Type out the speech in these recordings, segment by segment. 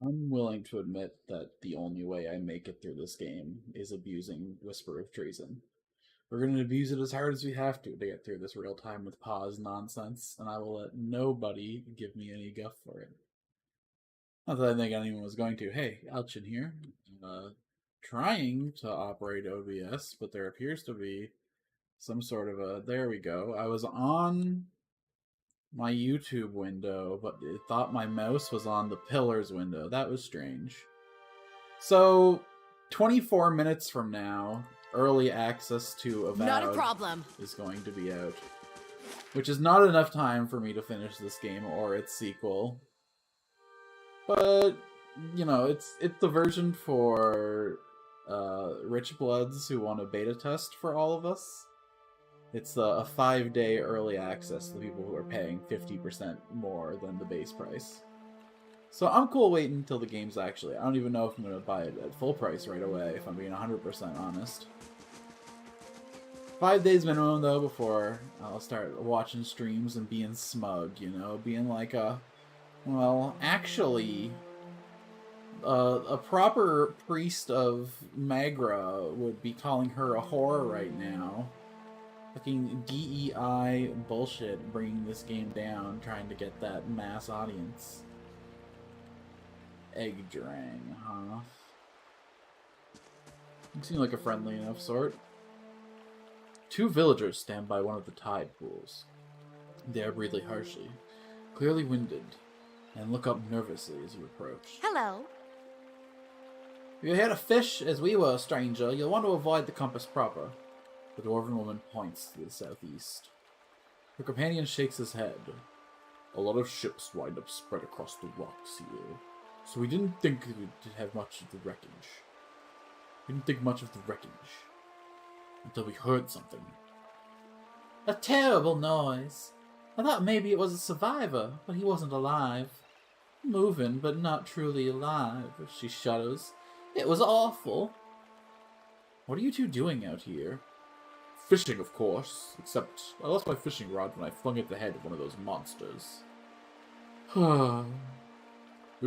I'm willing to admit that the only way I make it through this game is abusing Whisper of Treason. We're going to abuse it as hard as we have to get through this real time with pause nonsense, and I will let nobody give me any guff for it. Not that I think anyone was going to. Hey, Elchin here. Trying to operate OBS, but there appears to be some sort of a... There we go. I was on my YouTube window, but it thought my mouse was on the pillars window. That was strange. So, 24 minutes from now, early access to Avowed not a problem. is going to be out. Which is not enough time for me to finish this game or its sequel. But, you know, it's the version for Rich Bloods who want a beta test for all of us. It's a 5-day early access to the people who are paying 50% more than the base price. So I'm cool waiting until the game's actually... I don't even know if I'm going to buy it at full price right away, if I'm being 100% honest. 5 days minimum, though, before I'll start watching streams and being smug, you know? Being like a... Well, actually... a proper priest of Magra would be calling her a whore right now. Fucking DEI bullshit bringing this game down, trying to get that mass audience. Egg Drang, huh? You seem like a friendly enough sort. 2 villagers stand by one of the tide pools. They are breathing harshly, clearly winded, and look up nervously as you approach. Hello. If you're here to fish, as we were, stranger, you'll want to avoid the compass proper. The dwarven woman points to the southeast. Her companion shakes his head. A lot of ships wind up spread across the rocks here, so we didn't think we'd have much of the wreckage. We didn't think much of the wreckage until we heard something. A terrible noise. I thought maybe it was a survivor, but he wasn't alive. Moving, but not truly alive, she shudders. It was awful. What are you two doing out here? Fishing, of course, except I lost my fishing rod when I flung it at the head of one of those monsters. We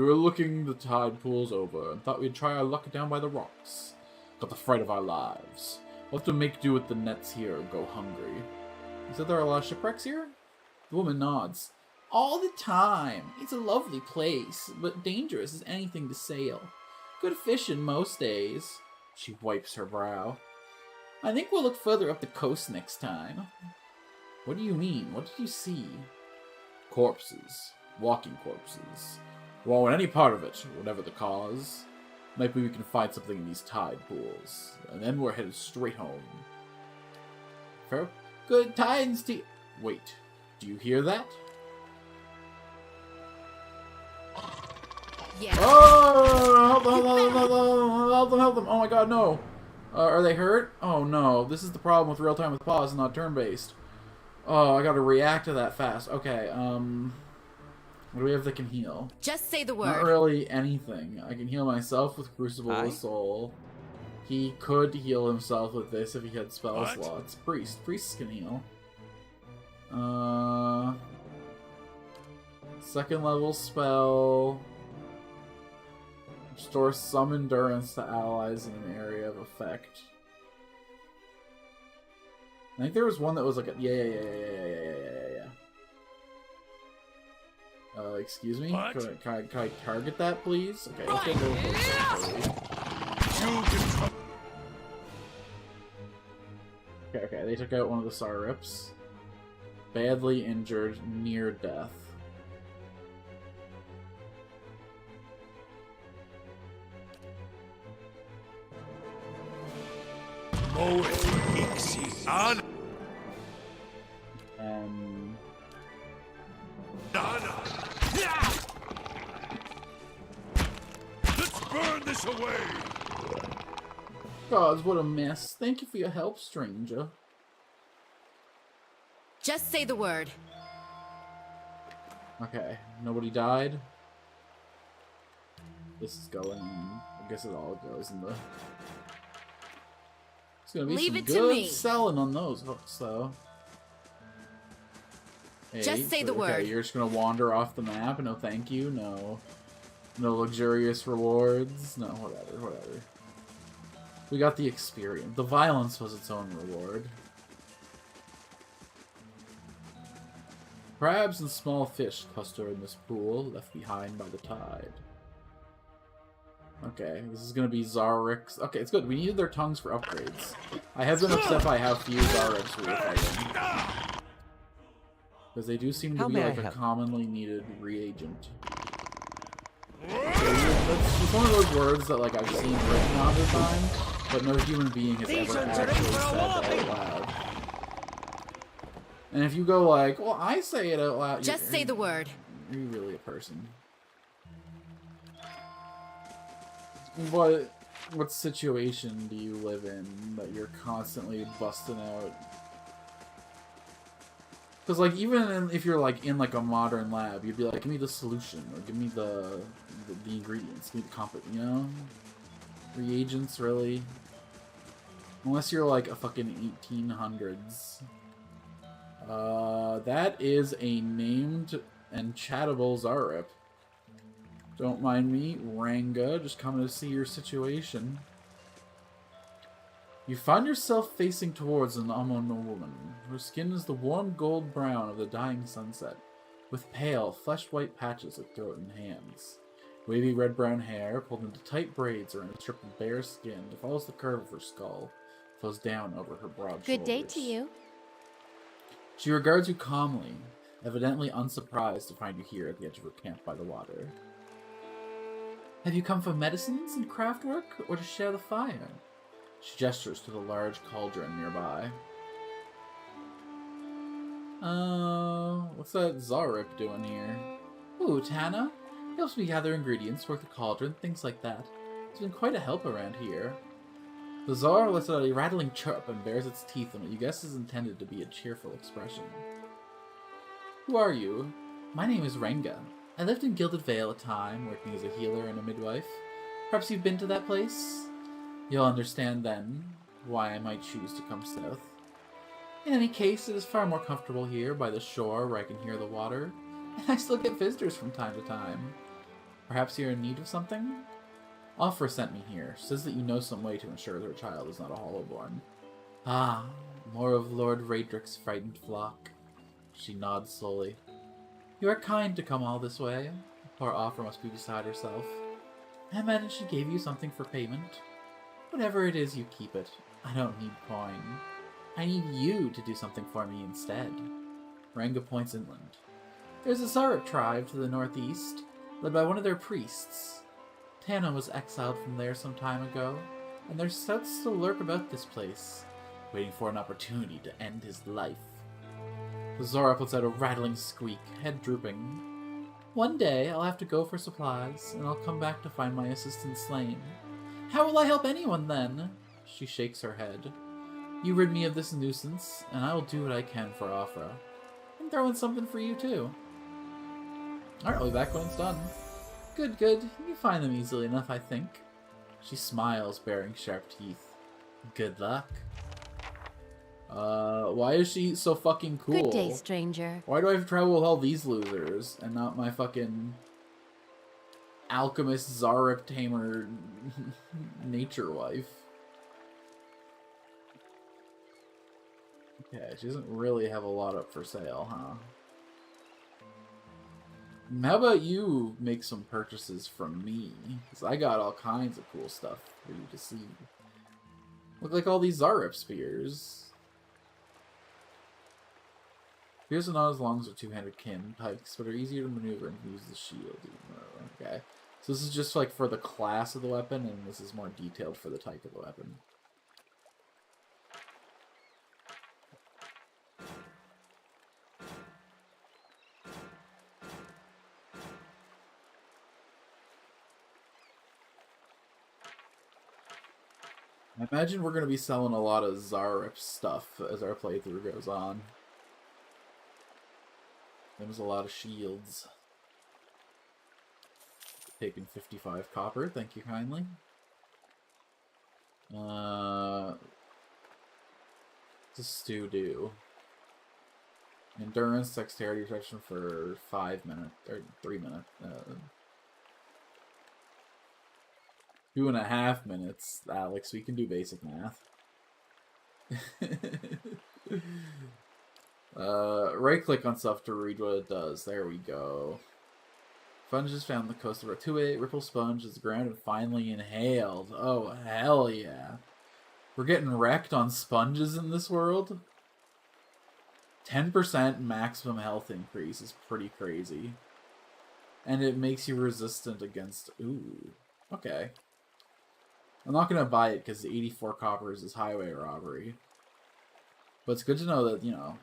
were looking the tide pools over and thought we'd try our luck down by the rocks. Got the fright of our lives. We'll have to make do with the nets here and go hungry. You said there are a lot of shipwrecks here? The woman nods. All the time. It's a lovely place, but dangerous as anything to sail. Good fishing most days. She wipes her brow. I think we'll look further up the coast next time. What do you mean? What did you see? Corpses. Walking corpses. Well, in any part of it, whatever the cause. Maybe we can find something in these tide pools. And then we're headed straight home. Fair? Good times to... Wait. Do you hear that? Yeah. Oh! Help them! Oh my god, no! Are they hurt? Oh no, this is the problem with real-time with pause, not turn-based. Oh, I gotta react to that fast. Okay, what do we have that can heal? Just say the word. Not really anything. I can heal myself with Crucible of the Soul. He could heal himself with this if he had spell slots. Priests can heal. Second level spell. Restore some endurance to allies in an area of effect. I think there was one that was like a... Yeah. Excuse me? Can I target that, please? Okay, let's get a little closer. Okay, they took out one of the Sarips. Badly injured, near death. Let's burn this away! Gods, what a mess. Thank you for your help, stranger. Just say the word. Okay, nobody died. This is going... I guess it all goes in the... It's gonna be Leave some it to good me. selling on those hooks, though. Hey, Just say the word. You're just gonna wander off the map? No, thank you. No. No luxurious rewards. No, whatever. We got the experience. The violence was its own reward. Crabs and small fish cluster in this pool, left behind by the tide. Okay, this is gonna be Zarik's. Okay, it's good. We needed their tongues for upgrades. I have been upset by how few Zariks we were fighting. Because they do seem to be like a commonly needed reagent. It's one of those words that like I've seen written all the time, but no human being has ever actually said out loud. And if you go like, well, I say it out loud. Just say the word. Are you really a person? What situation do you live in that you're constantly busting out? Because like even if you're like in like a modern lab, you'd be like, give me the solution or give me the ingredients, give me the you know, reagents really. Unless you're like a fucking 1800s. That is a named and chattable Zarip. Don't mind me, Ranga, just coming to see your situation. You find yourself facing towards an unknown woman. Her skin is the warm gold brown of the dying sunset, with pale, flesh-white patches at throat and hands. Wavy red-brown hair, pulled into tight braids around a strip of bare skin, follows the curve of her skull, flows down over her broad shoulders. Good day to you. She regards you calmly, evidently unsurprised to find you here at the edge of her camp by the water. Have you come for medicines and craft work, or to share the fire? She gestures to the large cauldron nearby. What's that Zarip doing here? Ooh, Tana. Helps me gather ingredients, work the cauldron, things like that. It's been quite a help around here. The Zar lets out a rattling chirp and bares its teeth in what you guess is intended to be a cheerful expression. Who are you? My name is Ranga. I lived in Gilded Vale a time, working as a healer and a midwife. Perhaps you've been to that place? You'll understand then why I might choose to come south. In any case, it is far more comfortable here by the shore where I can hear the water, and I still get visitors from time to time. Perhaps you're in need of something? Offra sent me here. Says that you know some way to ensure her child is not a hollowborn. Ah, more of Lord Raedric's frightened flock. She nods slowly. You are kind to come all this way. Poor Offra must be beside herself. I imagine she gave you something for payment. Whatever it is, you keep it. I don't need coin. I need you to do something for me instead. Ranga points inland. There's a Zarip tribe to the northeast, led by one of their priests. Tana was exiled from there some time ago, and their scouts still lurk about this place, waiting for an opportunity to end his life. The Zarip lets out a rattling squeak, head drooping. One day, I'll have to go for supplies, and I'll come back to find my assistant slain. How will I help anyone, then? She shakes her head. You rid me of this nuisance, and I will do what I can for Offra. I'm throwing something for you, too. Alright, I'll be back when it's done. Good, good. You find them easily enough, I think. She smiles, baring sharp teeth. Good luck. Why is she so fucking cool? Good day, stranger. Why do I have to travel with all these losers, and not my fucking alchemist Zarip tamer nature wife? Okay, she doesn't really have a lot up for sale, huh? How about you make some purchases from me? Because I got all kinds of cool stuff for you to see. Look like all these Zarip spears. Spears are not as long as their two-handed kin pikes, but are easier to maneuver and can use the shield. Okay. So this is just like for the class of the weapon, and this is more detailed for the type of the weapon. I imagine we're going to be selling a lot of Zarip stuff as our playthrough goes on. There's a lot of shields. Taking 55 copper, thank you kindly. What's does stew do? Endurance, dexterity, protection for 5 minutes, or 3 minutes. 2.5 minutes, Alex. We can do basic math. Right-click on stuff to read what it does. There we go. Sponges found on the coast of rtwp. Ripple sponge is ground and finally inhaled. Oh, hell yeah. We're getting wrecked on sponges in this world? 10% maximum health increase is pretty crazy. And it makes you resistant against... Ooh. Okay. I'm not going to buy it because 84 coppers is highway robbery. But it's good to know that, you know,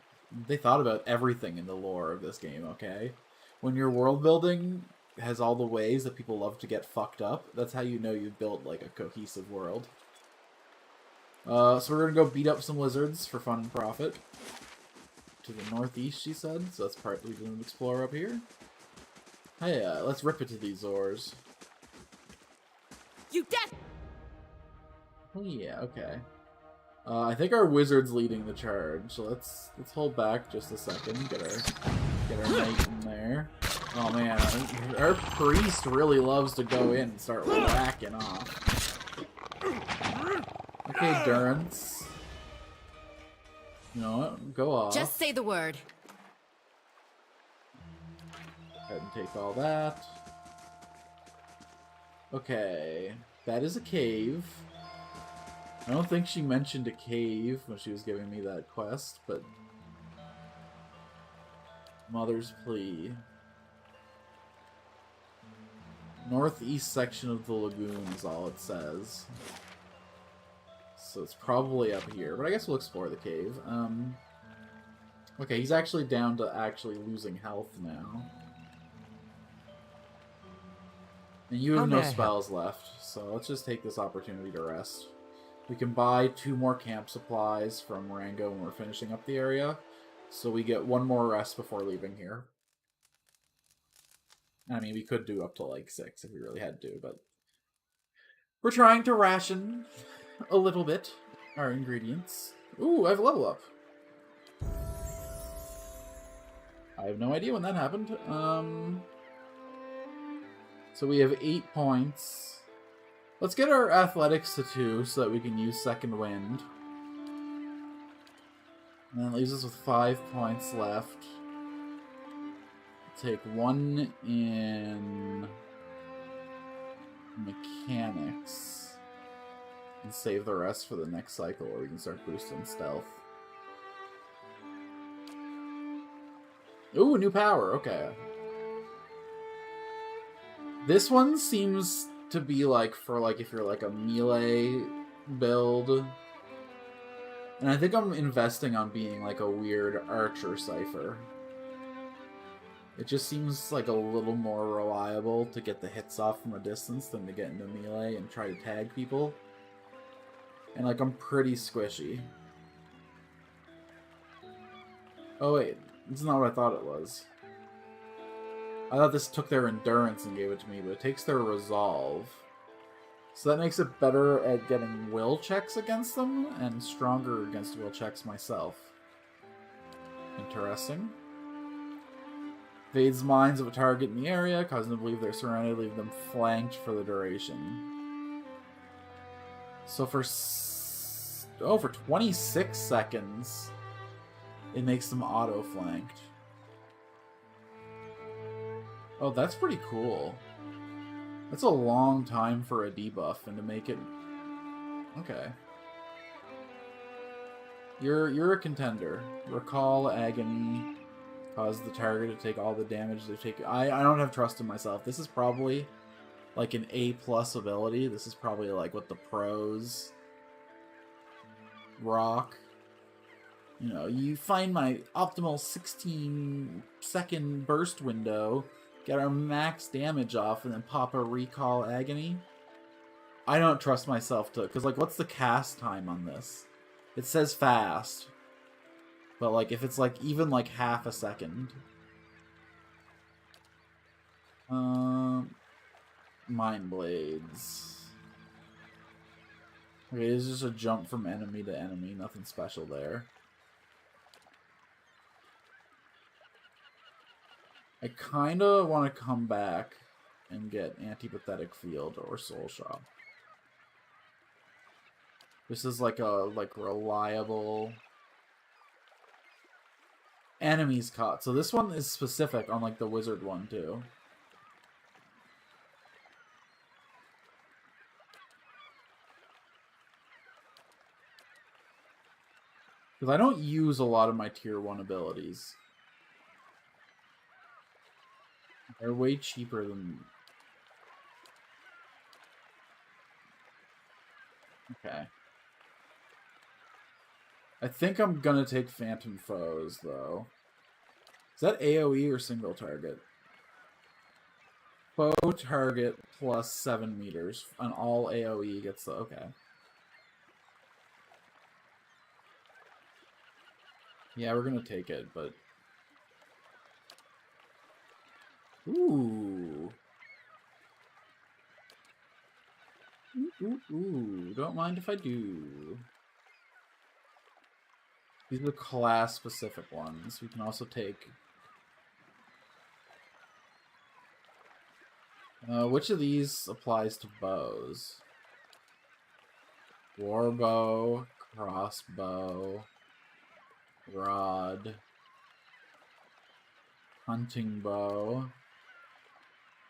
they thought about everything in the lore of this game, okay? When your world building has all the ways that people love to get fucked up, that's how you know you've built, like, a cohesive world. So we're going to go beat up some lizards for fun and profit. To the northeast, she said, so that's part we're going to explore up here. Hey, let's rip it to these Zors. You deaf! Oh yeah, okay. I think our wizard's leading the charge, so let's hold back just a second. Get our knight in there. Oh man, our priest really loves to go in and start whacking off. Okay, Durance. You know what? Go off. Just say the word. Go ahead and take all that. Okay, that is a cave. I don't think she mentioned a cave when she was giving me that quest, but... Mother's Plea. Northeast section of the lagoon is all it says. So it's probably up here, but I guess we'll explore the cave. Okay, he's actually down to actually losing health now. And you have no spells left, so let's just take this opportunity to rest. We can buy 2 more camp supplies from Rango when we're finishing up the area, so we get 1 more rest before leaving here. I mean, we could do up to like 6 if we really had to, but we're trying to ration a little bit our ingredients. Ooh, I have a level up. I have no idea when that happened. So we have 8 points. Let's get our athletics to 2 so that we can use second wind. And that leaves us with 5 points left. Take 1 in mechanics. And save the rest for the next cycle where we can start boosting stealth. Ooh, new power, okay. This one seems to be like for like if you're like a melee build. And I think I'm investing on being like a weird archer cipher. It just seems like a little more reliable to get the hits off from a distance than to get into melee and try to tag people. And like I'm pretty squishy. Oh wait, this is not what I thought it was. I thought this took their endurance and gave it to me, but it takes their resolve. So that makes it better at getting will checks against them, and stronger against will checks myself. Interesting. Evades minds of a target in the area, causing them to believe they're surrounded, leaving them flanked for the duration. So for 26 seconds, it makes them auto-flanked. Oh, that's pretty cool. That's a long time for a debuff, and to make it... Okay. You're a contender. Recall Agony. Cause the target to take all the damage they take. I don't have trust in myself. This is probably like an A+ ability. This is probably like what the pros rock. You know, you find my optimal 16-second burst window, get our max damage off, and then pop a Recall Agony. I don't trust myself to... Because, like, what's the cast time on this? It says fast. But, like, if it's, like, even, like, half a second... Mind Blades. Okay, this is just a jump from enemy to enemy. Nothing special there. I kinda want to come back and get Antipathetic Field or Soul Shop. This is like a reliable enemies caught. So this one is specific on like the wizard one too. Because I don't use a lot of my tier 1 abilities. They're way cheaper than... Okay. I think I'm gonna take Phantom Foes, though. Is that AoE or single target? Foe target plus 7 meters. On all AoE gets the... Okay. Yeah, we're gonna take it, but... Ooh. Ooh. Don't mind if I do. These are the class-specific ones. We can also take... which of these applies to bows? Warbow, crossbow, rod, hunting bow,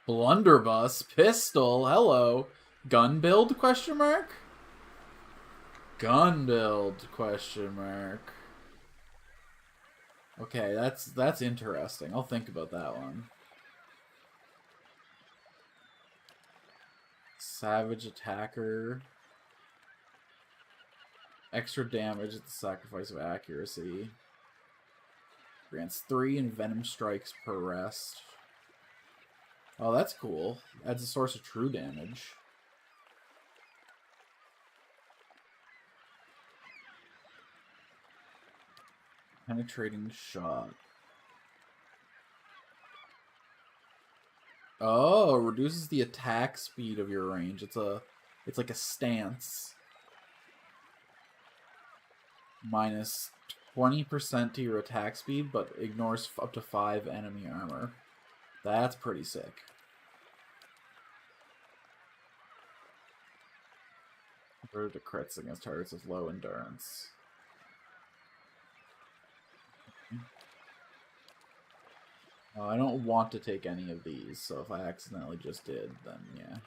blunderbuss, pistol, hello, gun build, question mark? Gun build, question mark. Okay, that's interesting. I'll think about that one. Savage attacker. Extra damage at the sacrifice of accuracy. Grants 3 and venom strikes per rest. Oh, that's cool. Adds a source of true damage. Penetrating shot. Oh, reduces the attack speed of your range. It's like a stance. Minus 20% to your attack speed, but ignores up to 5 enemy armor. That's pretty sick. Converted to crits against targets with low endurance. I don't want to take any of these, so if I accidentally just did, then yeah.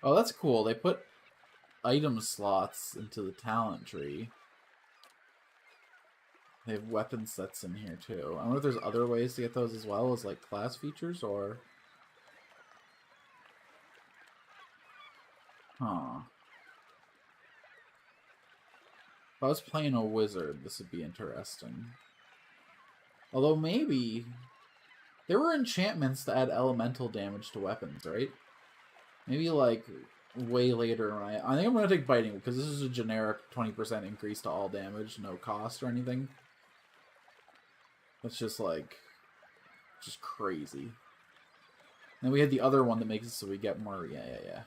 Oh, that's cool. They put item slots into the talent tree. They have weapon sets in here, too. I wonder if there's other ways to get those as well as, like, class features, or... Huh. If I was playing a wizard, this would be interesting. Although maybe... There were enchantments to add elemental damage to weapons, right? Maybe, like, way later when I think I'm going to take Biting, because this is a generic 20% increase to all damage, no cost or anything. That's just, like... just crazy. Then we had the other one that makes it so we get more... Yeah.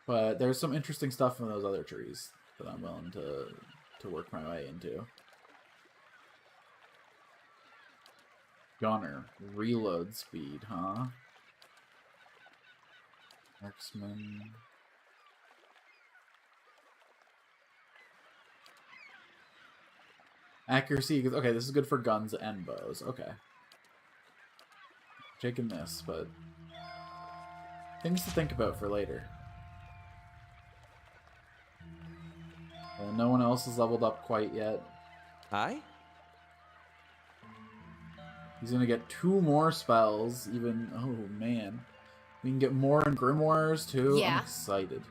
But there's some interesting stuff in those other trees that I'm willing to work my way into. Gunner. Reload speed, huh? Marksman. Accuracy. Okay, this is good for guns and bows. Okay. Taking this, but... things to think about for later. Well, no one else is leveled up quite yet. Aye? He's gonna get 2 more spells, even... Oh, man. We can get more in Grimoires, too. Yeah. I'm excited.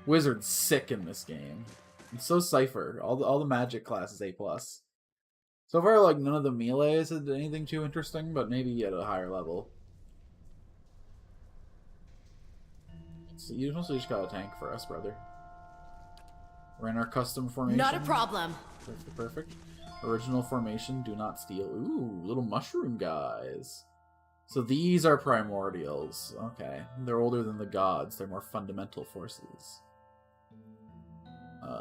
Wizard's sick in this game. It's so Cypher. All the magic classes A+. So far, like, none of the melees had anything too interesting, but maybe at a higher level. So you mostly just got a tank for us, brother. We're in our custom formation. Not a problem. Perfect. Original formation, do not steal. Ooh, little mushroom guys. So these are primordials. Okay. They're older than the gods. They're more fundamental forces.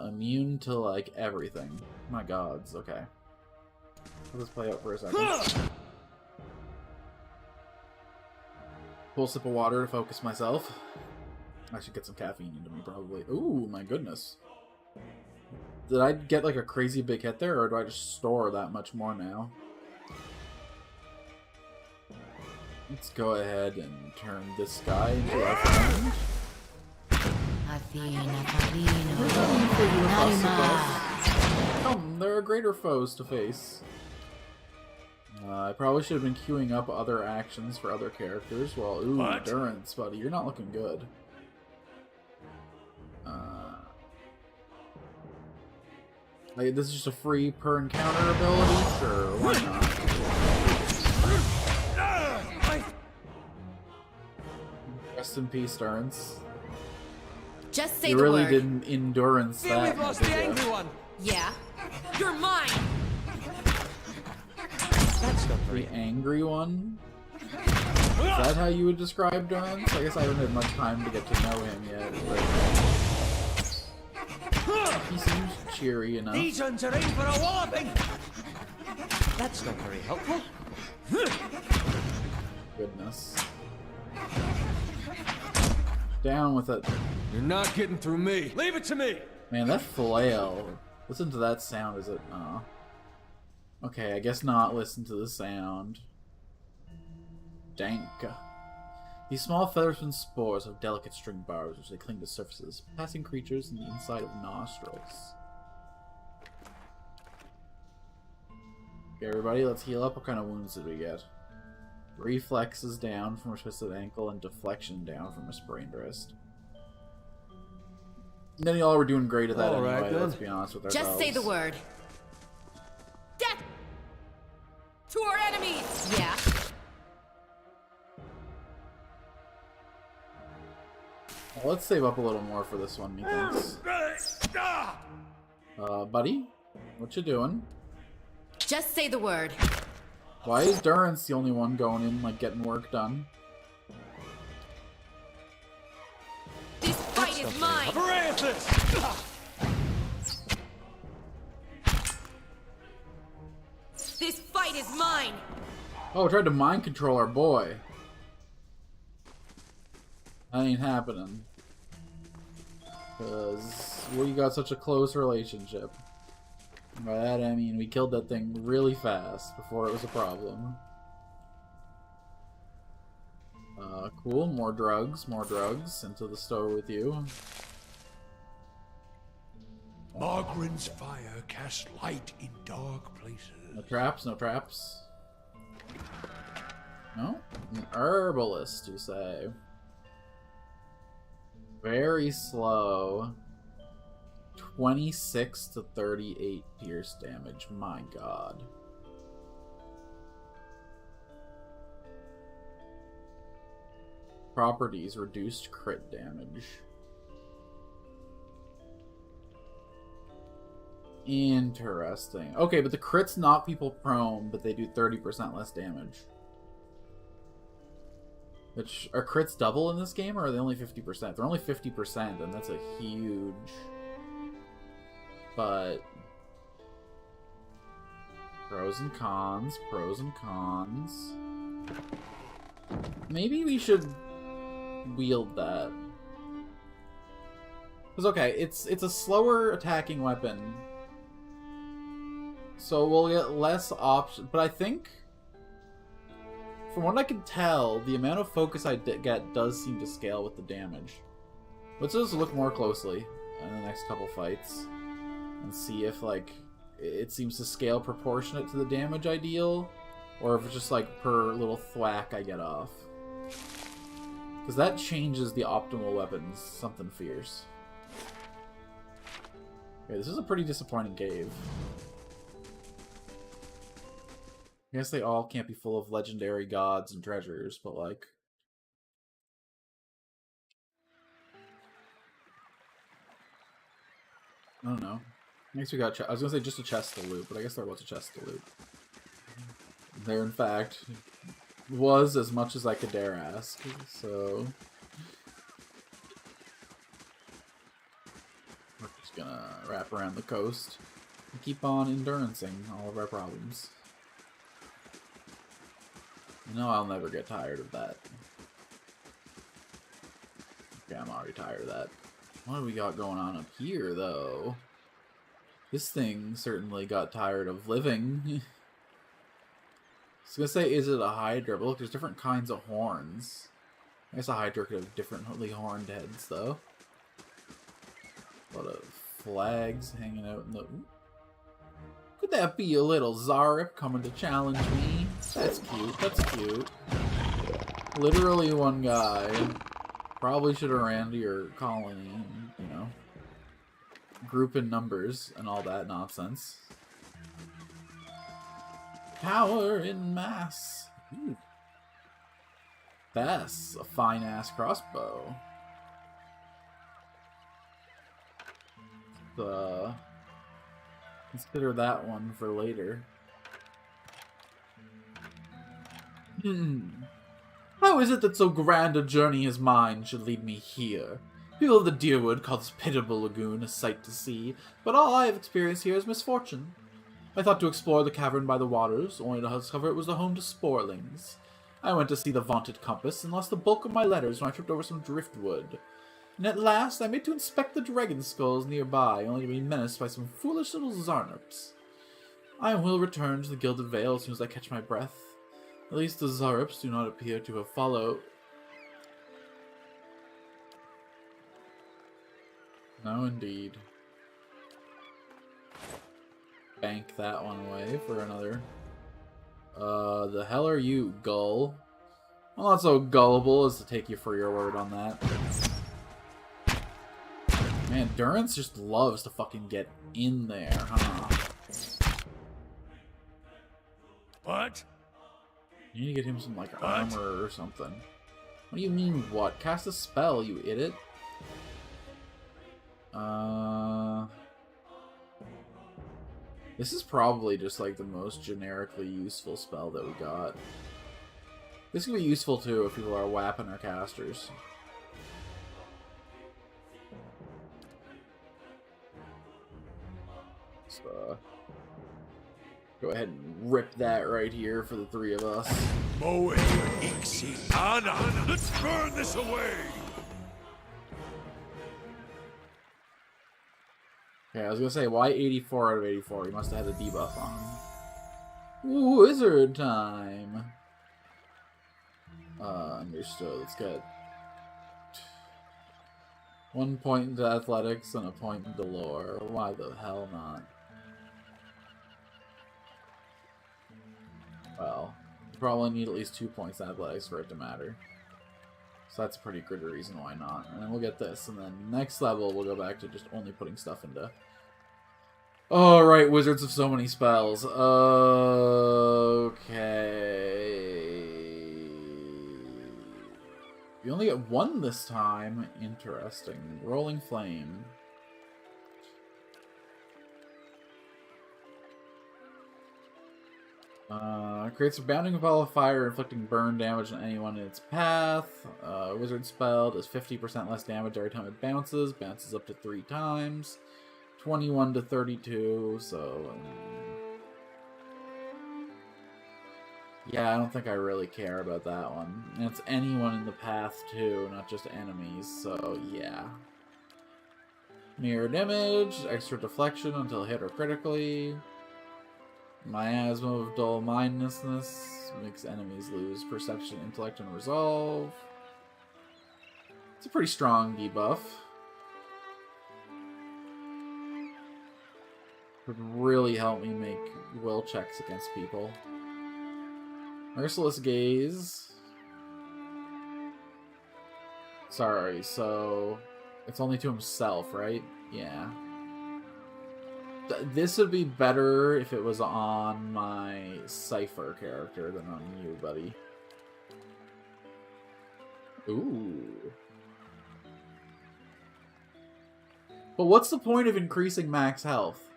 Immune to, like, everything. My gods. Okay. Let this play out for a second. Full sip of water to focus myself. I should get some caffeine into me, probably. Ooh, my goodness. Did I get like a crazy big hit there, or do I just store that much more now? Let's go ahead and turn this guy into our friend. Come, there are greater foes to face. I probably should have been queuing up other actions for other characters. Well, ooh, What? Durance, buddy, you're not looking good. Like, this is just a free per encounter ability? Sure, why not? Rest in peace, Durance. Just say You the really word. didn't endurance Feel that. we've lost the angry one. Yeah. You're mine. That's not The very angry one? Is that how you would describe Durance? I guess I haven't had much time to get to know him yet, but he seems cheery enough. These ones are in for a walloping. That's not very helpful. Goodness. Down with it. You're not getting through me. Leave it to me. Man, that flail. Listen to that sound, is it? Okay, I guess not listen to the sound. Dank. These small feathers and spores have delicate string barbs which they cling to surfaces, passing creatures in the inside of nostrils. Okay, everybody, let's heal up. What kind of wounds did we get? Reflexes down from a twisted ankle and deflection down from a sprained wrist. None of y'all were doing great at that All right, anyway, then. let's be honest with ourselves. Just say the word. Death to our enemies. Yeah. Well, let's save up a little more for this one, methinks. Buddy? What you doing? Just say the word. Why is Durance the only one going in, like, getting work done? This fight is mine. Hooray at this! This fight is mine. Oh, tried to mind control our boy. That ain't happening. Because we got such a close relationship. By that I mean we killed that thing really fast before it was a problem. Cool. More drugs. Into the store with you. Margaren's fire casts light in dark places. No traps, no traps. No? An herbalist, you say? Very slow. 26 to 38 pierce damage. My god. Properties: reduced crit damage. Interesting. Okay, but the crits knock people prone, but they do 30% less damage. Which, are crits double in this game, or are they only 50%? They're only 50%, and that's a huge... But... Pros and cons, pros and cons... Maybe we should wield that. Because, okay, it's a slower attacking weapon. So we'll get less options, but I think... From what I can tell, the amount of focus I get does seem to scale with the damage. Let's just look more closely in the next couple fights and see if, like, it seems to scale proportionate to the damage I deal, or if it's just, like, per little thwack I get off. Because that changes the optimal weapons something fierce. Okay, this is a pretty disappointing cave. I guess they all can't be full of legendary gods and treasures, but like... I don't know. I guess we got I was gonna say just a chest to loot, but I guess there was a chest to loot. There, in fact, was as much as I could dare ask, so... We're just gonna wrap around the coast and keep on endurancing all of our problems. No, I'll never get tired of that. Okay, I'm already tired of that. What do we got going on up here, though? This thing certainly got tired of living. I was gonna say, is it a Hydra? But look, there's different kinds of horns. I guess a Hydra could have differently horned heads, though. A lot of flags hanging out in the... Ooh. Could that be a little Zarip coming to challenge me? That's cute, that's cute. Literally one guy. Probably should have ran to your colony and, you know, group in numbers and all that nonsense. Power in mass. Ooh. That's a fine-ass crossbow. Consider that one for later. How is it that so grand a journey as mine should lead me here? People of the Deerwood call this pitiable lagoon a sight to see, but all I have experienced here is misfortune. I thought to explore the cavern by the waters, only to discover it was the home to sporelings. I went to see the vaunted compass, and lost the bulk of my letters when I tripped over some driftwood. And at last I made to inspect the dragon skulls nearby, only to be menaced by some foolish little Zarnups. I will return to the Gilded Vale as soon as I catch my breath. At least the Zarups do not appear to have followed. No, indeed. Bank that one away for another. The hell are you, Gull? I'm not so gullible as to take you for your word on that. Man, Durance just loves to fucking get in there, huh? What? You need to get him some, like, armor or something. What do you mean, what? Cast a spell, you idiot. This is probably just, like, the most generically useful spell that we got. This could be useful, too, if people are whapping our casters. So, go ahead and rip that right here for the three of us. Moe Ixi Ana. Let's burn this away. Okay, I was gonna say, why 84 out of 84? He must have had a debuff on him. Ooh, wizard time! Understood. Let's get 1 point into athletics and a point into lore. Why the hell not? Well, you probably need at least 2 points in athletics for it to matter. So that's a pretty good reason why not. And then we'll get this, and then next level we'll go back to just only putting stuff into... Oh, right, wizards have so many spells. Okay... You only get one this time. Interesting. Rolling Flame. Creates a bounding ball of fire, inflicting burn damage on anyone in its path. Wizard spell does 50% less damage every time it bounces. Bounces up to 3 times. 21 to 32, so... yeah, I don't think I really care about that one. And it's anyone in the path, too, not just enemies, so yeah. Mirrored image, extra deflection until hit or critically. Miasma of dull mindlessness makes enemies lose perception, intellect, and resolve. It's a pretty strong debuff. Would really help me make will checks against people. Merciless Gaze. Sorry, so it's only to himself, right? Yeah. This would be better if it was on my Cypher character than on you, buddy. Ooh. But what's the point of increasing max health?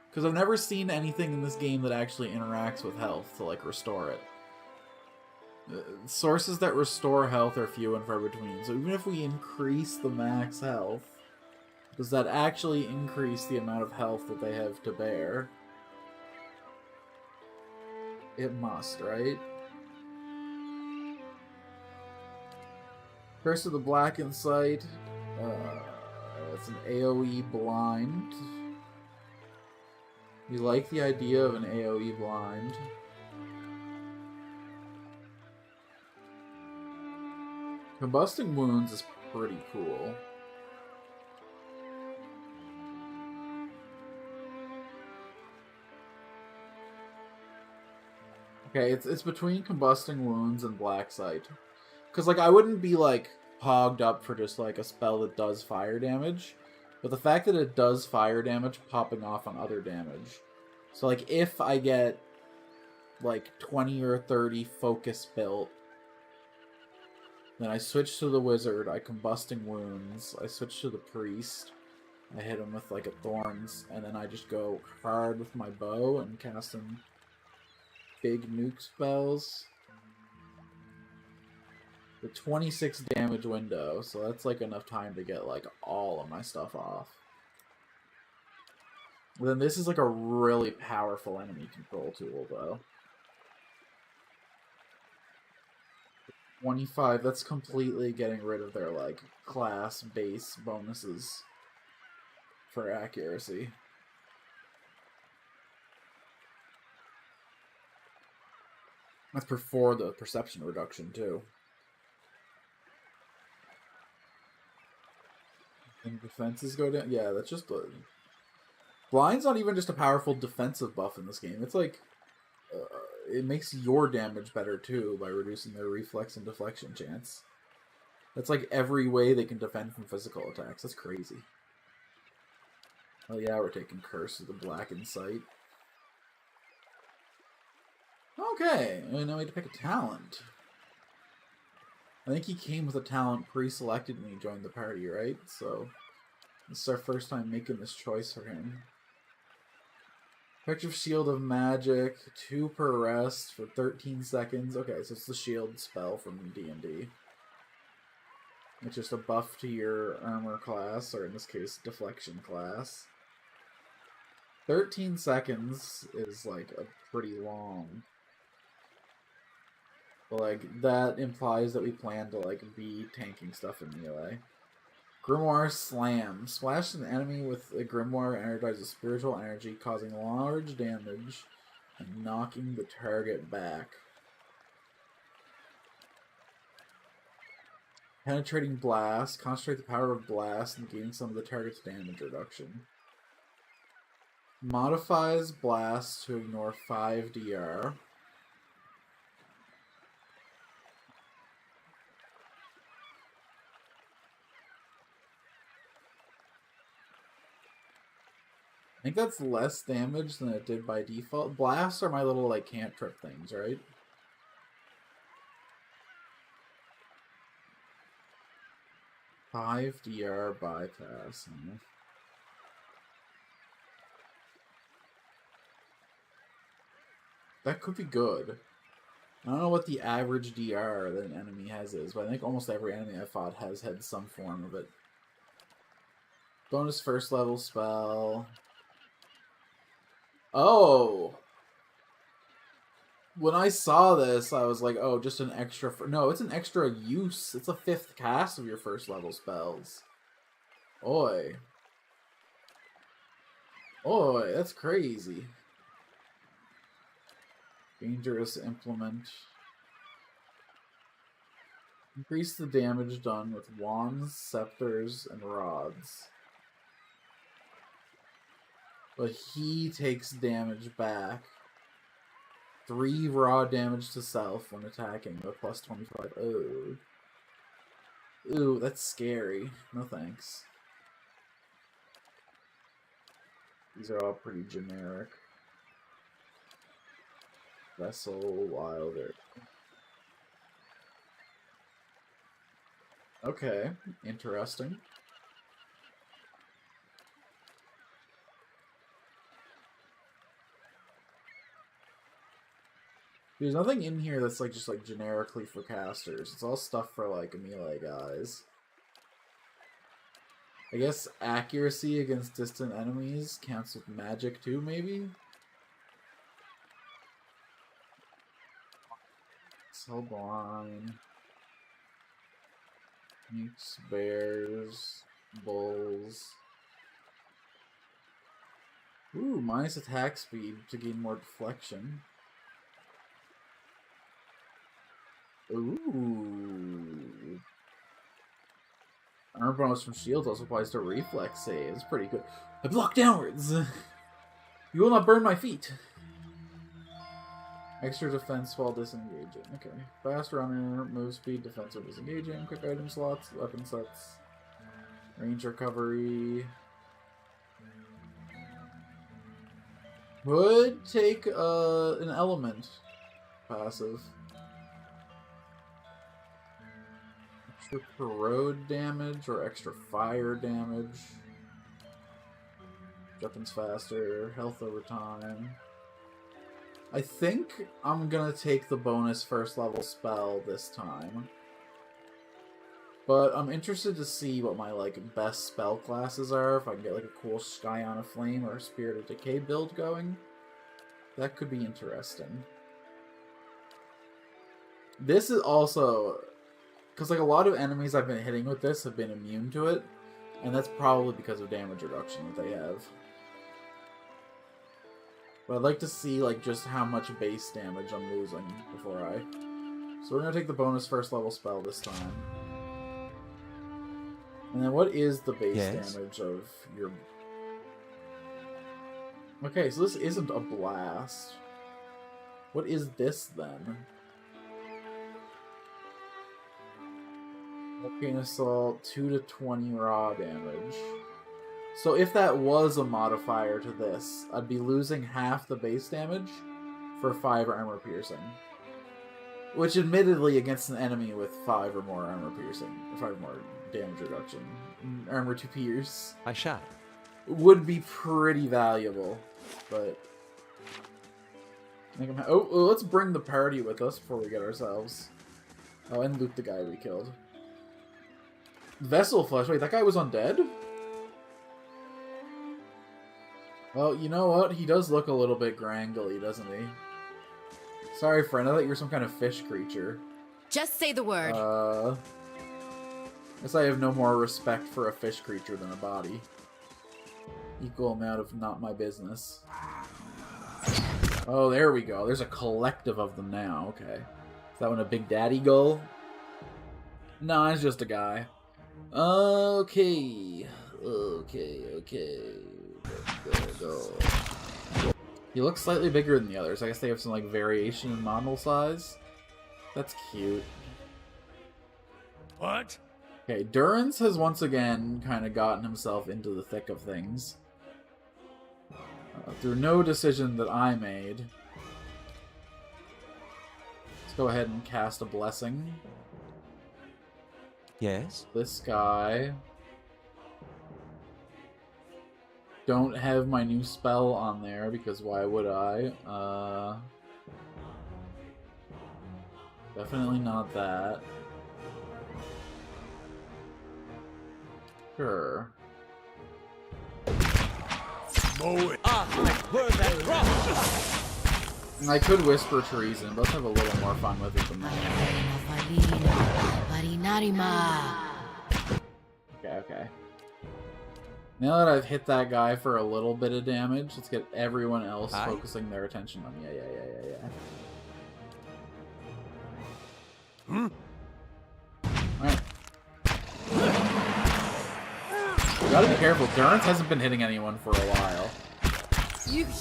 Because I've never seen anything in this game that actually interacts with health to, like, restore it. Sources that restore health are few and far between, so even if we increase the max health, does that actually increase the amount of health that they have to bear? It must, right? Curse of the Black Insight. It's an AoE blind. We like the idea of an AoE blind. Combusting Wounds is pretty cool. Okay, it's between Combusting Wounds and Black Sight. Because, like, I wouldn't be, like, hogged up for just, like, a spell that does fire damage. But the fact that it does fire damage popping off on other damage. So, like, if I get, like, 20 or 30 focus built, then I switch to the Wizard, I Combusting Wounds, I switch to the Priest, I hit him with, like, a Thorns, and then I just go hard with my bow and cast him big nuke spells. The 26 damage window, so that's like enough time to get like all of my stuff off. Then this is like a really powerful enemy control tool though. 25, that's completely getting rid of their like class base bonuses for accuracy. That's before the perception reduction, too. And defenses go down? Yeah, that's just a... Blind's not even just a powerful defensive buff in this game. It's like... it makes your damage better, too, by reducing their reflex and deflection chance. That's like every way they can defend from physical attacks. That's crazy. Oh yeah, we're taking Curse of the Black Insight. Okay, and now we have to pick a talent. I think he came with a talent pre-selected when he joined the party, right? So, this is our first time making this choice for him. Effective Shield of Magic, 2 per rest for 13 seconds. Okay, so it's the shield spell from D&D. It's just a buff to your armor class, or in this case, deflection class. 13 seconds is, like, a pretty long... But, like, that implies that we plan to, like, be tanking stuff in melee. Grimoire Slam. Splash an enemy with a Grimoire energizes spiritual energy, causing large damage and knocking the target back. Penetrating Blast. Concentrate the power of Blast and gain some of the target's damage reduction. Modifies Blast to ignore 5 DR. I think that's less damage than it did by default. Blasts are my little, like, cantrip things, right? Five DR bypass. That could be good. I don't know what the average DR that an enemy has is, but I think almost every enemy I've fought has had some form of it. Bonus first level spell. Oh! When I saw this, I was like, oh, just an extra... No, it's an extra use. It's a 5th cast of your first level spells. Oi. Oi, that's crazy. Dangerous Implement. Increase the damage done with wands, scepters, and rods. But he takes damage back. 3 raw damage to self when attacking, but plus 25. Oh. Ooh, that's scary. No thanks. These are all pretty generic. Vessel, Wilder. Okay, interesting. There's nothing in here that's like just like generically for casters. It's all stuff for like melee guys. I guess accuracy against distant enemies counts with magic too, maybe? Sublime. Snakes, bears, bulls. Ooh, minus attack speed to gain more deflection. Ooh. Armor bonus from shields also applies to reflex saves. Pretty good. I block downwards! You will not burn my feet! Extra defense while disengaging. Okay. Fast runner, move speed, defense or disengaging, quick item slots, weapon sets, range recovery. Would take an element passive. Extra corrode damage or extra fire damage. Weapons faster, health over time. I think I'm gonna take the bonus first level spell this time. But I'm interested to see what my best spell classes are. If I can get a cool Sky on a Flame or a Spirit of Decay build going. That could be interesting. This is also... Because a lot of enemies I've been hitting with this have been immune to it. And that's probably because of damage reduction that they have. But I'd like to see, just how much base damage I'm losing before I... So we're going to take the bonus first level spell this time. And then what is the base damage of your... Okay, so this isn't a blast. What is this, then? Volcano Assault, 2 to 20 raw damage. So if that was a modifier to this, I'd be losing half the base damage for 5 armor piercing. Which admittedly against an enemy with 5 or more armor piercing, 5 or more damage reduction, armor to pierce. I shall. Would be pretty valuable, but... Oh, let's bring the party with us before we get ourselves. Oh, and loot the guy we killed. Vessel Flesh, wait, that guy was undead? Well, you know what? He does look a little bit grangly, doesn't he? Sorry, friend. I thought you were some kind of fish creature. Just say the word. Guess I have no more respect for a fish creature than a body. Equal amount of not my business. Oh, there we go. There's a collective of them now. Okay. Is that one a Big Daddy gull? Nah, it's just a guy. Okay. Okay. Go. He looks slightly bigger than the others. I guess they have some variation in model size. That's cute. What? Okay, Durance has once again kind of gotten himself into the thick of things. Through no decision that I made. Let's go ahead and cast a blessing. Yes? This guy... Don't have my new spell on there, because why would I? Definitely not that. Sure. Mow it. I could whisper Treason, but let's have a little more fun with it than that. Okay. Now that I've hit that guy for a little bit of damage, let's get everyone else focusing their attention on me. Yeah. Alright. Gotta be careful. Durance hasn't been hitting anyone for a while.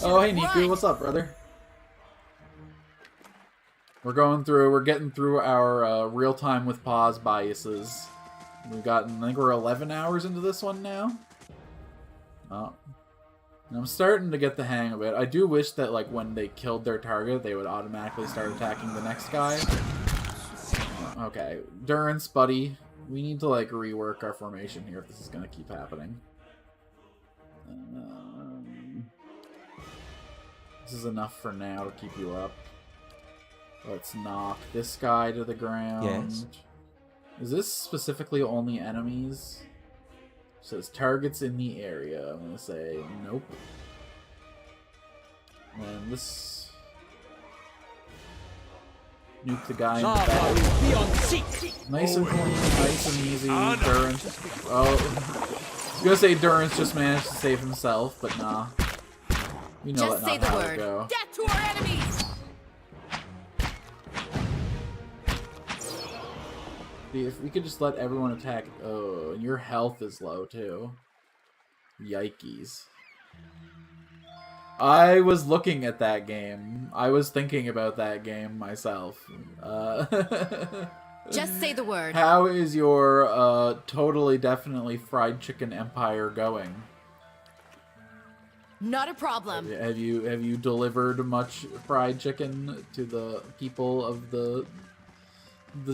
Oh, hey Niku, what's up, brother? We're getting through our real-time with pause biases. We've gotten, I think we're 11 hours into this one now. Oh. And I'm starting to get the hang of it. I do wish that, when they killed their target, they would automatically start attacking the next guy. Okay. Durance, buddy. We need to, rework our formation here if this is going to keep happening. This is enough for now to keep you up. Let's knock this guy to the ground. Yes. Is this specifically only enemies? It says targets in the area. I'm gonna say nope. And this... nuke the guy in the Lava back. will be on seek. Nice and clean, nice and easy. Durance. Oh, I was gonna say Durance just managed to save himself, but nah. You know Just that say not the how word. it go. Death to our enemies! See, if we could just let everyone attack. Oh, and your health is low too. Yikes. I was looking at that game. I was thinking about that game myself. Just say the word. How is your totally definitely fried chicken empire going? Not a problem. Have you delivered much fried chicken to the people of the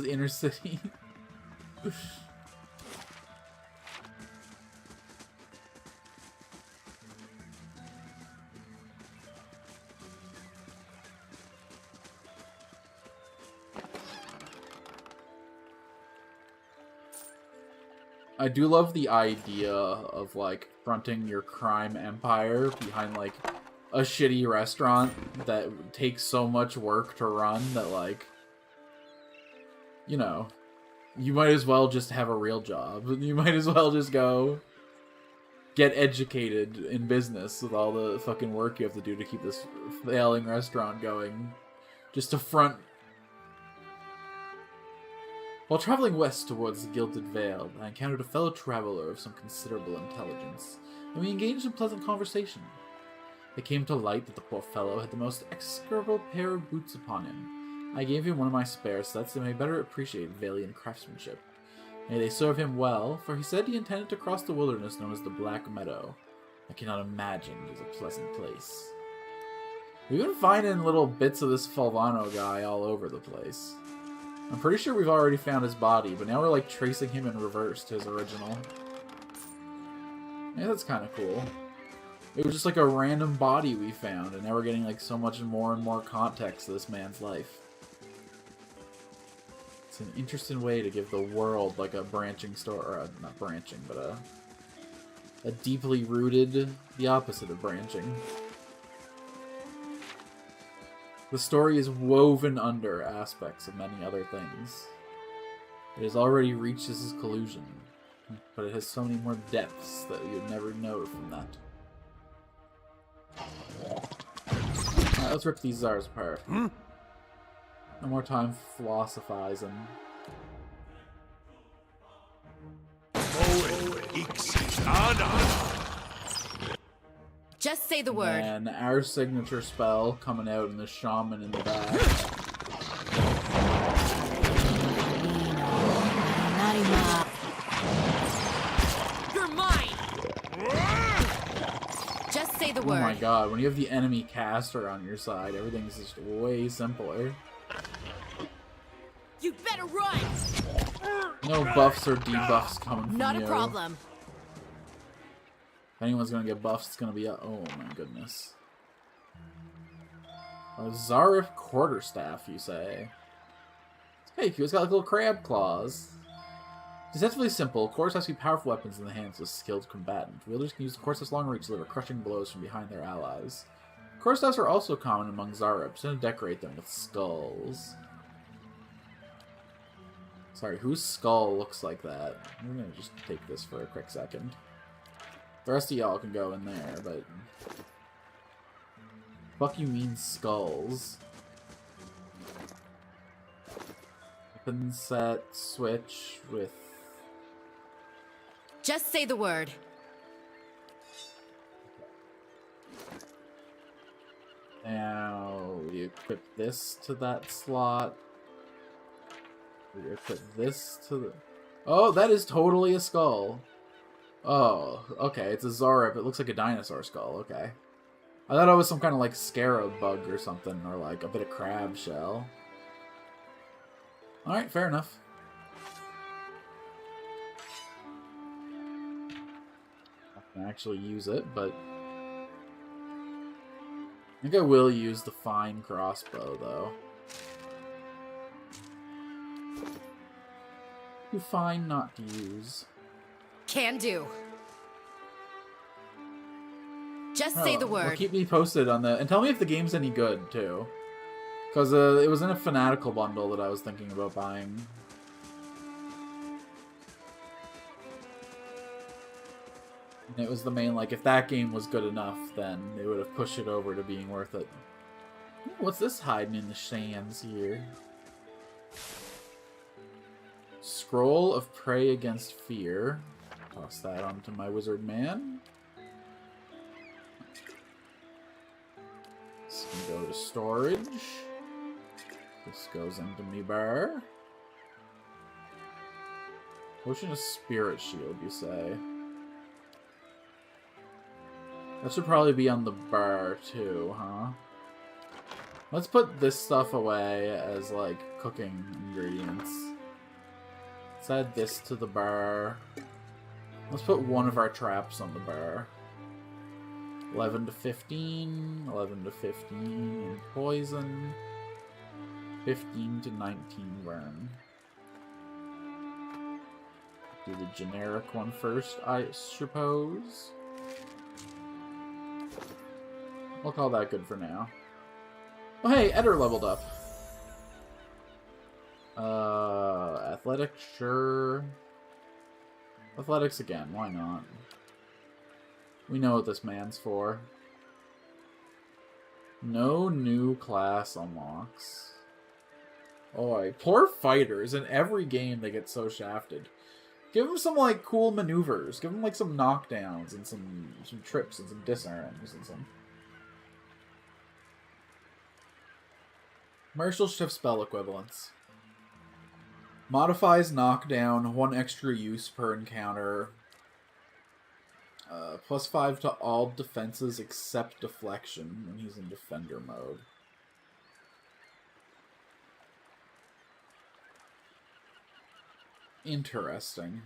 inner city? I do love the idea of, like, fronting your crime empire behind, like, a shitty restaurant that takes so much work to run that, like, you know, you might as well just have a real job. You might as well just go get educated in business with all the fucking work you have to do to keep this failing restaurant going. Just to front. While traveling west towards the Gilded Vale, I encountered a fellow traveler of some considerable intelligence, and we engaged in pleasant conversation. It came to light that the poor fellow had the most execrable pair of boots upon him. I gave him one of my spare sets that may better appreciate Valian craftsmanship. May they serve him well, for he said he intended to cross the wilderness known as the Black Meadow. I cannot imagine it is a pleasant place. We've been finding little bits of this Falvano guy all over the place. I'm pretty sure we've already found his body, but now we're like tracing him in reverse to his original. Yeah, that's kind of cool. It was just like a random body we found, and now we're getting like so much more and more context to this man's life. It's an interesting way to give the world like a branching story, or not branching, but a deeply rooted, the opposite of branching. The story is woven under aspects of many other things. It has already reached its conclusion, but it has so many more depths that you'd never know from that. Alright, let's rip these Zars apart. No more time philosophizing. Just say the word. And our signature spell coming out in the shaman in the back. You're mine! Just say the word. Oh my god, when you have the enemy caster on your side, everything's just way simpler. You'd better run! No buffs or debuffs coming from Not you. a problem. If anyone's gonna get buffs, it's gonna be a... Oh my goodness. A Zarif Quarterstaff, you say? Hey, it's got like little crab claws. Deceptively simple, quarterstaffs be powerful weapons in the hands of a skilled combatant. Wielders can use the quarterstaff's long reach to deliver crushing blows from behind their allies. Quarterstaffs are also common among Zaribs, and decorate them with skulls. Sorry, whose skull looks like that? We're gonna just take this for a quick second. The rest of y'all can go in there, but... Fuck you mean skulls? Weapon set, switch with... Just say the word. Now, we equip this to that slot. We equip this to the... Oh, that is totally a skull. Oh, okay, it's a Zarib. It looks like a dinosaur skull, okay. I thought it was some kind of, like, scarab bug or something, or, like, a bit of crab shell. Alright, fair enough. I can actually use it, but... I think I will use the fine crossbow, though. Too fine not to use. Can do. Just say the word. Well, keep me posted on the... And tell me if the game's any good, too. Because it was in a Fanatical bundle that I was thinking about buying. And it was the main, like, if that game was good enough, then they would have pushed it over to being worth it. Ooh, what's this hiding in the sands here? Scroll of Prey Against Fear. Toss that onto my wizard man. This can go to storage. This goes into me bar. Potion of Spirit Shield, you say? That should probably be on the bar, too, huh? Let's put this stuff away as, like, cooking ingredients. Let's add this to the bar. Let's put one of our traps on the bar. 11 to 15, 11 to 15 in poison, 15 to 19 burn. Do the generic one first, I suppose. We'll call that good for now. Oh hey, Eder leveled up. Athletics, sure. Athletics again, why not? We know what this man's for. No new class unlocks. Oh, poor fighters. In every game they get so shafted. Give them some, like, cool maneuvers. Give them, like, some knockdowns and some trips and some disarms and some... Martial Shift spell equivalents. Modifies knockdown, 1 extra use per encounter. +5 to all defenses except deflection when he's in defender mode. Interesting.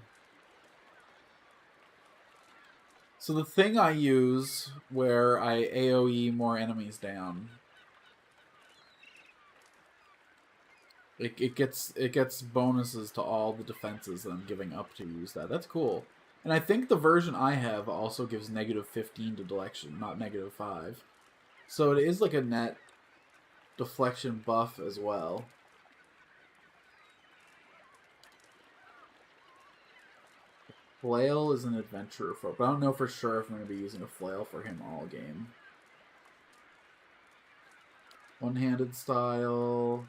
So the thing I use where I AoE more enemies down, it gets bonuses to all the defenses that I'm giving up to use that. That's cool. And I think the version I have also gives -15 to deflection, not -5. So it is like a net deflection buff as well. Flail is an adventurer folk, but I don't know for sure if I'm going to be using a flail for him all game. One-handed style.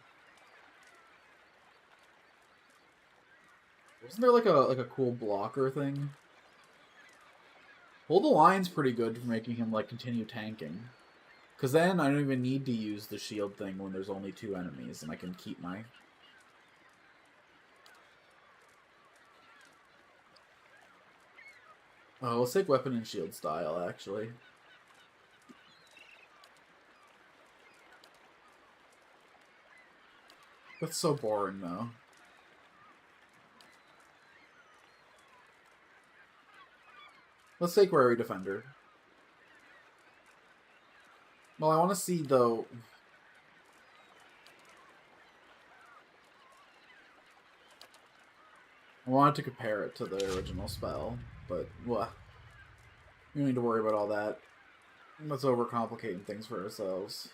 Wasn't there like a cool blocker thing? Hold the line's pretty good for making him like continue tanking. Cause then I don't even need to use the shield thing when there's only 2 enemies and I can keep my... Oh, let's take weapon and shield style actually. That's so boring though. Let's take Wary Defender. Well, I want to see, though... I wanted to compare it to the original spell, but, well, we don't need to worry about all that. Let's overcomplicating things for ourselves.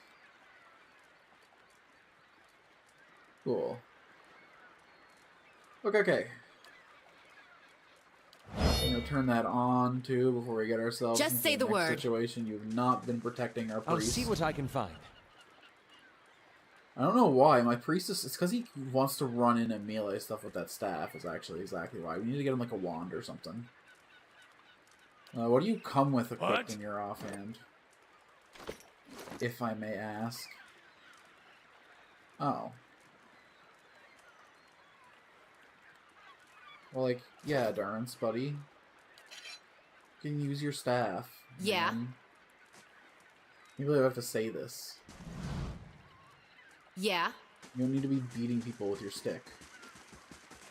Cool. Okay. I'm gonna turn that on too before we get ourselves Just into say the next word. situation. You've not been protecting our I'll priest. see what I can find. I don't know why. My priestess... It's because he wants to run in and melee stuff with that staff is actually exactly why. We need to get him like a wand or something. What do you come with equipped in your offhand? If I may ask. Oh. Well, like, yeah, Durance, buddy. You can use your staff. Yeah. You really have to say this. Yeah. You don't need to be beating people with your stick.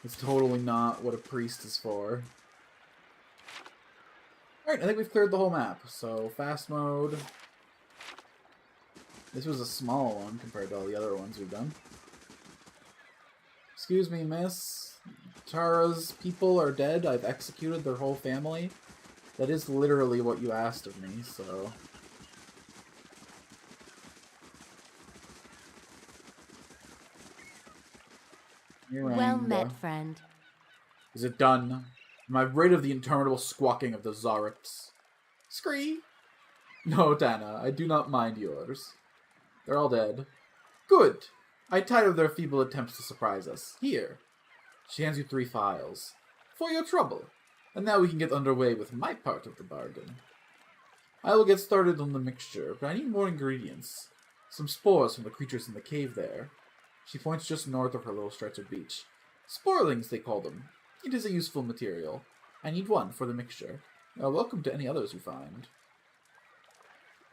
It's totally not what a priest is for. Alright, I think we've cleared the whole map. So, fast mode. This was a small one compared to all the other ones we've done. Excuse me, miss. Tara's people are dead. I've executed their whole family. That is literally what you asked of me, so... Well met, friend. Is it done? Am I rid of the interminable squawking of the Zarets? Scree! No, Tana, I do not mind yours. They're all dead. Good! I tired of their feeble attempts to surprise us. Here. She hands you 3 files. For your trouble. And now we can get underway with my part of the bargain. I will get started on the mixture, but I need more ingredients. Some spores from the creatures in the cave there. She points just north of her little stretch of beach. Sporelings, they call them. It is a useful material. I need 1 for the mixture. Welcome to any others you find.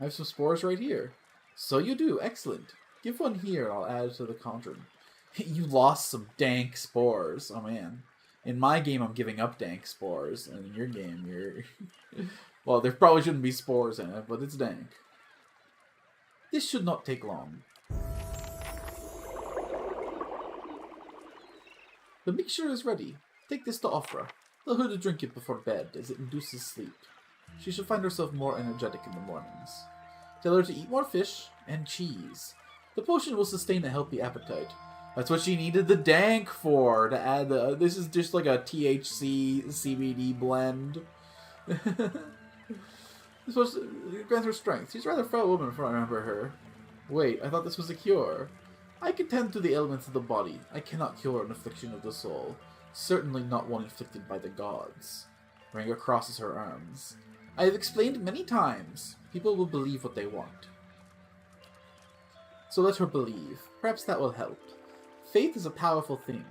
I have some spores right here. So you do. Excellent. Give 1 here and I'll add it to the cauldron. You lost some dank spores. Oh, man. In my game, I'm giving up dank spores. And in your game, you're... well, there probably shouldn't be spores in it, but it's dank. This should not take long. The mixture is ready. Take this to Ofra. Tell her to drink it before bed, as it induces sleep. She should find herself more energetic in the mornings. Tell her to eat more fish and cheese. The potion will sustain a healthy appetite. That's what she needed the dank for, to add the... this is just like a THC CBD blend. This was grant her strength. She's a rather frail woman, if I remember her. Wait, I thought this was a cure. I can tend to the ailments of the body. I cannot cure an affliction of the soul. Certainly not one inflicted by the gods. Ranga crosses her arms. I have explained many times. People will believe what they want. So let her believe. Perhaps that will help. Faith is a powerful thing.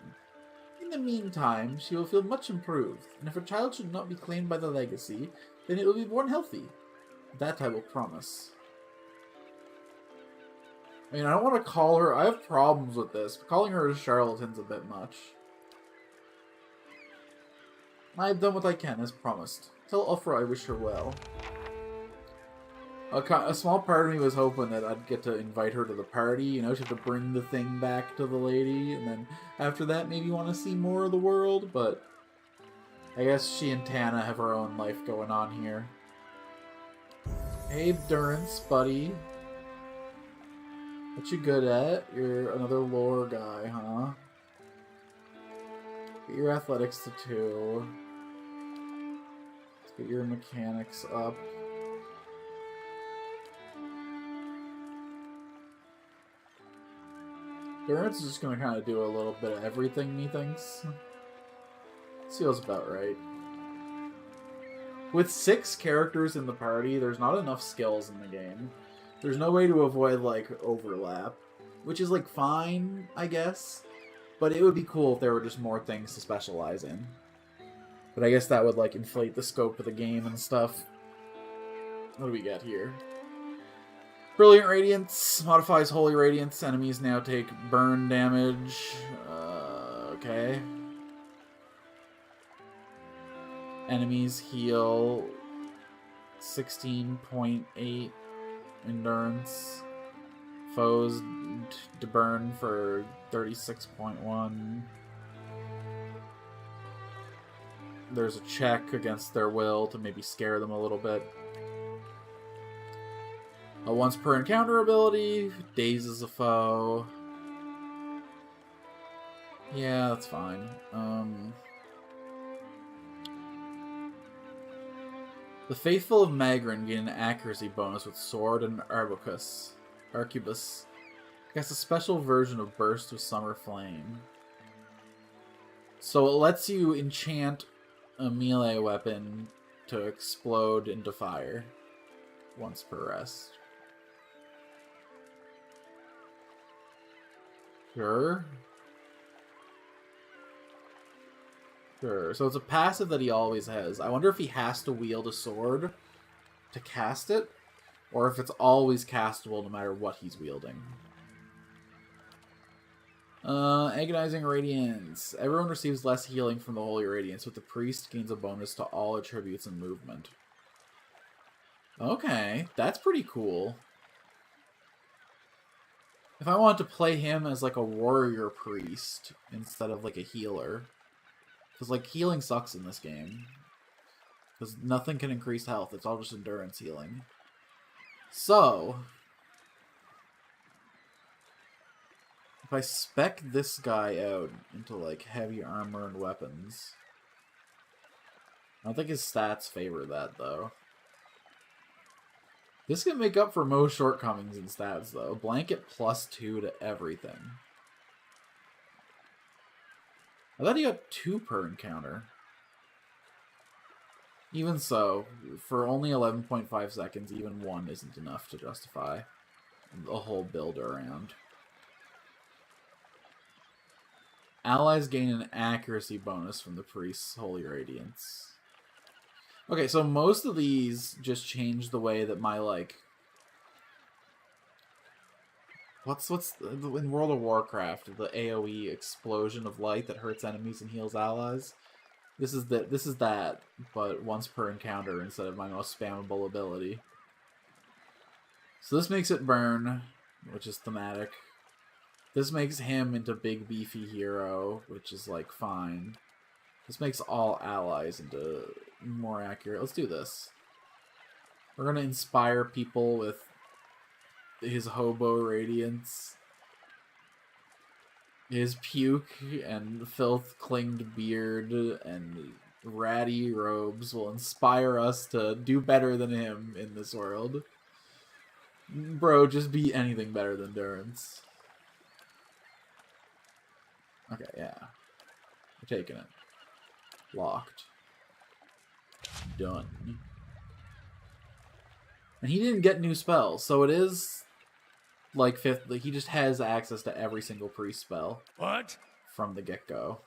In the meantime, she will feel much improved, and if her child should not be claimed by the legacy, then it will be born healthy. That I will promise. I mean, I don't want to call her... I have problems with this, but calling her a charlatan's a bit much. I have done what I can, as promised. Tell Ofra I wish her well. A small part of me was hoping that I'd get to invite her to the party, you know, she'd have to bring the thing back to the lady, and then after that maybe want to see more of the world, but I guess she and Tana have her own life going on here. Hey, Durance, buddy. What you good at? You're another lore guy, huh? Get your athletics to 2. Let's get your mechanics up. Durance is just gonna kind of do a little bit of everything, methinks. This feels about right. With 6 characters in the party, there's not enough skills in the game. There's no way to avoid, like, overlap. Which is, like, fine, I guess. But it would be cool if there were just more things to specialize in. But I guess that would, like, inflate the scope of the game and stuff. What do we got here? Brilliant Radiance modifies Holy Radiance. Enemies now take burn damage. Okay. Enemies heal 16.8 endurance. Foes to burn for 36.1. There's a check against their will to maybe scare them a little bit. A once per encounter ability, dazes a foe. Yeah, that's fine. The Faithful of Magrin gain an accuracy bonus with Sword and Arquebus. Gets a special version of Burst with Summer Flame. So it lets you enchant a melee weapon to explode into fire once per rest. Sure. Sure. So it's a passive that he always has. I wonder if he has to wield a sword to cast it, or if it's always castable no matter what he's wielding. Agonizing Radiance. Everyone receives less healing from the Holy Radiance, but the priest gains a bonus to all attributes and movement. Okay, that's pretty cool. If I wanted to play him as like a warrior priest instead of like a healer, because like healing sucks in this game, because nothing can increase health, it's all just endurance healing. So If I spec this guy out into, like, heavy armor and weapons... I don't think his stats favor that, though. This can make up for most shortcomings in stats, though. Blanket +2 to everything. I thought he got 2 per encounter. Even so, for only 11.5 seconds, even 1 isn't enough to justify the whole build around. Allies gain an accuracy bonus from the priest's holy radiance. Okay, so most of these just change the way that my, like... What's in World of Warcraft, the AoE explosion of light that hurts enemies and heals allies? This is that, but once per encounter instead of my most spammable ability. So this makes it burn, which is thematic. This makes him into big beefy hero, which is, like, fine. This makes all allies into more accurate. Let's do this. We're gonna inspire people with his hobo radiance. His puke and filth-clinged beard and ratty robes will inspire us to do better than him in this world. Bro, just be anything better than Durance. Okay, yeah. We're taking it. Locked. Done. And he didn't get new spells, so it is like fifth. Like, he just has access to every single priest spell. What? From the get-go.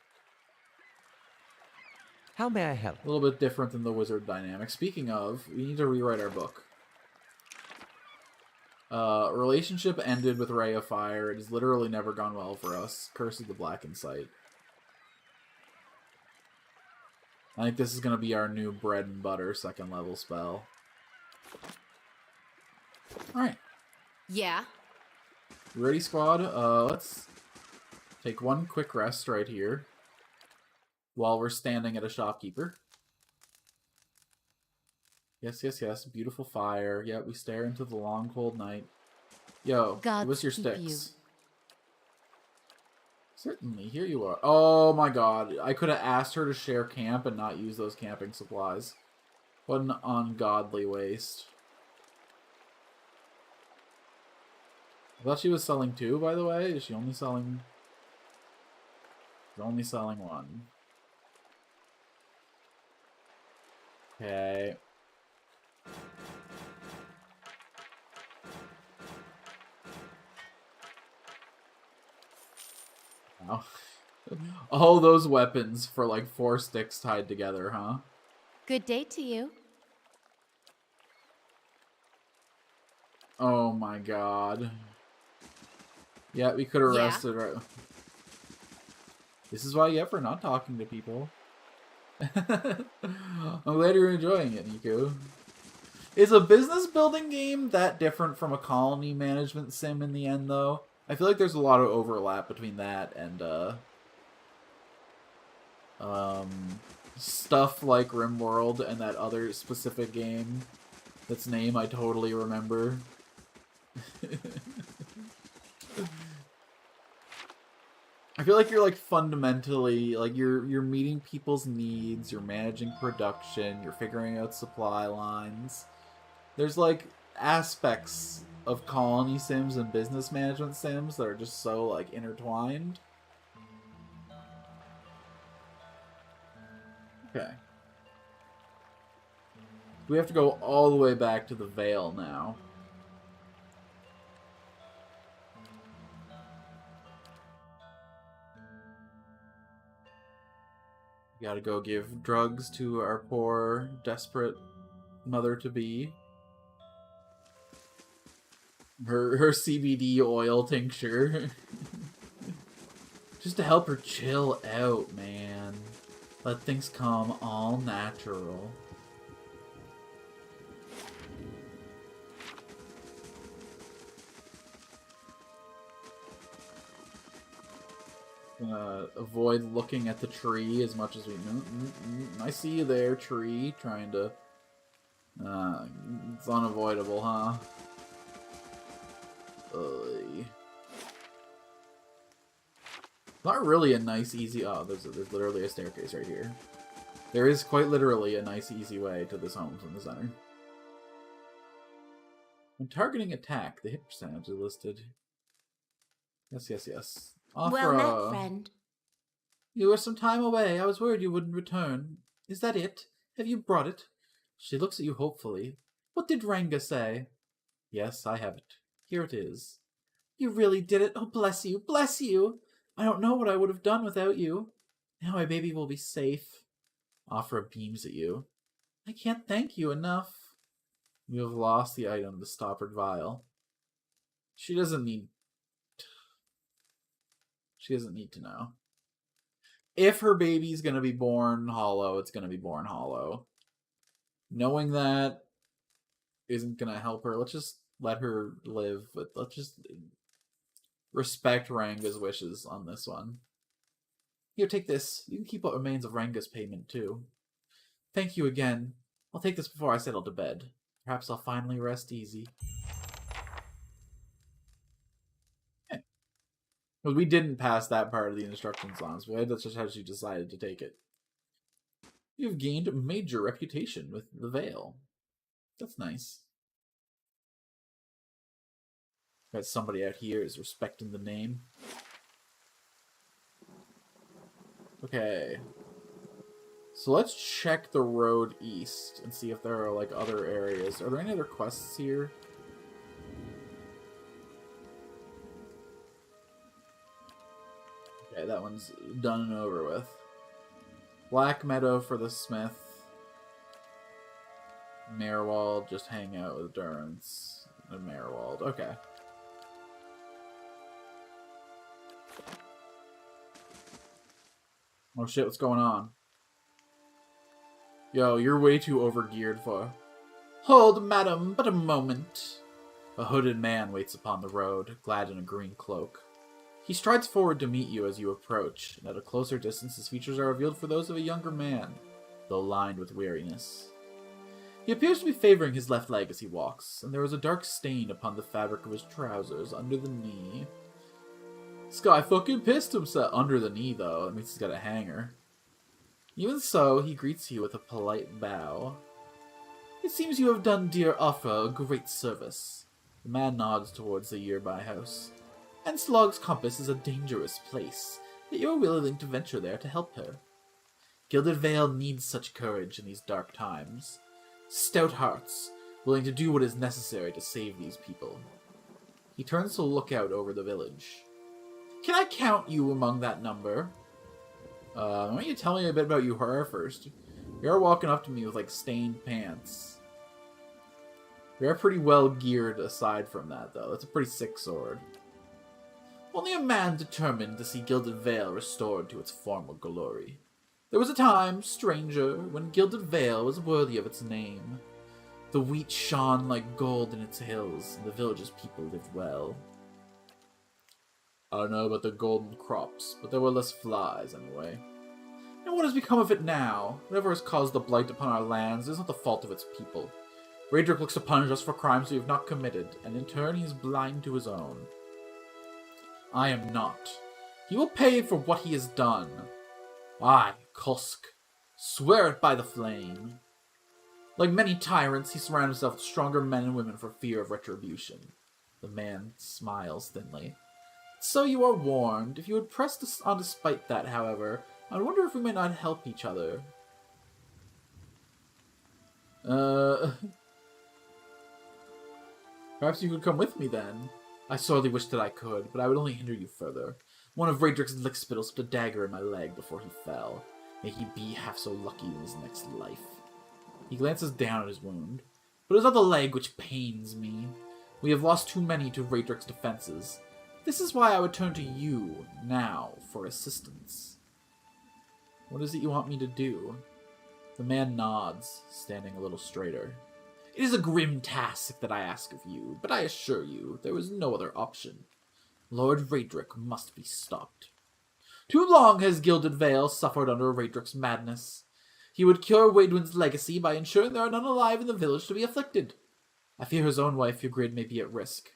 How may I help? A little bit different than the wizard dynamic. Speaking of, we need to rewrite our book. Relationship ended with Ray of Fire. It has literally never gone well for us. Curse of the Blackened Sight. I think this is going to be our new bread and butter second level spell. Alright. Yeah. Ready, squad? Let's take one quick rest right here while we're standing at a shopkeeper. Yes, yes, yes. Beautiful fire. Yeah, we stare into the long, cold night. Yo, give us your sticks. Certainly, here you are. Oh my god, I could have asked her to share camp and not use those camping supplies. What an ungodly waste. I thought she was selling 2, by the way. Is she only selling... She's only selling 1. Okay. Wow. All those weapons for like 4 sticks tied together, huh? Good day to you. Oh my god. Yeah, we could have arrested her. This is what I get for not talking to people. I'm glad you're enjoying it, Nico. Is a business building game that different from a colony management sim in the end, though? I feel like there's a lot of overlap between that and, stuff like RimWorld and that other specific game that's name I totally remember. I feel like you're like fundamentally like you're meeting people's needs, you're managing production, you're figuring out supply lines. There's like aspects of colony sims and business management sims that are just so like intertwined. Okay. We have to go all the way back to the Vale now. We gotta go give drugs to our poor, desperate mother-to-be. Her CBD oil tincture. Just to help her chill out, man. Let things come all natural. Gonna avoid looking at the tree as much as we... I see you there, tree, trying to... it's unavoidable, huh? Not really a nice, easy... Oh, there's literally a staircase right here. There is quite literally a nice, easy way to this home from the center. When targeting attack, the hit percentage is listed. Yes, yes, yes. Well met, friend. You were some time away. I was worried you wouldn't return. Is that it? Have you brought it? She looks at you hopefully. What did Ranga say? Yes, I have it. Here it is. You really did it. Oh, bless you. Bless you. I don't know what I would have done without you. Now my baby will be safe. Afra beams at you. I can't thank you enough. You have lost the item, the stoppered vial. She doesn't need to know. If her baby's gonna be born hollow, it's gonna be born hollow. Knowing that isn't gonna help her. Let's just let her live, but let's just respect Ranga's wishes on this one. Here, take this. You can keep what remains of Ranga's payment, too. Thank you again. I'll take this before I settle to bed. Perhaps I'll finally rest easy. Well, we didn't pass that part of the instructions on, so that's just how she decided to take it. You've gained a major reputation with the Veil. That's nice. Got somebody out here is respecting the name. Okay. So let's check the road east and see if there are, like, other areas. Are there any other quests here? Okay, that one's done and over with. Black Meadow for the Smith. Marewald, just hang out with Durance. And Marewald, okay. Oh shit, what's going on? Yo, you're way too overgeared for... Hold, madam, but a moment. A hooded man waits upon the road, clad in a green cloak. He strides forward to meet you as you approach, and at a closer distance his features are revealed for those of a younger man, though lined with weariness. He appears to be favoring his left leg as he walks, and there is a dark stain upon the fabric of his trousers under the knee. This guy fucking pissed himself. Under the knee, though. That means he's got a hanger. Even so, he greets you with a polite bow. It seems you have done dear Afra a great service. The man nods towards the nearby house. Enslog's Compass is a dangerous place, yet you are willing to venture there to help her. Gilded Vale needs such courage in these dark times. Stout hearts, willing to do what is necessary to save these people. He turns to look out over the village. Can I count you among that number? Why don't you tell me a bit about you her first? You're walking up to me with, like, stained pants. You're pretty well geared aside from that, though. That's a pretty sick sword. Only a man determined to see Gilded Vale restored to its former glory. There was a time, stranger, when Gilded Vale was worthy of its name. The wheat shone like gold in its hills, and the village's people lived well. I don't know about the golden crops, but there were less flies, anyway. And what has become of it now? Whatever has caused the blight upon our lands is not the fault of its people. Raedric looks to punish us for crimes we have not committed, and in turn he is blind to his own. I am not. He will pay for what he has done. I, Kusk, swear it by the flame. Like many tyrants, he surrounds himself with stronger men and women for fear of retribution. The man smiles thinly. So you are warned. If you would press on despite that, however, I wonder if we may not help each other. Perhaps you could come with me, then. I sorely wish that I could, but I would only hinder you further. One of Raedric's lickspittles put a dagger in my leg before he fell. May he be half so lucky in his next life. He glances down at his wound. But it is not the leg which pains me. We have lost too many to Raedric's defenses. This is why I would turn to you, now, for assistance. What is it you want me to do? The man nods, standing a little straighter. It is a grim task that I ask of you, but I assure you, there is no other option. Lord Raedric must be stopped. Too long has Gilded Vale suffered under Raedric's madness. He would cure Waidwin's legacy by ensuring there are none alive in the village to be afflicted. I fear his own wife, Ygritte, may be at risk.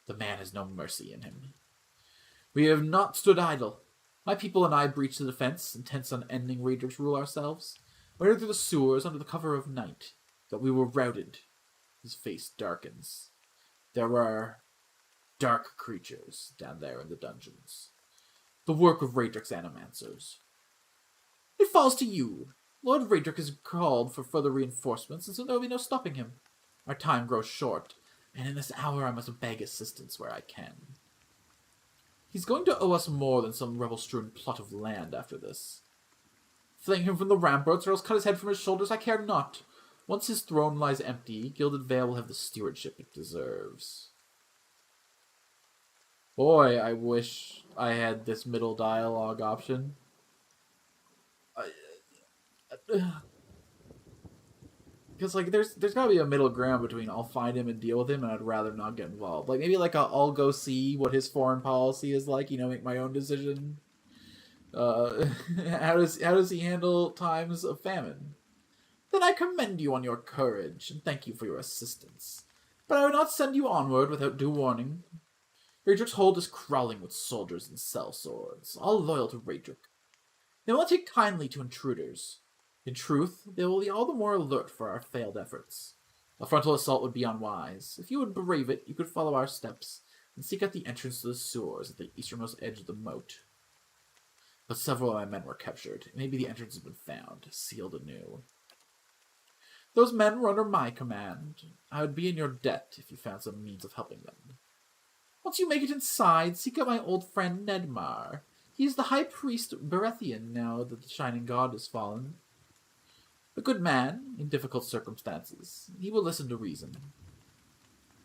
The man has no mercy in him. We have not stood idle. My people and I breached the defense, intent on ending Raedric's rule ourselves. We entered through the sewers under the cover of night, but we were routed. His face darkens. There are dark creatures down there in the dungeons. The work of Raedric's animancers. It falls to you. Lord Raedric has called for further reinforcements, and so there will be no stopping him. Our time grows short, and in this hour I must beg assistance where I can. He's going to owe us more than some rebel-strewn plot of land after this. Fling him from the ramparts, or else cut his head from his shoulders, I care not. Once his throne lies empty, Gilded Vale will have the stewardship it deserves. Boy, I wish I had this middle dialogue option. Because, like, there's gotta be a middle ground between I'll find him and deal with him and I'd rather not get involved. Like, maybe, like, I'll go see what his foreign policy is like, you know, make my own decision. How does he handle times of famine? Then I commend you on your courage, and thank you for your assistance. But I would not send you onward without due warning. Raedric's hold is crawling with soldiers and sellswords, all loyal to Raedric. They will not take kindly to intruders. In truth, they will be all the more alert for our failed efforts. A frontal assault would be unwise. If you would brave it, you could follow our steps, and seek out the entrance to the sewers at the easternmost edge of the moat. But several of my men were captured. Maybe the entrance has been found, sealed anew. Those men were under my command. I would be in your debt if you found some means of helping them. Once you make it inside, seek out my old friend Nedmar. He is the high priest Berethian now that the Shining God has fallen. A good man, in difficult circumstances. He will listen to reason.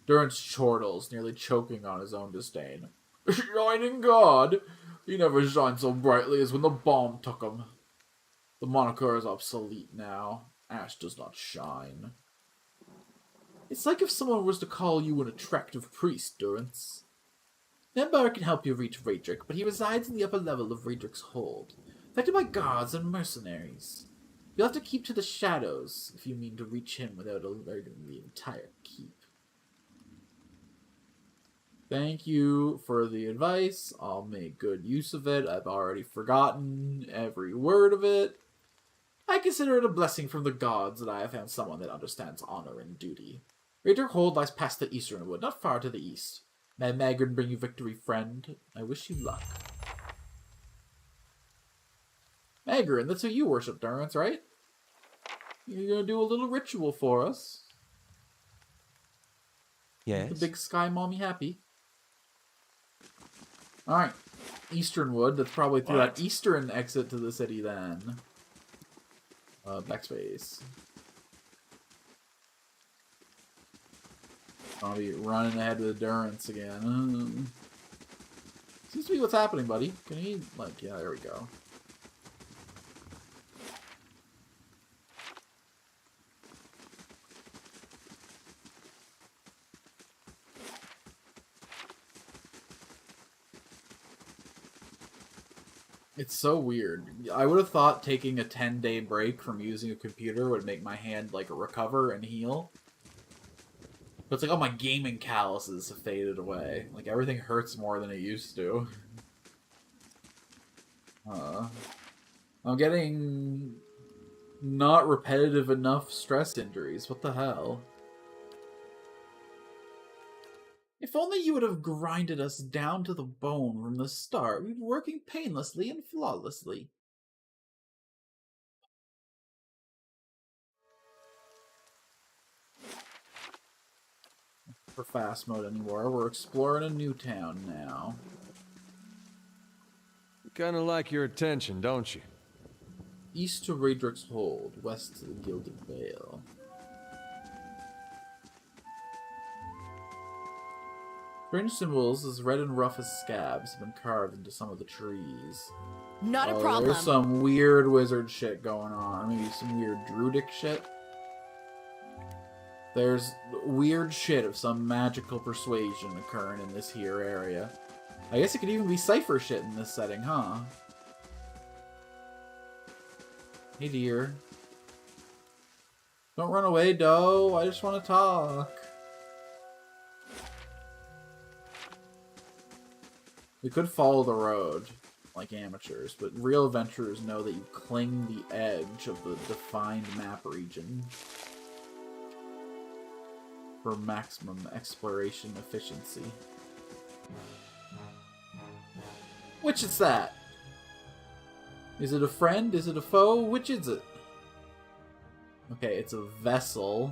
Durance chortles, nearly choking on his own disdain. Shining God? He never shined so brightly as when the bomb took him. The moniker is obsolete now. Ash does not shine. It's like if someone was to call you an attractive priest, Durance. Nedmar can help you reach Raedric, but he resides in the upper level of Raedric's hold, affected by guards and mercenaries. You'll have to keep to the shadows if you mean to reach him without alerting the entire keep. Thank you for the advice. I'll make good use of it. I've already forgotten every word of it. I consider it a blessing from the gods that I have found someone that understands honor and duty. Raedric Hold lies past the eastern wood, not far to the east. May Magrin bring you victory, friend. I wish you luck. Magrin, that's who you worship, Durance, right? You're gonna do a little ritual for us. Yes. Make the big sky mommy happy. Alright. Eastern wood. That's probably through that eastern exit to the city then. Backspace. I'll be running ahead with Durance again. Seems to be what's happening, buddy. Can he, like, yeah, there we go. It's so weird. I would have thought taking a 10-day break from using a computer would make my hand, like, recover and heal. But it's like, oh, my gaming calluses have faded away. Like, everything hurts more than it used to. I'm getting not repetitive enough stress injuries. What the hell? If only you would have grinded us down to the bone from the start, we'd be working painlessly and flawlessly. For fast mode anymore. We're exploring a new town now. Kinda like your attention, don't you? East to Raedric's Hold, west to the Gilded Vale. Strange symbols as red and rough as scabs have been carved into some of the trees. Not a problem. There's some weird wizard shit going on. Maybe some weird druidic shit. There's weird shit of some magical persuasion occurring in this here area. I guess it could even be cipher shit in this setting, huh? Hey dear. Don't run away, doe. I just want to talk. We could follow the road. like amateurs, but real adventurers know that you cling the edge of the defined map region for maximum exploration efficiency. Which is that? Is it a friend? Is it a foe? Which is it? Okay, it's a vessel.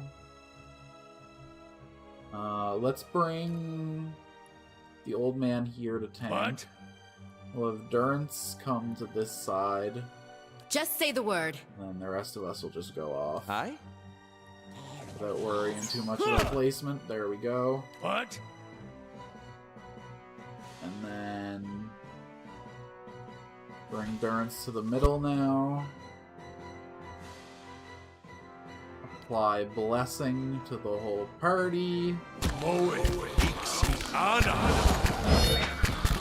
Let's bring the old man here to tank. What? We'll have Durance come to this side. Just say the word. And then the rest of us will just go off. Aye? Without worrying too much about placement. There we go. What? And then bring Durance to the middle now. Apply blessing to the whole party.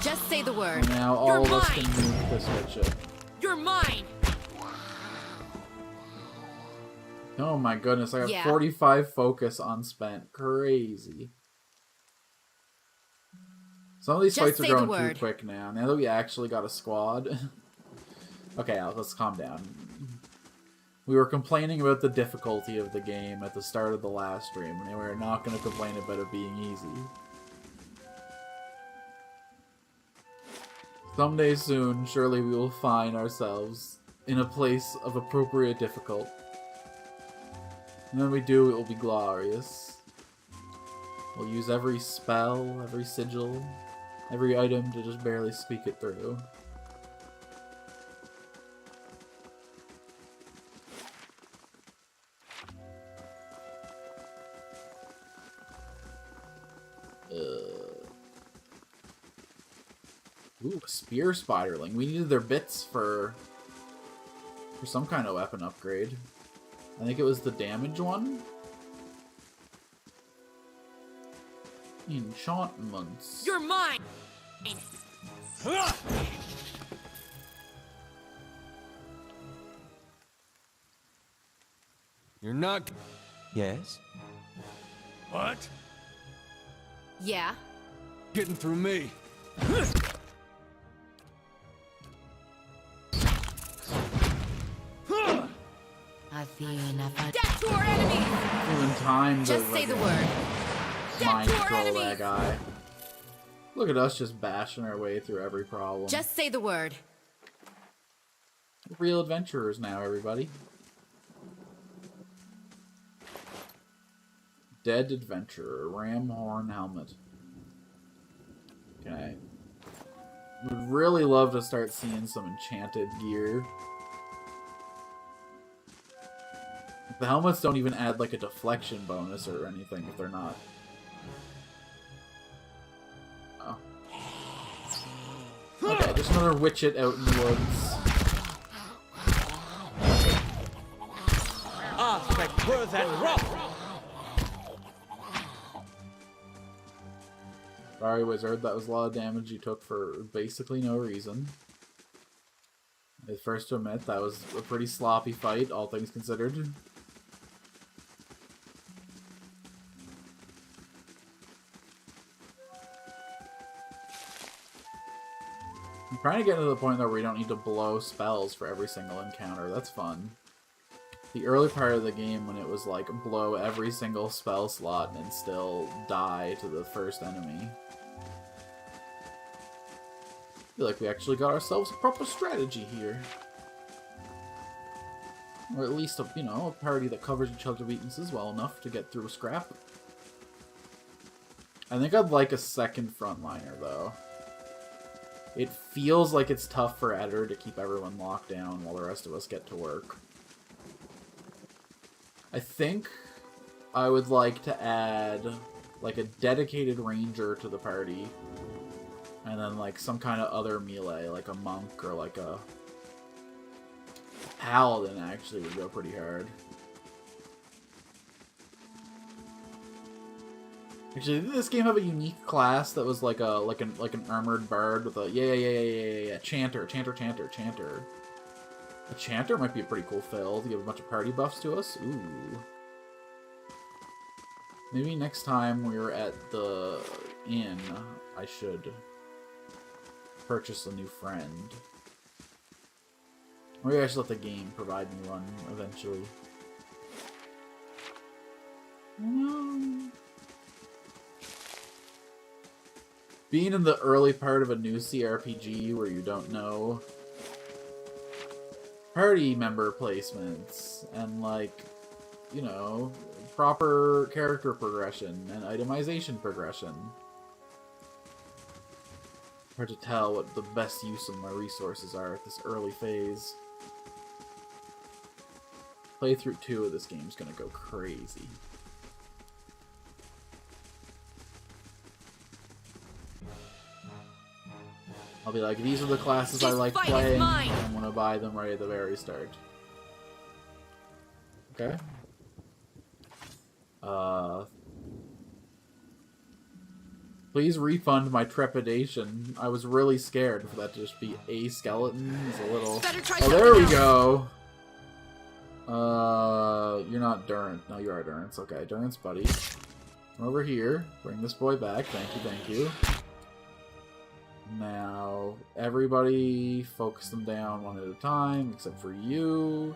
Just say the word. And now all You're of us mine. can move this switch up. You're mine. Oh my goodness, I got Yeah. 45 focus unspent. Crazy. Some of these Just fights are say the going too word. quick now. Now that we actually got a squad. Okay, Alex, let's calm down. We were complaining about the difficulty of the game at the start of the last stream, and we're not going to complain about it being easy. Someday soon, surely we will find ourselves in a place of appropriate difficulty. And when we do, it will be glorious. We'll use every spell, every sigil, every item to just barely speak it through. Ooh, spear spiderling. We needed their bits for some kind of weapon upgrade. I think it was the damage one. Enchantments. You're mine. You're not... Yes? What? Yeah. Getting through me. I feel enough. Death to our enemies. Even time to Just say the word. Death mind to our control that enemies. guy. Look at us just bashing our way through every problem. Just say the word. Real adventurers now, everybody. Dead adventurer, ram horn helmet. Okay. Would really love to start seeing some enchanted gear. The helmets don't even add like a deflection bonus or anything if they're not. Oh. Okay, just another witchet out in the woods. Aspect worth and rough. Sorry, wizard, that was a lot of damage you took for basically no reason. I first to admit, that was a pretty sloppy fight, all things considered. I'm trying to get to the point where we don't need to blow spells for every single encounter. That's fun. The early part of the game when it was like blow every single spell slot and still die to the first enemy. I feel like we actually got ourselves a proper strategy here. Or at least, you know, a party that covers each other's weaknesses well enough to get through a scrap. I think I'd like a second frontliner, though. It feels like it's tough for Eder to keep everyone locked down while the rest of us get to work. I think I would like to add, like, a dedicated ranger to the party. And then, like, some kind of other melee, like a monk or, like, a paladin actually would go pretty hard. Actually, didn't this game have a unique class that was like an armored bard with a chanter. A chanter might be a pretty cool fill to give a bunch of party buffs to us. Ooh. Maybe next time we're at the inn, I should purchase a new friend. Maybe I should let the game provide me one eventually. Being in the early part of a new CRPG where you don't know party member placements and, like, you know, proper character progression and itemization progression. Hard to tell what the best use of my resources are at this early phase. Playthrough 2 of this game's gonna go crazy. I'll be like, these are the classes I like playing, and I'm gonna buy them right at the very start. Okay. Please refund my trepidation. I was really scared for that to just be a skeleton. It's a little... Oh, there we go! You're not Durant. No, you are Durant. Okay, Durant's buddy. Come over here. Bring this boy back. Thank you, thank you. Now, everybody focus them down one at a time, except for you.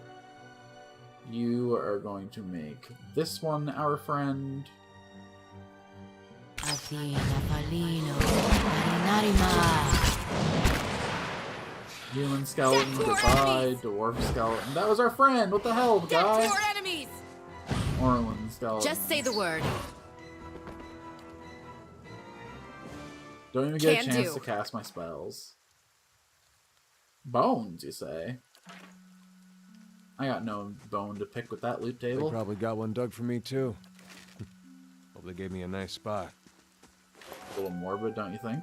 You are going to make this one our friend. Human skeleton, goodbye. Dwarf skeleton. That was our friend! What the hell, guys? Orlin skeleton. Just say the word. Don't even get a chance to cast my spells. Bones, you say? I got no bone to pick with that loot table. They probably got one dug for me, too. Hope they gave me a nice spot. A little morbid, don't you think?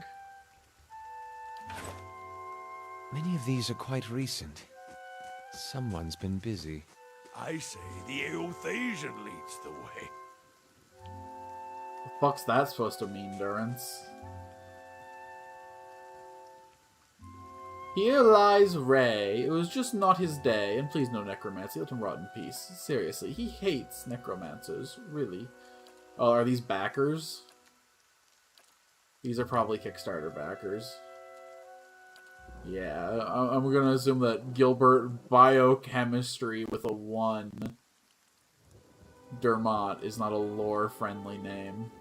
Many of these are quite recent. Someone's been busy. I say the Eothasian leads the way. The fuck's that supposed to mean, Durance? Here lies Ray. It was just not his day. And please no necromancy. Let him rot in peace. Seriously, he hates necromancers. Really. Oh, are these backers? These are probably Kickstarter backers. Yeah, I'm gonna assume that Gilbert Biochemistry with a 1 Dermot is not a lore-friendly name.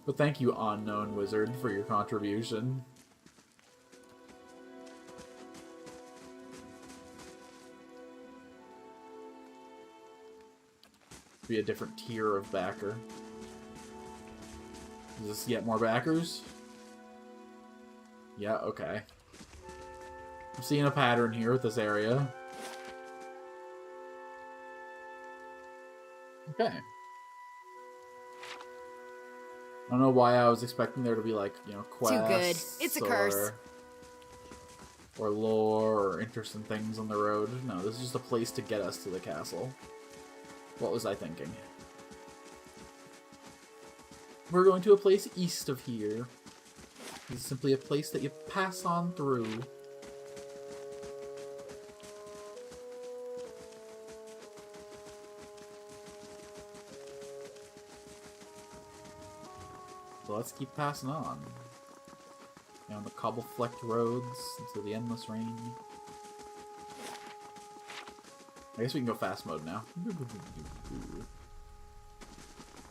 But thank you, Unknown Wizard, for your contribution. Be a different tier of backer. Is this yet more backers? Yeah, okay. I'm seeing a pattern here with this area. Okay. I don't know why I was expecting there to be, like, you know, quests. Too good. It's a curse. Or lore or interesting things on the road. No, this is just a place to get us to the castle. What was I thinking? We're going to a place east of here. This is simply a place that you pass on through. So let's keep passing on. Down the cobble-flecked roads into the endless rain. I guess we can go fast mode now.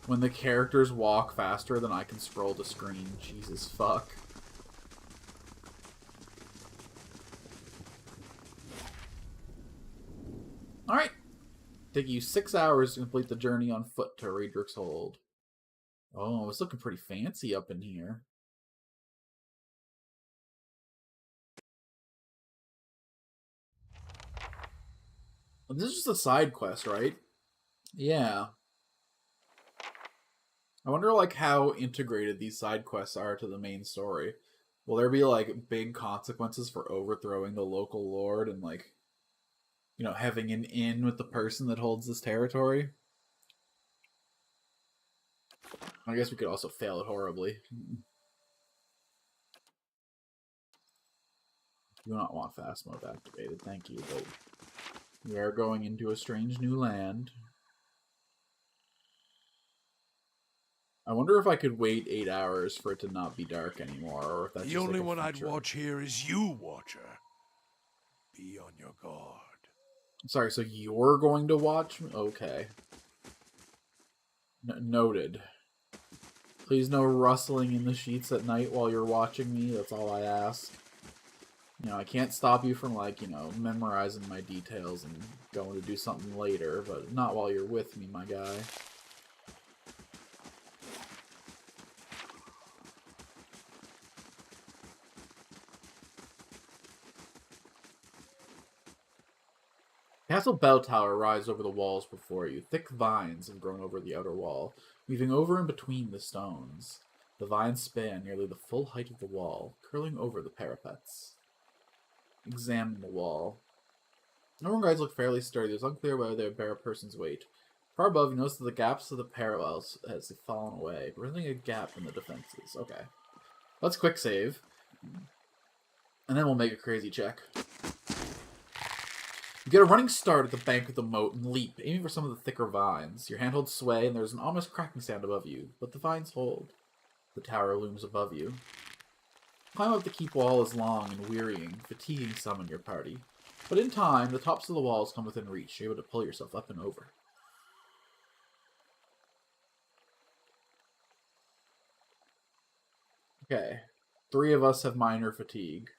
When the characters walk faster than I can scroll the screen. Jesus fuck. Alright. Take you 6 hours to complete the journey on foot to Raedric's Hold. Oh, it's looking pretty fancy up in here. This is just a side quest, right? Yeah. I wonder, like, how integrated these side quests are to the main story. Will there be, like, big consequences for overthrowing the local lord and, like, you know, having an in with the person that holds this territory? I guess we could also fail it horribly. Do not want fast mode activated, thank you, but we are going into a strange new land. I wonder if I could wait 8 hours for it to not be dark anymore, or if that's The just only like one a I'd feature. watch here is you, Watcher. Be on your guard. Sorry, so you're going to watch me? Okay. Noted. Please no rustling in the sheets at night while you're watching me. That's all I ask. You know, I can't stop you from, like, you know, memorizing my details and going to do something later, but not while you're with me, my guy. Castle Bell Tower rises over the walls before you. Thick vines have grown over the outer wall, weaving over and between the stones. The vines span nearly the full height of the wall, curling over the parapets. Examine the wall. Normal guides look fairly sturdy. It's unclear whether they bear a person's weight. Far above, you notice that the gaps of the parallels has fallen away, presenting a gap in the defenses. Okay. Let's quick save. And then we'll make a crazy check. You get a running start at the bank of the moat and leap, aiming for some of the thicker vines. Your handholds sway, and there's an almost cracking sound above you, but the vines hold. The tower looms above you. Climb up the keep wall is long and wearying, fatiguing some in your party. But in time, the tops of the walls come within reach. You're able to pull yourself up and over. Okay. 3 of us have minor fatigue.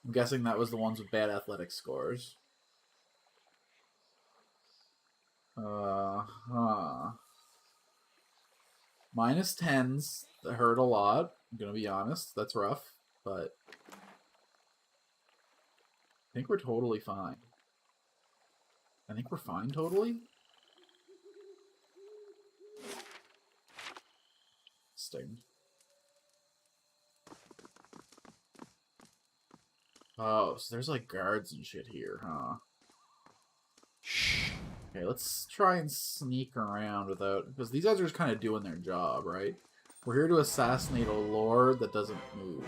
I'm guessing that was the ones with bad athletic scores. Minus 10s. That hurt a lot. I'm gonna be honest. That's rough. But I think we're totally fine. I think we're fine totally. Sting. Oh, so there's like guards and shit here, huh? Okay, let's try and sneak around without... Because these guys are just kind of doing their job, right? We're here to assassinate a lord that doesn't move.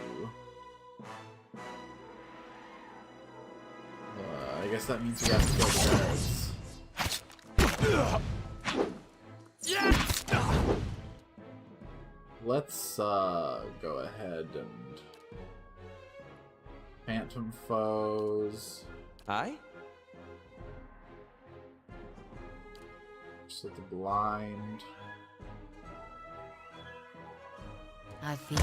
I guess that means we have to kill the guards. Let's go ahead and... Phantom foes. Aye? Just at the blind. I feel...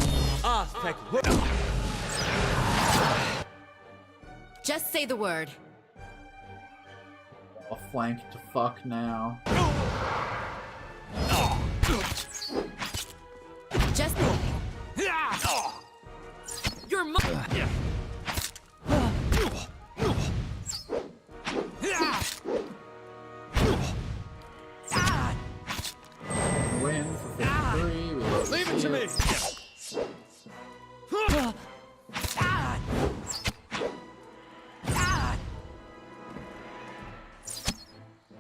Just say the word. I'll flank to fuck now. Just your Win for 53. Leave it to me!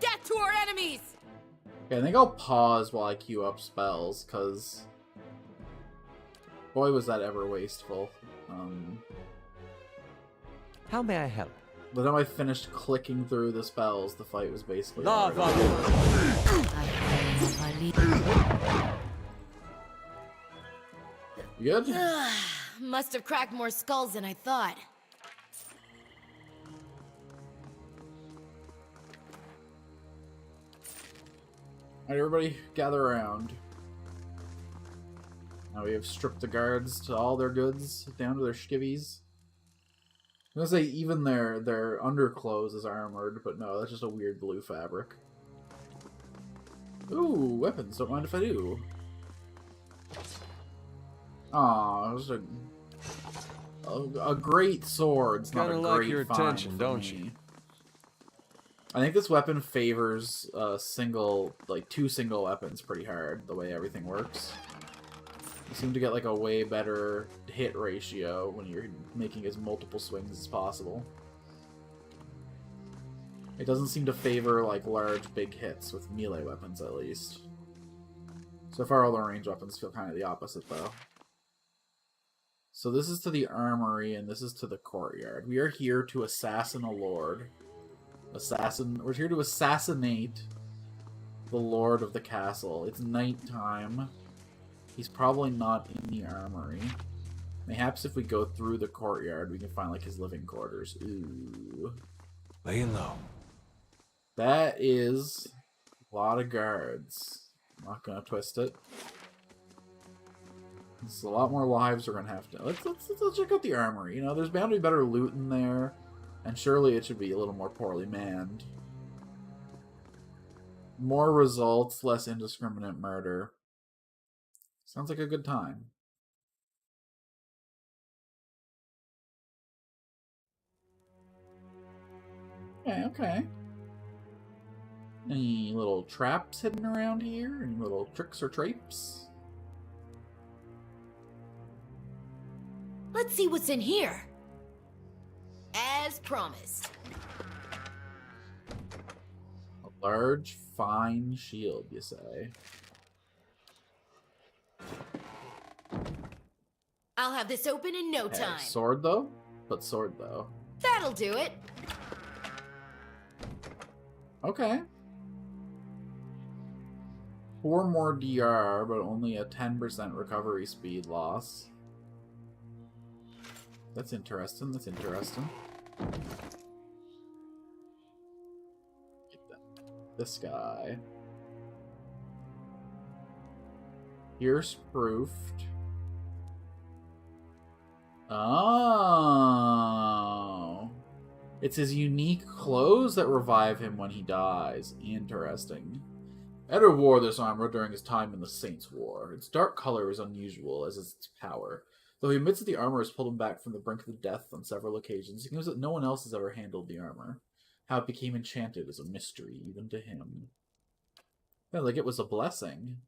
Death to our enemies! Okay, I think I'll pause while I queue up spells, because... Boy, was that ever wasteful. How may I help? By the time I finished clicking through the spells, the fight was basically Lava! You good? Must have cracked more skulls than I thought. Alright, everybody, gather around. Now we have stripped the guards to all their goods, down to their skivvies. I'm gonna say even their underclothes is armored, but no, that's just a weird blue fabric. Ooh, weapons, don't mind if I do. Aw, it was a great sword. It's not a Kinda great like your find attention, for don't me. you? I think this weapon favors two single weapons pretty hard, the way everything works. You seem to get like a way better hit ratio when you're making as multiple swings as possible. It doesn't seem to favor like large big hits with melee weapons at least. So far all the range weapons feel kind of the opposite though. So this is to the armory and this is to the courtyard. We are here to assassin a lord. We're here to assassinate the lord of the castle. It's nighttime. He's probably not in the armory. Mayhaps if we go through the courtyard, we can find like his living quarters. Ooh. Laying low. That is a lot of guards. I'm not gonna twist it. There's a lot more lives we're gonna have to. Let's check out the armory. You know, there's bound to be better loot in there, and surely it should be a little more poorly manned. More results, less indiscriminate murder. Sounds like a good time. Okay, okay. Any little traps hidden around here? Any little tricks or trapes? Let's see what's in here. As promised. A large, fine shield, you say? I'll have this open in no Okay, time. sword though? But sword though. That'll do it. Okay. 4 more DR, but only a 10% recovery speed loss. That's interesting, that's interesting. This guy. Pierce proofed. Oh. It's his unique clothes that revive him when he dies. Interesting. Edward wore this armor during his time in the Saints' War. Its dark color is unusual, as is its power. Though he admits that the armor has pulled him back from the brink of death on several occasions, he knows that no one else has ever handled the armor. How it became enchanted is a mystery, even to him. Yeah, like it was a blessing.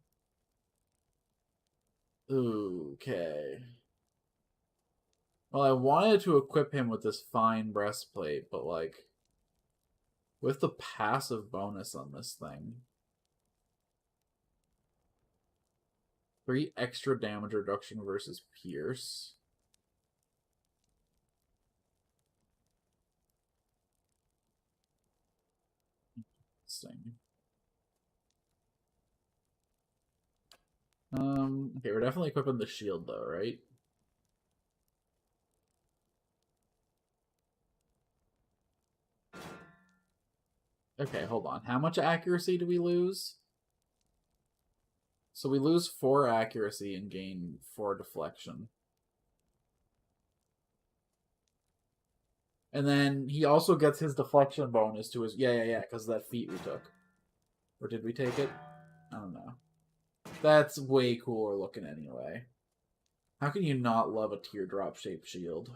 Okay. Well, I wanted to equip him with this fine breastplate, but like, with the passive bonus on this thing. 3 extra damage reduction versus Pierce. Interesting. Okay, we're definitely equipping the shield though, right? Okay, hold on. How much accuracy do we lose? So we lose 4 accuracy and gain 4 deflection. And then he also gets his deflection bonus to his... Yeah, because of that feat we took. Or did we take it? I don't know. That's way cooler looking anyway. How can you not love a teardrop-shaped shield?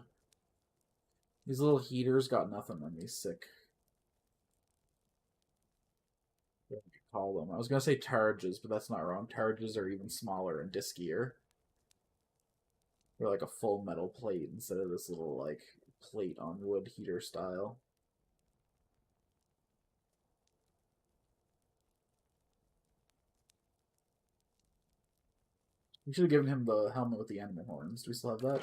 These little heaters got nothing on me, sick. What do you call them? I was going to say targes, but that's not wrong. Targes are even smaller and diskier. They're like a full metal plate instead of this little, like, plate on wood heater style. We should have given him the helmet with the animal horns. Do we still have that?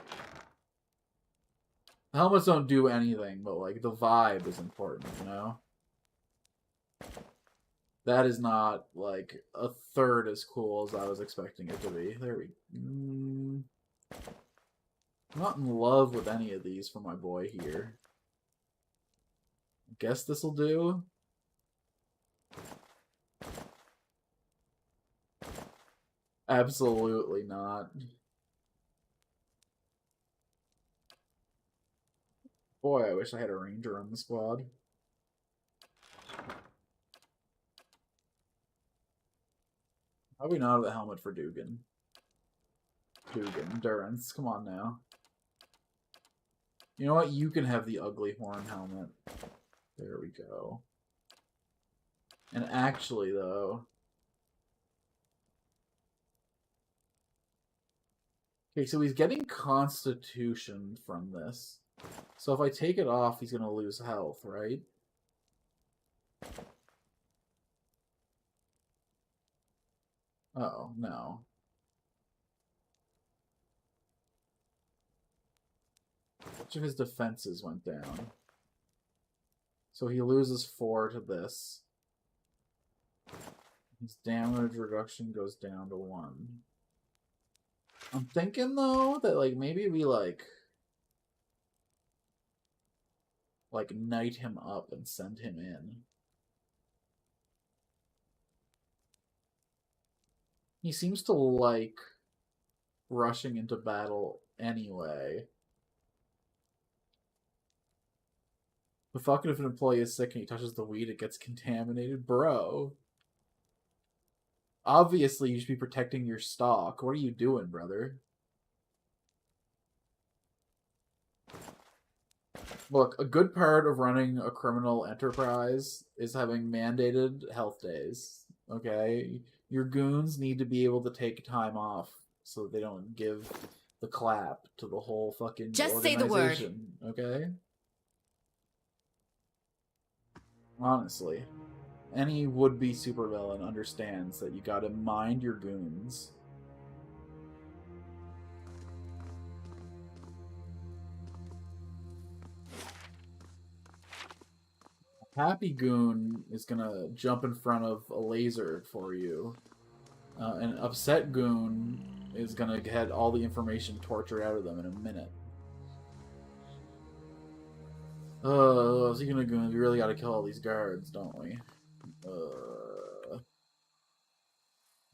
The helmets don't do anything, but, like, the vibe is important, you know? That is not, like, a third as cool as I was expecting it to be. There we go. I'm not in love with any of these for my boy here. I guess this'll do. Absolutely not. Boy, I wish I had a ranger on the squad. How we not have the helmet for Dugan? Durance, come on now. You know what? You can have the ugly horn helmet. There we go. And actually, though... Okay, so he's getting Constitution from this. So if I take it off, he's going to lose health, right? Oh, no. Which of his defenses went down? So he loses 4 to this. His damage reduction goes down to 1. I'm thinking though that like maybe we like knight him up and send him in. He seems to like rushing into battle anyway. But fucking if an employee is sick and he touches the weed, it gets contaminated. Bro. Obviously, you should be protecting your stock. What are you doing, brother? Look, a good part of running a criminal enterprise is having mandated health days. Okay? Your goons need to be able to take time off so they don't give the clap to the whole fucking Just say the word. organization. Okay? Honestly. Any would-be supervillain understands that you gotta mind your goons. Happy Goon is gonna jump in front of a laser for you. An upset Goon is gonna get all the information tortured out of them in a minute. Speaking of Goons, we really gotta kill all these guards, don't we?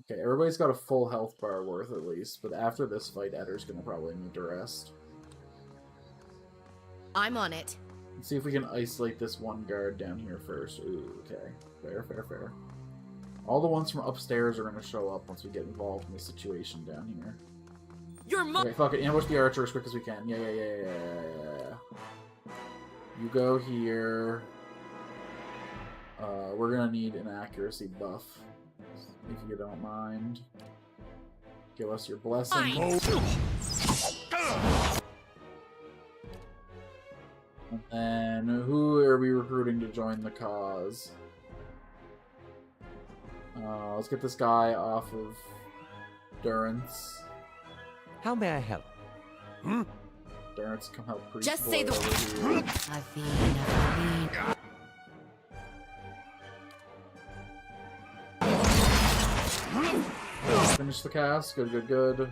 Okay, everybody's got a full health bar worth at least, but after this fight, Eddar's gonna probably need to rest. I'm on it. Let's see if we can isolate this one guard down here first. Ooh, okay. Fair, fair, fair. All the ones from upstairs are gonna show up once we get involved in the situation down here. Okay, fuck it. Ambush the archer as quick as we can. Yeah. You go here. We're gonna need an accuracy buff, if you don't mind. Give us your blessing. And then, who are we recruiting to join the cause? Let's get this guy off of Durance. How may I help? Durance, come help Priest Just Boy say the over here. Finish the cast. Good.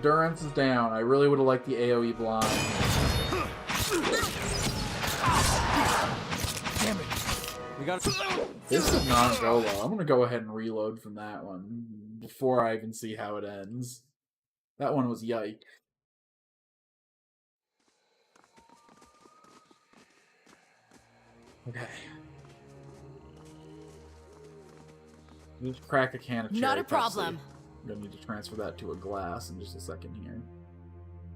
Durance is down. I really would have liked the AoE blind. Damn it. We got This did not go well. I'm gonna go ahead and reload from that one before I even see how it ends. That one was yike. Okay. Just crack a can of cherry Not a Pepsi. problem. I'm gonna need to transfer that to a glass in just a second here.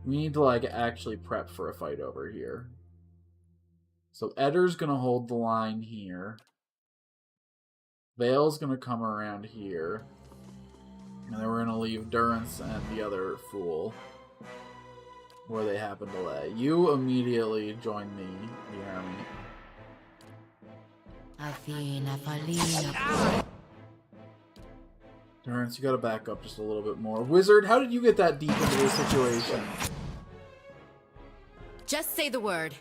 We need to, like, actually prep for a fight over here. So Eddar's gonna hold the line here. Vale's gonna come around here. And then we're gonna leave Durance and the other fool where they happen to lay. You immediately join the army. Durance, you gotta back up just a little bit more. Wizard, how did you get that deep into this situation? Just say the word.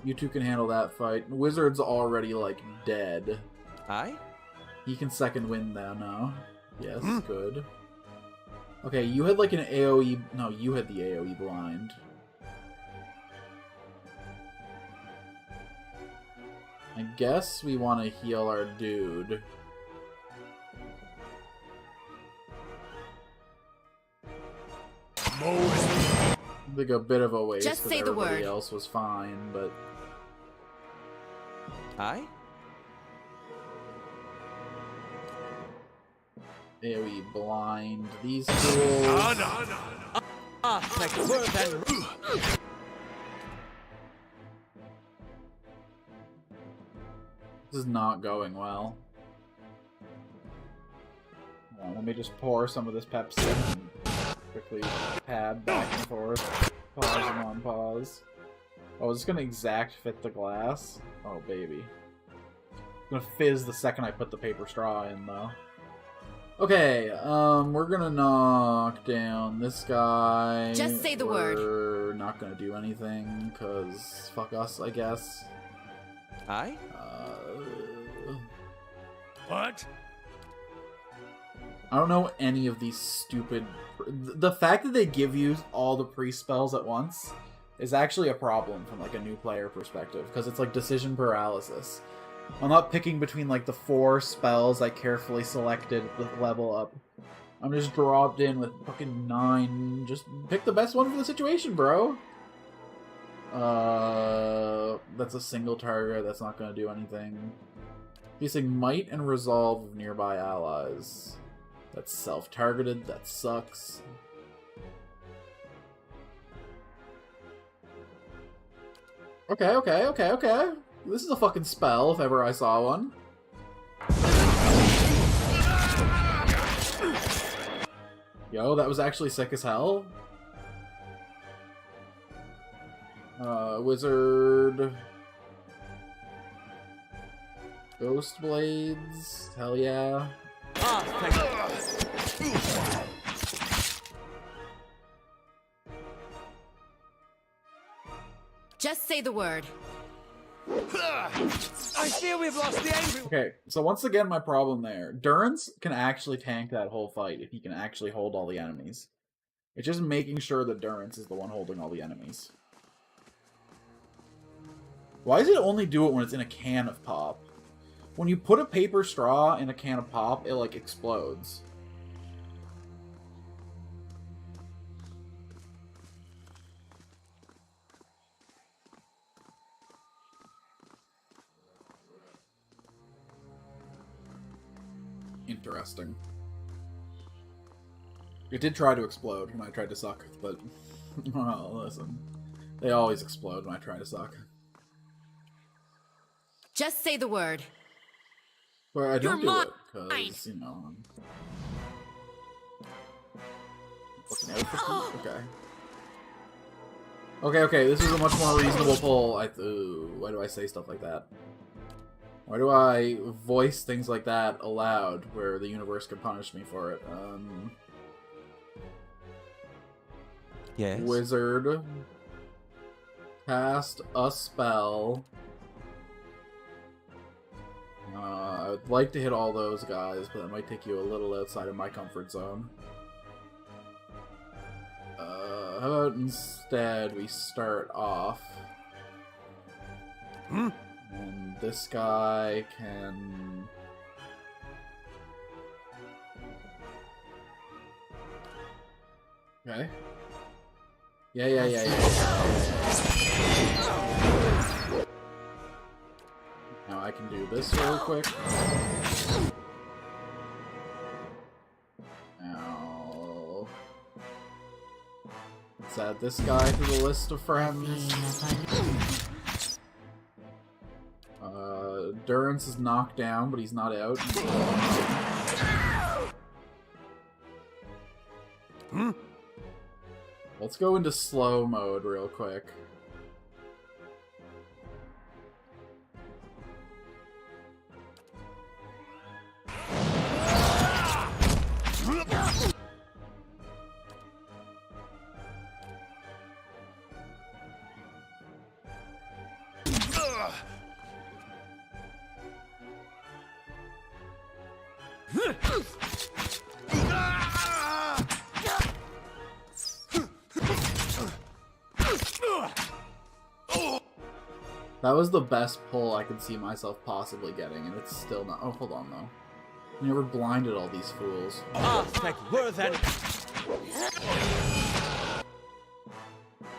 You two can handle that fight. Wizard's already, like, dead. Aye? He can second wind now, no? Yes, good. Okay, you had, like, an AoE... No, you had the AoE blind. I guess we want to heal our dude. Like a bit of a waste Just because say the everybody word. else was fine, but... Aye? AoE blind these fools. Like a word then. This is not going well. Hold on, let me just pour some of this Pepsi and quickly pad back and forth. Pause and on pause. Oh, is this gonna exact fit the glass? Oh, baby. It's gonna fizz the second I put the paper straw in, though. Okay, we're gonna knock down this guy. Just say the word. We're we're not gonna do anything, because fuck us, I guess. Aye? What? I don't know any of these stupid... The fact that they give you all the pre-spells at once is actually a problem from like a new player perspective, because it's like decision paralysis. I'm not picking between like the 4 spells I carefully selected with level up. I'm just dropped in with fucking 9. Just pick the best one for the situation, bro. That's a single target. That's not gonna do anything. Using might and resolve of nearby allies. That's self-targeted. That sucks. Okay. This is a fucking spell, if ever I saw one. Yo, that was actually sick as hell. Wizard... Ghost Blades? Hell yeah. Just say the word. I fear we've lost the angry... Okay, so once again, my problem there. Durance can actually tank that whole fight if he can actually hold all the enemies. It's just making sure that Durance is the one holding all the enemies. Why does it only do it when it's in a can of pop? When you put a paper straw in a can of pop, it, like, explodes. Interesting. It did try to explode when I tried to suck, but... well, listen. They always explode when I try to suck. Just say the word. But I don't do You're it, because, you know, I'm looking out for people. Okay, this is a much more reasonable pull. Ooh, why do I say stuff like that? Why do I voice things like that aloud, where the universe can punish me for it? Yes? Wizard. Cast a spell. I would like to hit all those guys, but that might take you a little outside of my comfort zone. How about instead we start off... and this guy can... Okay. Yeah. Now I can do this real quick. Now... let's add this guy to the list of friends. Durance is knocked down, but he's not out. Let's go into slow mode real quick. That was the best pull I could see myself possibly getting, and it's still not. Oh, hold on, though. You never blinded all these fools.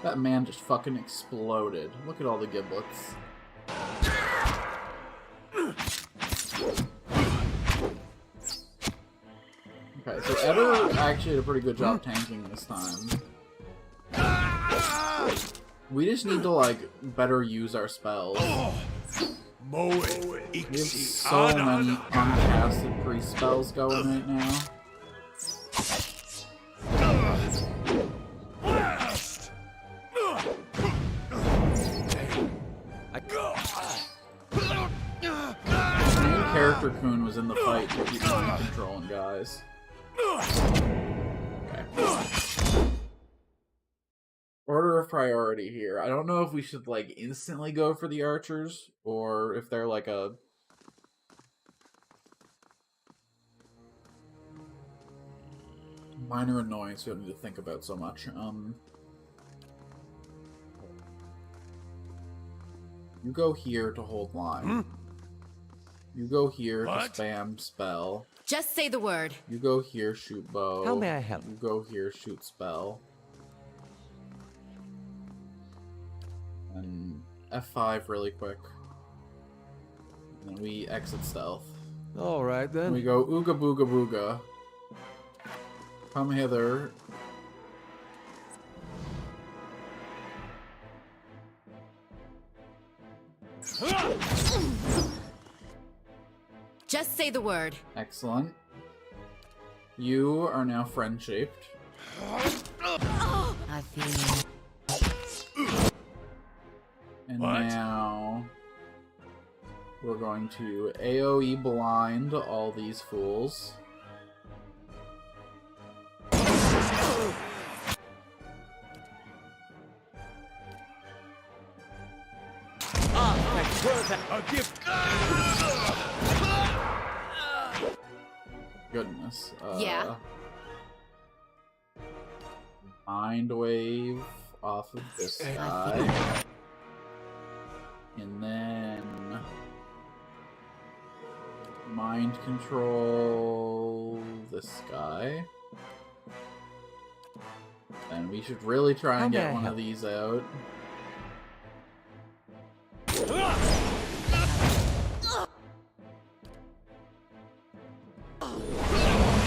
That man just fucking exploded. Look at all the giblets. Okay, so Eder actually did a pretty good job tanking this time. We just need to, like, better use our spells. We have so many uncasted pre-spells going right now. Main character Kun was in the fight to keep me controlling guys. Okay. Order of priority here. I don't know if we should, like, instantly go for the archers, or if they're, like, a... minor annoyance we don't need to think about so much. You go here to hold line. You go here to spam spell. Just say the word. You go here, shoot bow. How may I help? You go here, shoot spell. And F5 really quick. And then we exit stealth. All right, then. And we go ooga booga booga. Come hither. Just say the word. Excellent. You are now friend-shaped. I feel... And now... we're going to AoE blind all these fools. A gift. Goodness. Yeah. Mind wave off of this guy. And then... mind control this guy. And we should really try and get one of these out.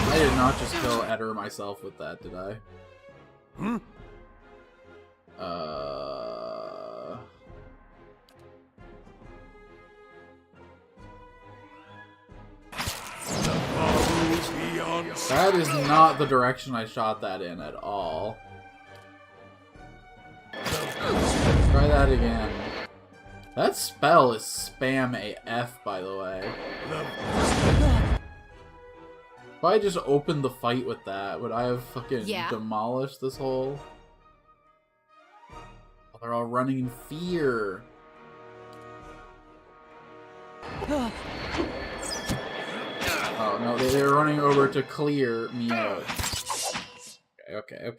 I did not just kill Eder myself with that, did I? That is not the direction I shot that in at all. Try that again. That spell is spam AF, by the way. If I just opened the fight with that, would I have fucking demolished this whole... Oh, they're all running in fear. Oh no, they're running over to clear me out. Okay.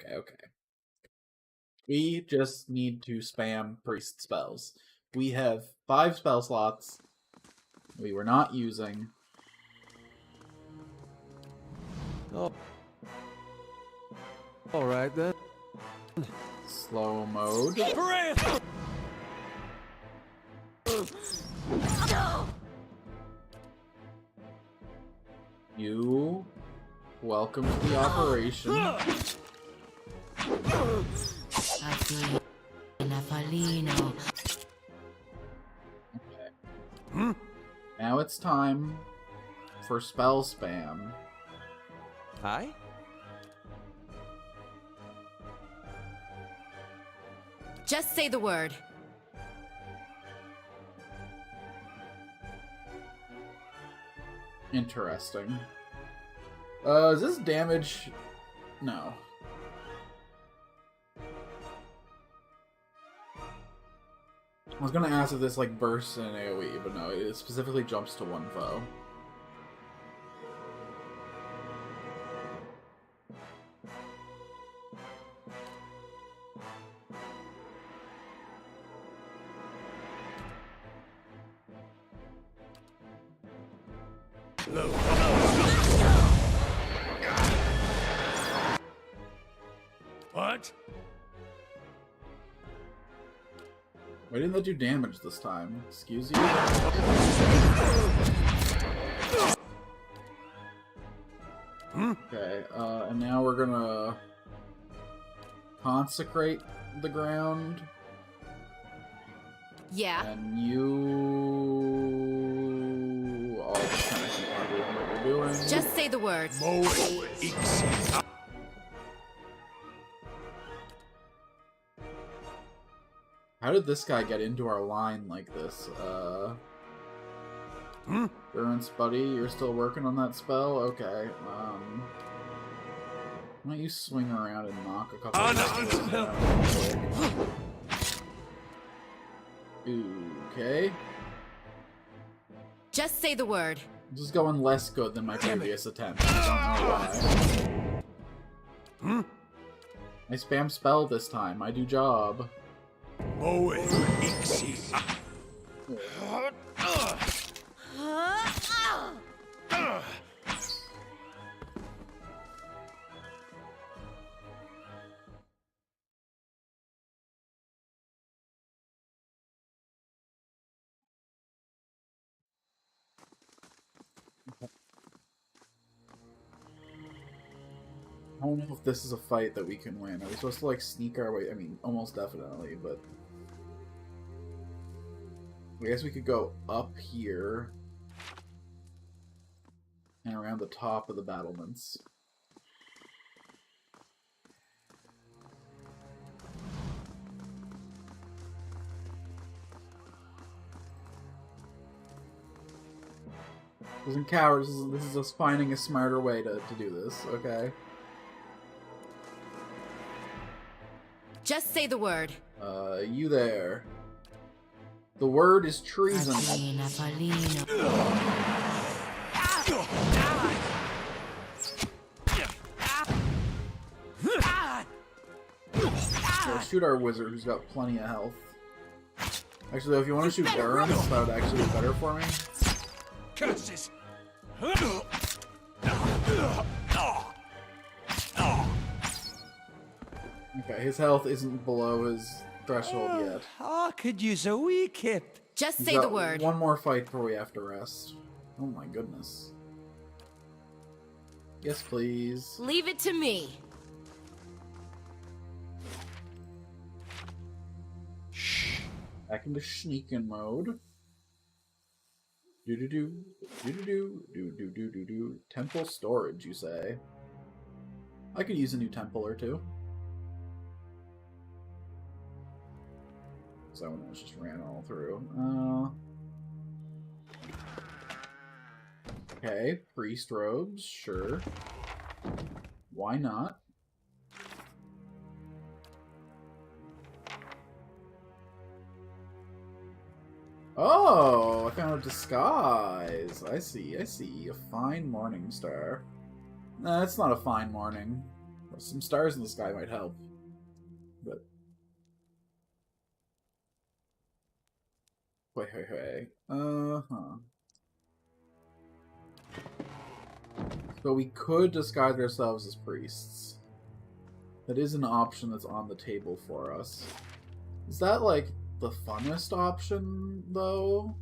We just need to spam priest spells. We have 5 spell slots we were not using. Oh. Alright then. Slow mode. You, welcome to the operation. Okay. Now it's time for spell spam. Hi? Just say the word. Interesting. Is this damage? No. I was gonna ask if this like bursts in AoE, but no, it specifically jumps to one foe. What? Why didn't that do damage this time? Excuse you? Okay, and now we're gonna consecrate the ground. Yeah. And you all just kind of keep on doing what you're doing. Just say the word. How did this guy get into our line like this? Durance, buddy, you're still working on that spell? Okay, Why don't you swing around and knock a couple of things down? Okay. Just say the word. This is going less good than my previous attempt. I don't know why. I spam spell this time. I do job. I don't know if this is a fight that we can win. Are we supposed to, like, sneak our way? I mean, almost definitely, but... I guess we could go up here and around the top of the battlements. This isn't cowards. This is us finding a smarter way to do this, okay? Just say the word. You there. The word is treason. So shoot our wizard, who's got plenty of health. Actually, though, if you want to shoot Durance, that would actually be better for me. Curses! Okay, his health isn't below his threshold yet. I could use a wee kip. Just He's say the got word. one more fight before we have to rest. Oh my goodness. Yes, please. Leave it to me. Back into sneaking mode. Do-do-do. Do-do-do. Do-do-do-do-do. Temple storage, you say? I could use a new temple or two. Someone else just ran all through. Okay, priest robes, sure. Why not? Oh, I found a disguise. I see, I see. A fine morning star. Nah, it's not a fine morning. Some stars in the sky might help. But... Wait. So we could disguise ourselves as priests. That is an option that's on the table for us. Is that, like, the funnest option, though?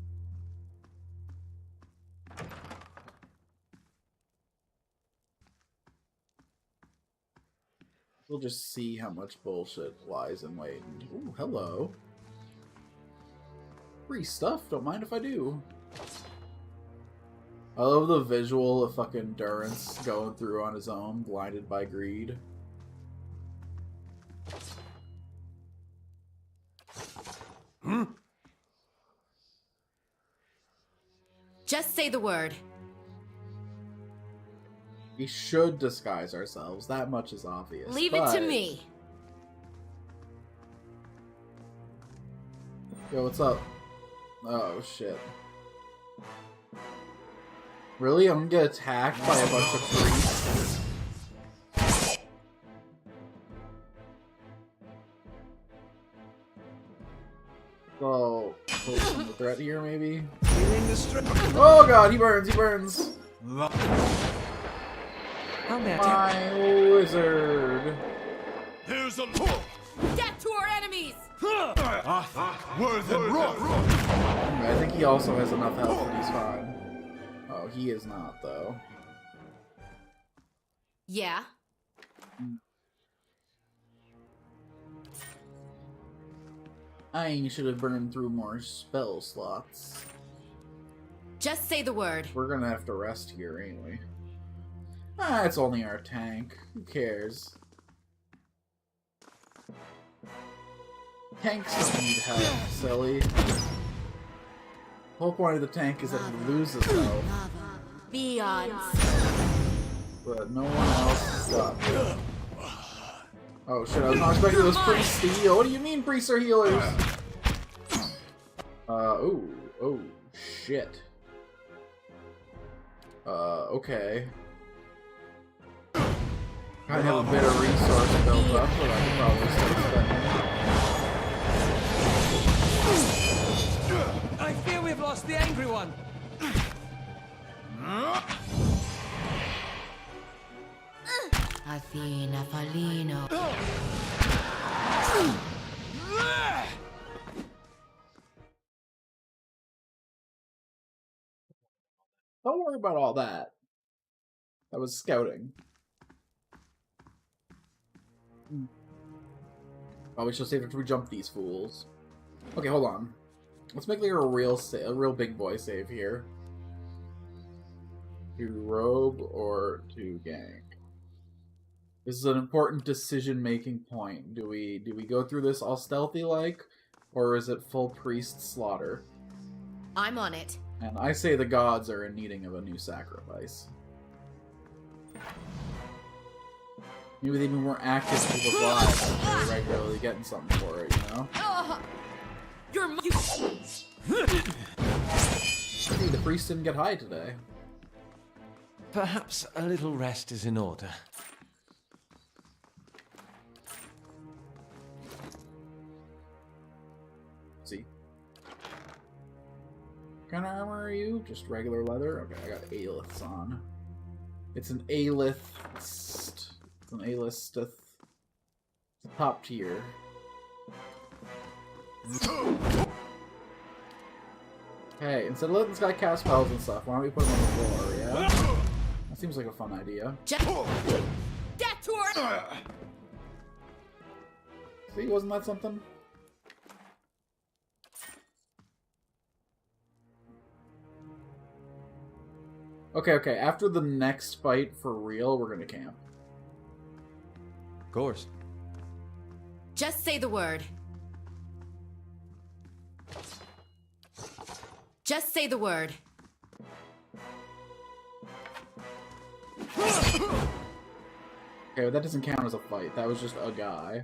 We'll just see how much bullshit lies in wait. Ooh, hello. Free stuff, don't mind if I do. I love the visual of fucking Durance going through on his own, blinded by greed. Just say the word. We should disguise ourselves, that much is obvious. Leave it to me. Yo, what's up? Oh, shit. Really? I'm gonna get attacked by a bunch of priests? So, the threat here, maybe? Oh god, he burns, he burns! My wizard! Here's a look! Death to our enemies! Worth and rock! I think he also has enough health that he's fine. Oh, he is not, though. Yeah? I should have burned through more spell slots. Just say the word. We're gonna have to rest here, ain't we? Ah, it's only our tank. Who cares? Tanks don't need help, silly. The whole point of the tank is that he loses health, Beyond. but no one else has got it. Oh shit, I was not expecting those priests to heal. What do you mean priests are healers? Oh shit. Okay. I have a bit of resource built up, but I can probably still spend it. I fear we've lost the angry one. Athena Falino. Don't worry about all that. That was scouting. Oh, we should save after we jump these fools. Okay, hold on. Let's make like a real big boy save here. To robe or to gank. This is an important decision-making point. Do we go through this all stealthy-like, or is it full priest slaughter? I'm on it. And I say the gods are in needing of a new sacrifice. Maybe they'd be more active in people's lives if they're regularly getting something for it, you know? Hey, the priest didn't get high today. Perhaps a little rest is in order. See? What kind of armor are you? Just regular leather? Okay, I got A-liths on. It's an A-list. It's an A-list. It's top tier. Hey, instead of letting this guy cast spells and stuff, why don't we put him on the floor, yeah? That seems like a fun idea. See, wasn't that something? Okay, after the next fight, for real, we're gonna camp. Of course. Just say the word. Just say the word. Okay, but that doesn't count as a fight. That was just a guy.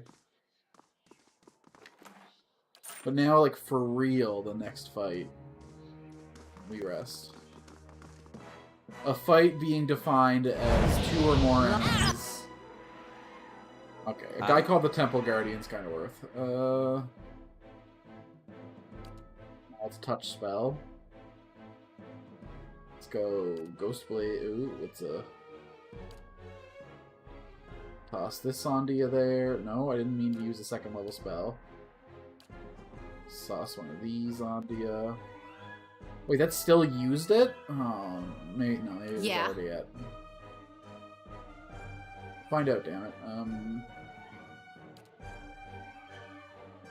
But now, like, for real, the next fight, we rest. A fight being defined as 2 or more enemies. Okay, a guy called the Temple Guardian's kind of worth. Let's touch spell. Let's go Ghost Blade. Ooh, what's a... Toss this onto you there. No, I didn't mean to use a 2nd level spell. Toss one of these onto you. Wait, that still used it? Oh, maybe it's already at. Find out, damn it. I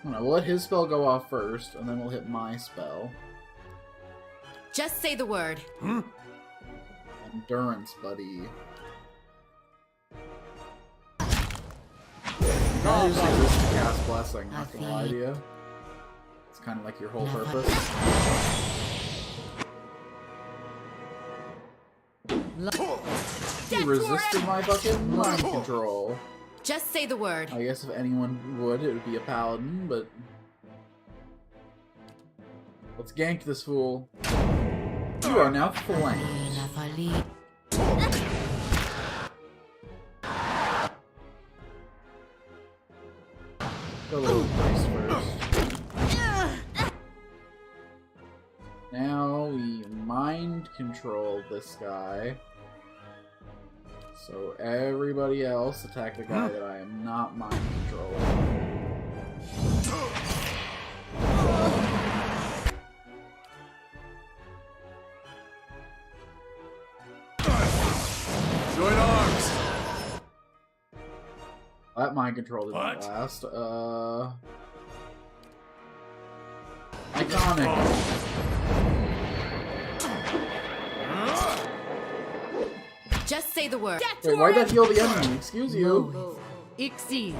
don't know, we'll let his spell go off first, and then we'll hit my spell. Just say the word. Endurance, buddy. I usually use this to cast Blessing, not gonna lie to you. It's kind of like your whole purpose. You resisted my fucking mind control. Just say the word. I guess if anyone would, it would be a paladin, but... Let's gank this fool. You are now flanked. Go a little priest first. Now we mind control this guy. So everybody else attack the guy that I am not mind controlling. Join arms! That mind control didn't last. Iconic. Just say the word. Wait, why'd that heal the enemy? Excuse you. Exceed.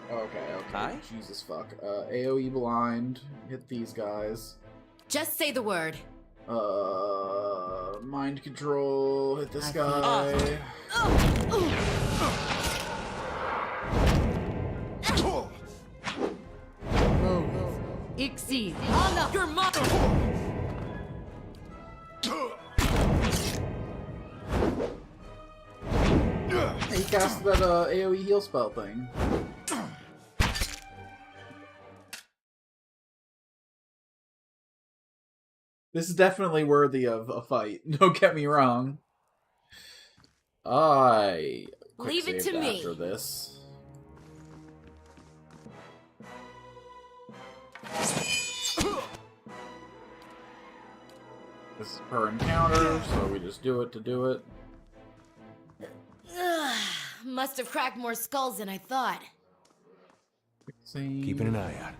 Okay. Hi? Jesus fuck. AoE blind. Hit these guys. Just say the word. Mind control. Hit this guy. Exceed. Anna, your mother. He cast that AoE heal spell thing. This is definitely worthy of a fight. Don't get me wrong. Leave it to me. After this. This is per encounter, so we just do it to do it. Must have cracked more skulls than I thought. Keeping an eye out.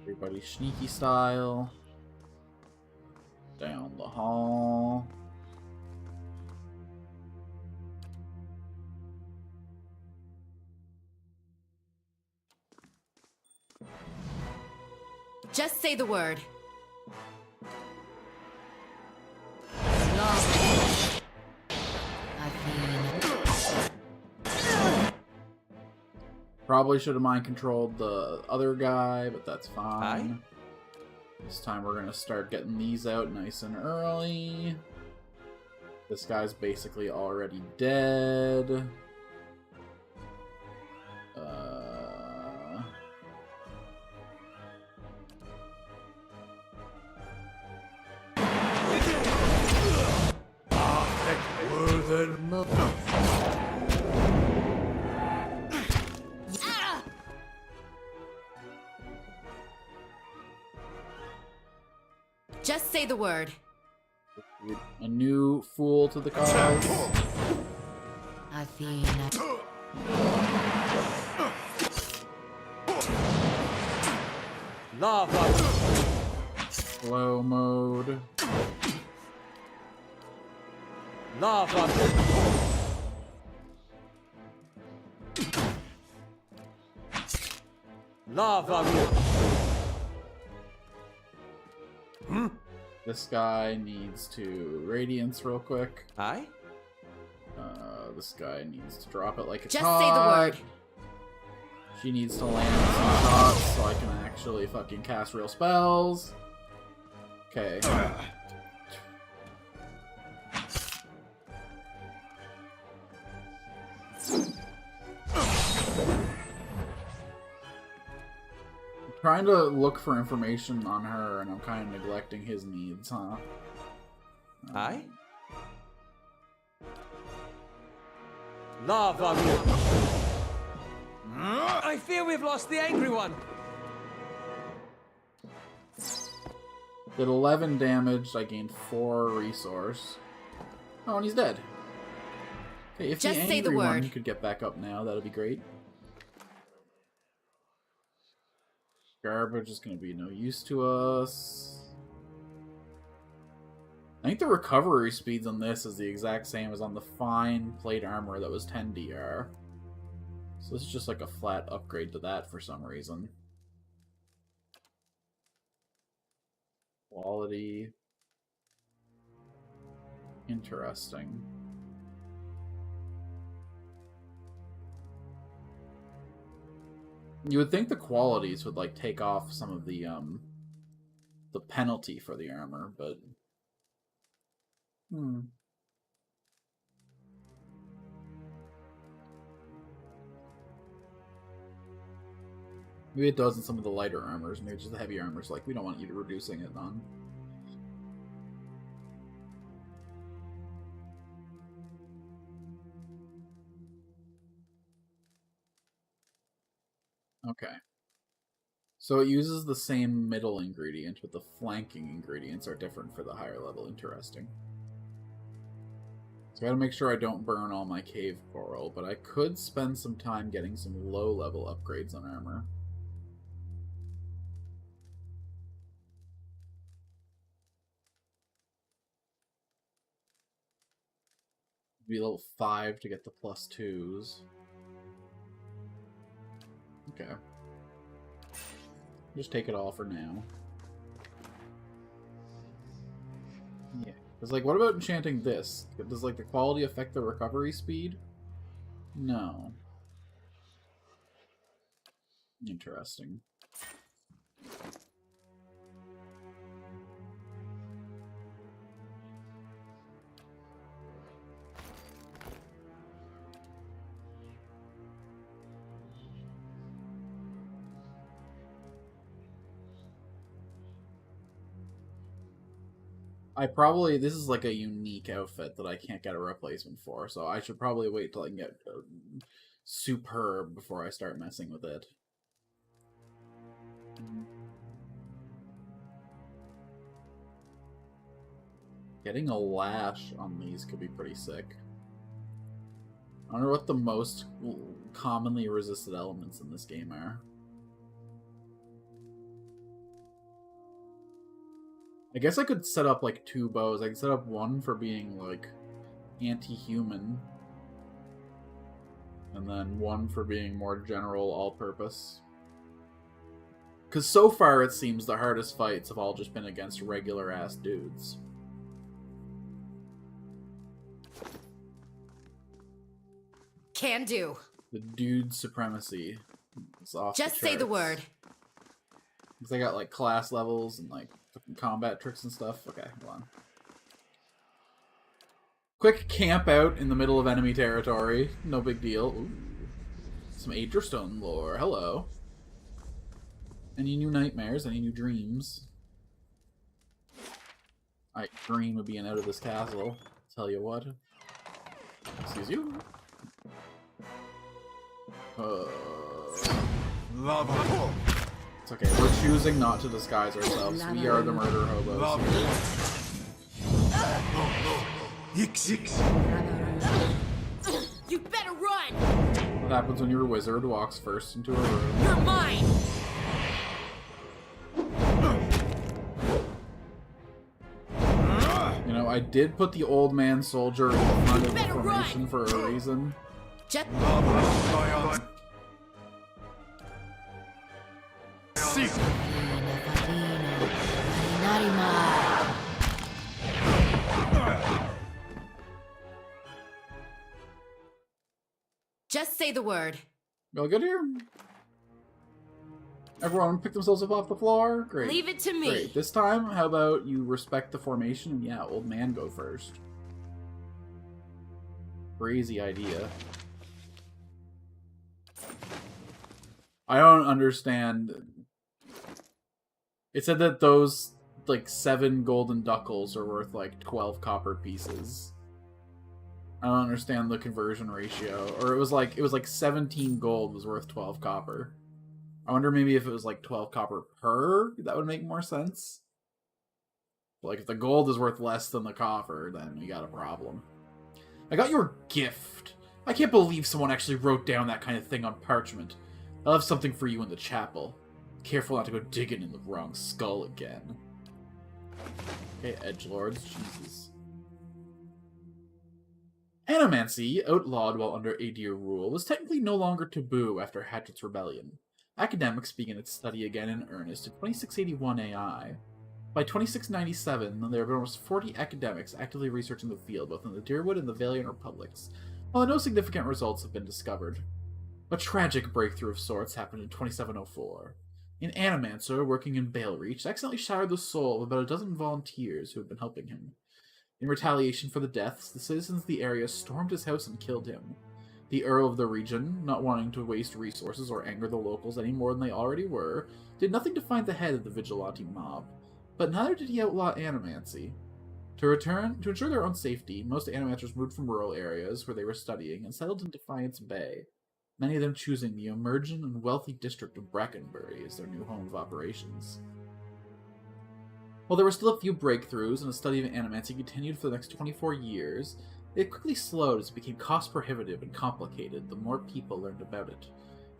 Everybody sneaky style. Down the hall. Just say the word. Probably should have mind controlled the other guy, but that's fine. Aye. This time we're gonna start getting these out nice and early. This guy's basically already dead. Just say the word. A new fool to the cause. Athena. Lava. Slow mode. Lava. Lava. This guy needs to Radiance real quick. Aye? This guy needs to drop it like it's Just hot. say the word. She needs to land some shots so I can actually fucking cast real spells. Okay. Trying to look for information on her, and I'm kind of neglecting his needs, huh? Aye? Lava. I fear we've lost the angry one. Did 11 damage, I gained 4 resource. Oh, and he's dead. Okay, if Just the say the angry one word. could get back up now, that'd be great. Garbage is going to be no use to us. I think the recovery speeds on this is the exact same as on the fine plate armor that was 10 DR. So this is just like a flat upgrade to that for some reason. Quality. Interesting. You would think the qualities would like take off some of the penalty for the armor, but maybe it does in some of the lighter armors. Maybe just the heavy armors, like we don't want you to reducing it on. Okay. So it uses the same middle ingredient, but the flanking ingredients are different for the higher level. Interesting. So I gotta make sure I don't burn all my cave coral, but I could spend some time getting some low level upgrades on armor. Be level 5 to get the +2s. Okay. Just take it all for now. Yeah. Because, like, what about enchanting this? Does, like, the quality affect the recovery speed? No. this is like a unique outfit that I can't get a replacement for, so I should probably wait till I can get superb before I start messing with it. Getting a lash on these could be pretty sick. I wonder what the most commonly resisted elements in this game are. I guess I could set up like 2 bows. I could set up one for being like anti-human, and then one for being more general all-purpose. Because so far it seems the hardest fights have all just been against regular-ass dudes. Can do. The dude supremacy is off the Just say the charts. word. Because they got like class levels and like fucking combat tricks and stuff. Okay, hold on. Quick camp out in the middle of enemy territory. No big deal. Ooh. Some Agerstone lore. Hello. Any new nightmares? Any new dreams? I dream of being out of this castle. Tell you what. Excuse you. Lava. It's okay. We're choosing not to disguise ourselves. We are the murder hobos. Lava. Yix. You better run! What happens when your wizard walks first into a room? You're mine! You know, I did put the old man soldier in the front of the Better formation run! for a reason. Jet. Lava. Just say the word. All good here? Everyone pick themselves up off the floor? Great. Leave it to me. Great. This time, how about you respect the formation and yeah, old man go first. Crazy idea. I don't understand. It said that those, like, 7 golden duckles are worth, like, 12 copper pieces. I don't understand the conversion ratio. Or it was like 17 gold was worth 12 copper. I wonder maybe if it was like 12 copper per, that would make more sense. But like if the gold is worth less than the copper, then we got a problem. I got your gift. I can't believe someone actually wrote down that kind of thing on parchment. I'll have something for you in the chapel. Careful not to go digging in the wrong skull again. Okay, edgelords, Jesus. Animancy, outlawed while under Adir rule, was technically no longer taboo after Hatchet's rebellion. Academics began its study again in earnest in 2681 AI. By 2697, there were almost 40 academics actively researching the field, both in the Deerwood and the Valiant Republics, while no significant results have been discovered. A tragic breakthrough of sorts happened in 2704. An animancer working in Balereach accidentally shattered the soul of about a dozen volunteers who had been helping him. In retaliation for the deaths, the citizens of the area stormed his house and killed him. The Earl of the region, not wanting to waste resources or anger the locals any more than they already were, did nothing to find the head of the vigilante mob. But neither did he outlaw animancy. To ensure their own safety, most animancers moved from rural areas where they were studying and settled in Defiance Bay, many of them choosing the emerging and wealthy district of Brackenbury as their new home of operations. While there were still a few breakthroughs and a study of animancy continued for the next 24 years, it quickly slowed as it became cost-prohibitive and complicated the more people learned about it.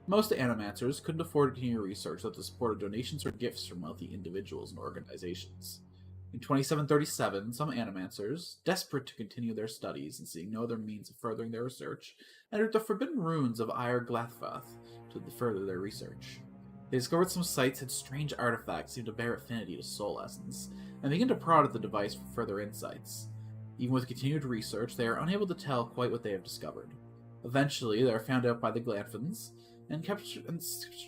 Most animancers couldn't afford to continue research without the support of donations or gifts from wealthy individuals and organizations. In 2737, some animancers, desperate to continue their studies and seeing no other means of furthering their research, entered the forbidden ruins of Ire Glathfath to further their research. They discovered some sites had strange artifacts seemed to bear affinity to soul essence, and began to prod at the device for further insights. Even with continued research, they are unable to tell quite what they have discovered. Eventually, they are found out by the Glanfins, and captured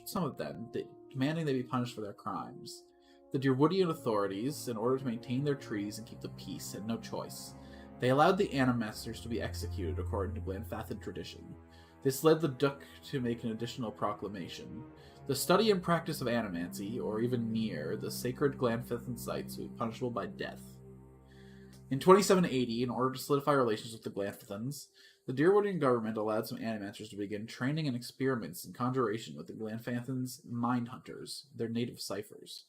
some of them, demanding they be punished for their crimes. The Deerwoodian authorities, in order to maintain their treaties and keep the peace, had no choice. They allowed the Animasters to be executed according to Glanfathan tradition. This led the Duke to make an additional proclamation. The study and practice of animancy, or even near the sacred Glanfathan sites, would be punishable by death. In 2780, in order to solidify relations with the Glanthans, the Deerwoodian government allowed some animancers to begin training and experiments in conjuration with the Glanthans' mind hunters, their native ciphers.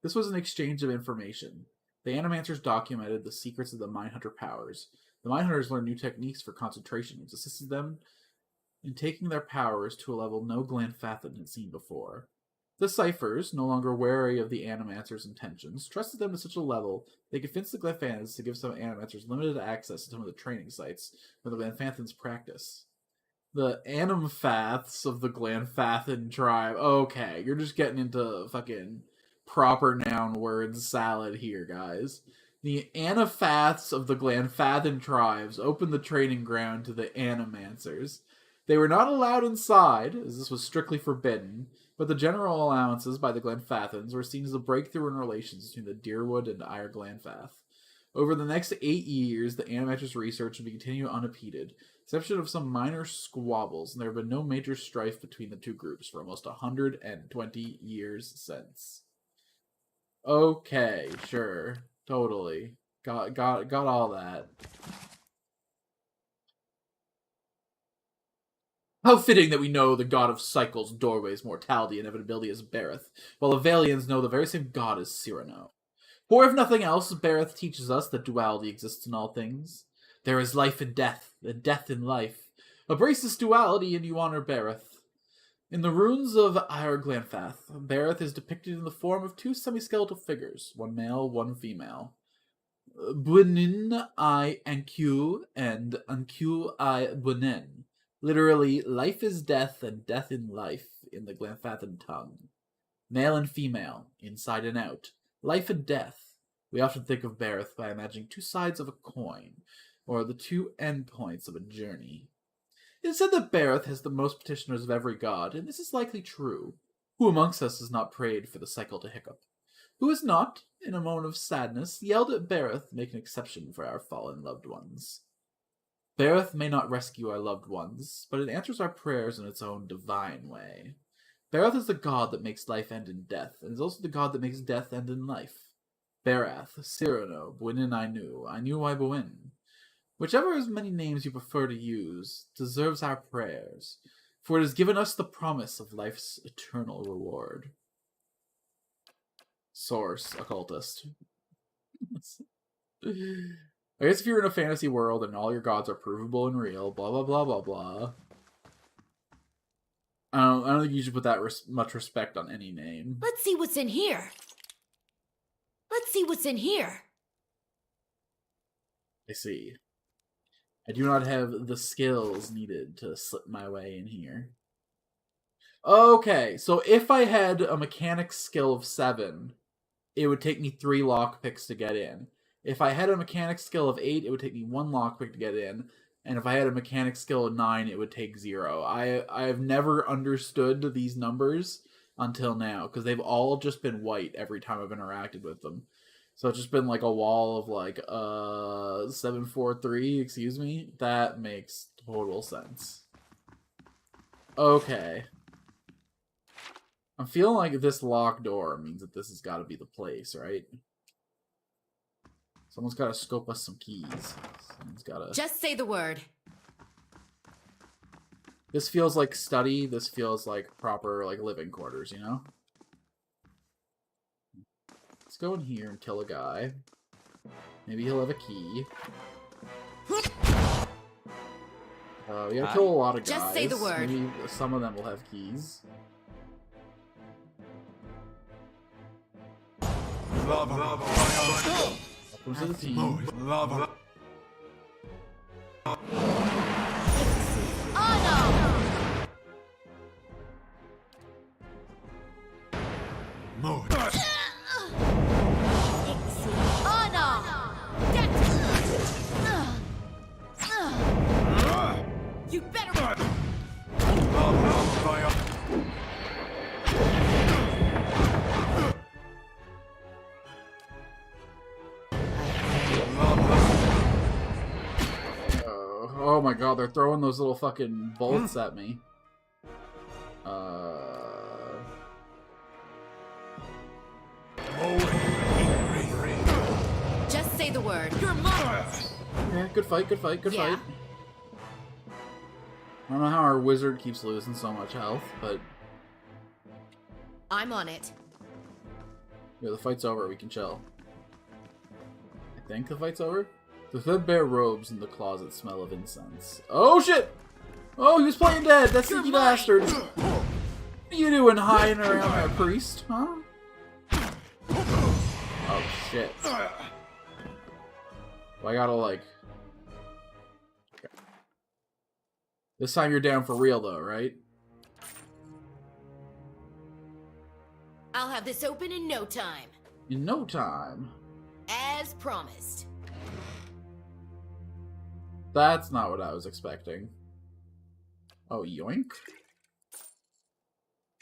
This was an exchange of information. The animancers documented the secrets of the Mindhunter powers. The Mindhunters learned new techniques for concentration, which assisted them in taking their powers to a level no Glanfathan had seen before. The ciphers, no longer wary of the animancers' intentions, trusted them to such a level they convinced the Glanthans to give some animancers limited access to some of the training sites where the Glanthans practice. The Animfaths of the Glanfathan tribe. Okay, you're just getting into fucking proper noun words salad here, guys. The Anafaths of the Glanfathan tribes opened the training ground to the Animancers. They were not allowed inside, as this was strictly forbidden, but the general allowances by the Glanfathans were seen as a breakthrough in relations between the Deerwood and Ire Glanfath. Over the next 8 years, the Animatrix research would continue unimpeded, exception of some minor squabbles, and there have been no major strife between the two groups for almost 120 years since. Okay, sure, totally. Got all that. How fitting that we know the god of cycles, doorways, mortality, and inevitability as Bereth, while the Valians know the very same god as Cyrano. For if nothing else, Bereth teaches us that duality exists in all things. There is life in death, and death in life. Embrace this duality and you honor Bereth. In the runes of Ire Glanfath, Bereth is depicted in the form of two semi-skeletal figures, one male, one female. Bunin I Anq and Anq I Bunin. Literally, life is death and death in life in the Glanfathan tongue. Male and female, inside and out. Life and death. We often think of Bereth by imagining two sides of a coin, or the two endpoints of a journey. It is said that Bereth has the most petitioners of every god, and this is likely true. Who amongst us has not prayed for the cycle to hiccup? Who has not, in a moment of sadness, yelled at Bereth to make an exception for our fallen loved ones? Bereth may not rescue our loved ones, but it answers our prayers in its own divine way. Bereth is the god that makes life end in death, and is also the god that makes death end in life. Berath, Cyrano, Buinin I knew I Buin. Whichever of many names you prefer to use deserves our prayers, for it has given us the promise of life's eternal reward. Source, occultist. I guess if you're in a fantasy world and all your gods are provable and real, blah blah blah blah blah. I don't think you should put that much respect on any name. Let's see what's in here. Let's see what's in here. I see. I do not have the skills needed to slip my way in here. Okay, so if I had a mechanics skill of 7, it would take me 3 lockpicks to get in. If I had a mechanics skill of 8, it would take me 1 lockpick to get in. And if I had a mechanics skill of 9, it would take 0. I have never understood these numbers until now, because they've all just been white every time I've interacted with them. So it's just been like a wall of like 743, excuse me. That makes total sense. Okay. I'm feeling like this locked door means that this has got to be the place, right? Someone's got to scope us some keys. Someone's got to... Just say the word. This feels like study. This feels like proper like living quarters, you know? Let's go in here and kill a guy. Maybe he'll have a key. We gotta kill a lot of guys. Just say the word. Maybe some of them will have keys. Welcome to the team. You better. Oh my god, they're throwing those little fucking bolts at me. Just say the word. You're mine. Yeah, good fight, good fight, good Yeah. fight. I don't know how our wizard keeps losing so much health, but I'm on it. yeah, the fight's over. We can chill. I think the fight's over. The threadbare robes in the closet smell of incense. Oh shit! Oh, he was playing dead. That You're sneaky mine. bastard. What are you doing, hiding around our priest, huh? Oh shit! Well, I gotta like. This time you're down for real, though, right? I'll have this open in no time. In no time. As promised. That's not what I was expecting. Oh, yoink?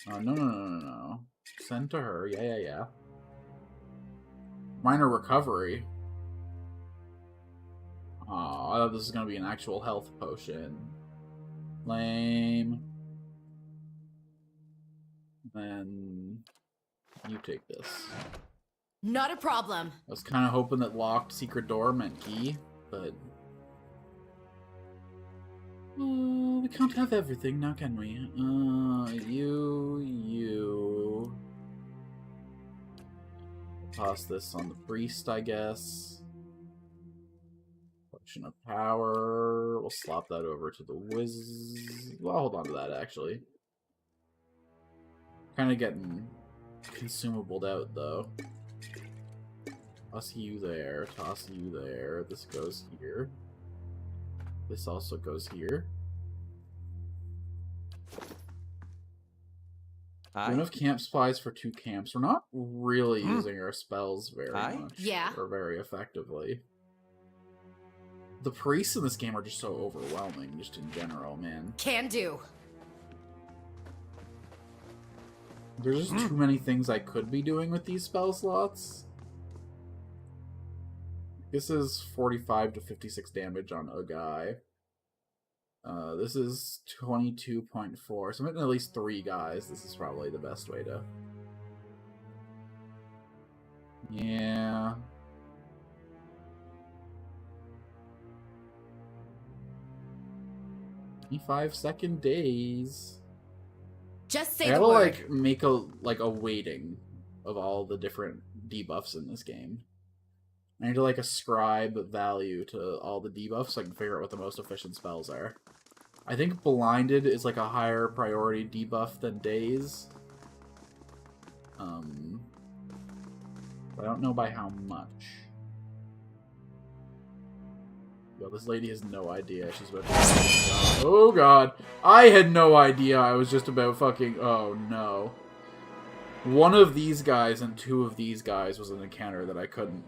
No. Send to her. Yeah. Minor recovery. Oh, I thought this was gonna be an actual health potion. Lame. Then you take this. Not a problem. I was kind of hoping that locked secret door meant key, but we can't have everything now, can we? You. Toss this on the priest, I guess. Potion of power. We'll slap that over to the whiz. Well, I'll hold on to that, actually. Kind of getting consumabled out, though. Toss you there. Toss you there. This goes here. This also goes here. We don't have camp supplies for 2 camps. We're not really using our spells very much. Yeah. Or very effectively. The priests in this game are just so overwhelming, just in general, man. Can do. There's just too many things I could be doing with these spell slots. This is 45 to 56 damage on a guy. This is 22.4, so I'm hitting at least 3 guys. This is probably the best way to... Yeah... 25-second days. Just say I the gotta, word. like, make a weighting of all the different debuffs in this game. I need to, like, ascribe value to all the debuffs so I can figure out what the most efficient spells are. I think Blinded is, like, a higher priority debuff than Daze. But I don't know by how much. Yo, this lady has no idea she's about to... Oh god! I had no idea I was just about fucking... Oh no. One of these guys and 2 of these guys was an encounter that I couldn't...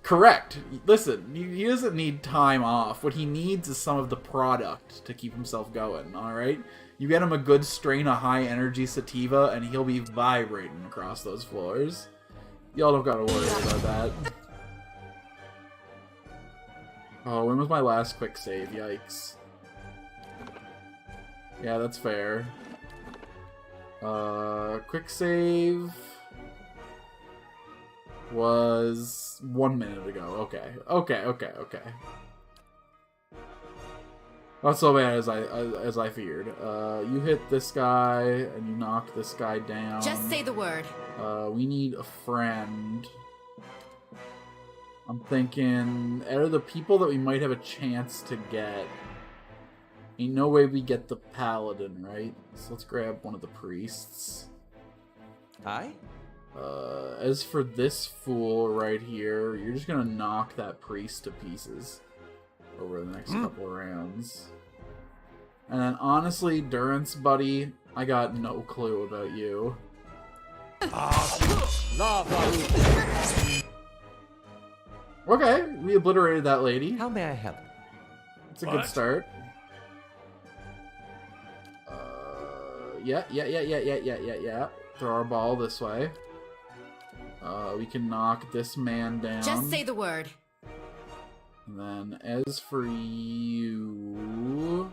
Correct. Listen, he doesn't need time off. What he needs is some of the product to keep himself going, alright? You get him a good strain of high-energy sativa, and he'll be vibrating across those floors. Y'all don't gotta worry about that. Oh, when was my last quick save? Yikes. Yeah, that's fair. Quick save... was 1 minute ago. Okay. Not so bad as I feared. You hit this guy and you knock this guy down. Just say the word. We need a friend. I'm thinking out of the people that we might have a chance to get, ain't no way we get the paladin, right? So let's grab one of the priests. Aye? As for this fool right here, you're just gonna knock that priest to pieces over the next couple of rounds. And then, honestly, Durance, buddy, I got no clue about you. Okay, we obliterated that lady. How may I help? It's a good start. Yeah. Throw our ball this way. We can knock this man down. Just say the word. And then, as for you...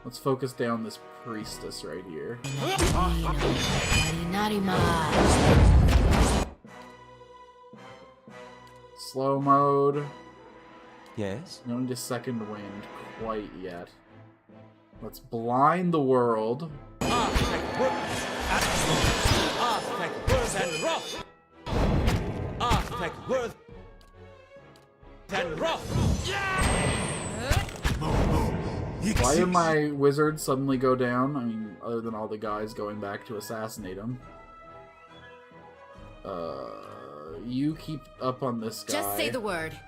Let's focus down this priestess right here. Slow mode. Yes? No need a second wind quite yet. Let's blind the world. Why did my wizard suddenly go down? I mean, other than all the guys going back to assassinate him. You keep up on this guy. Just say the word.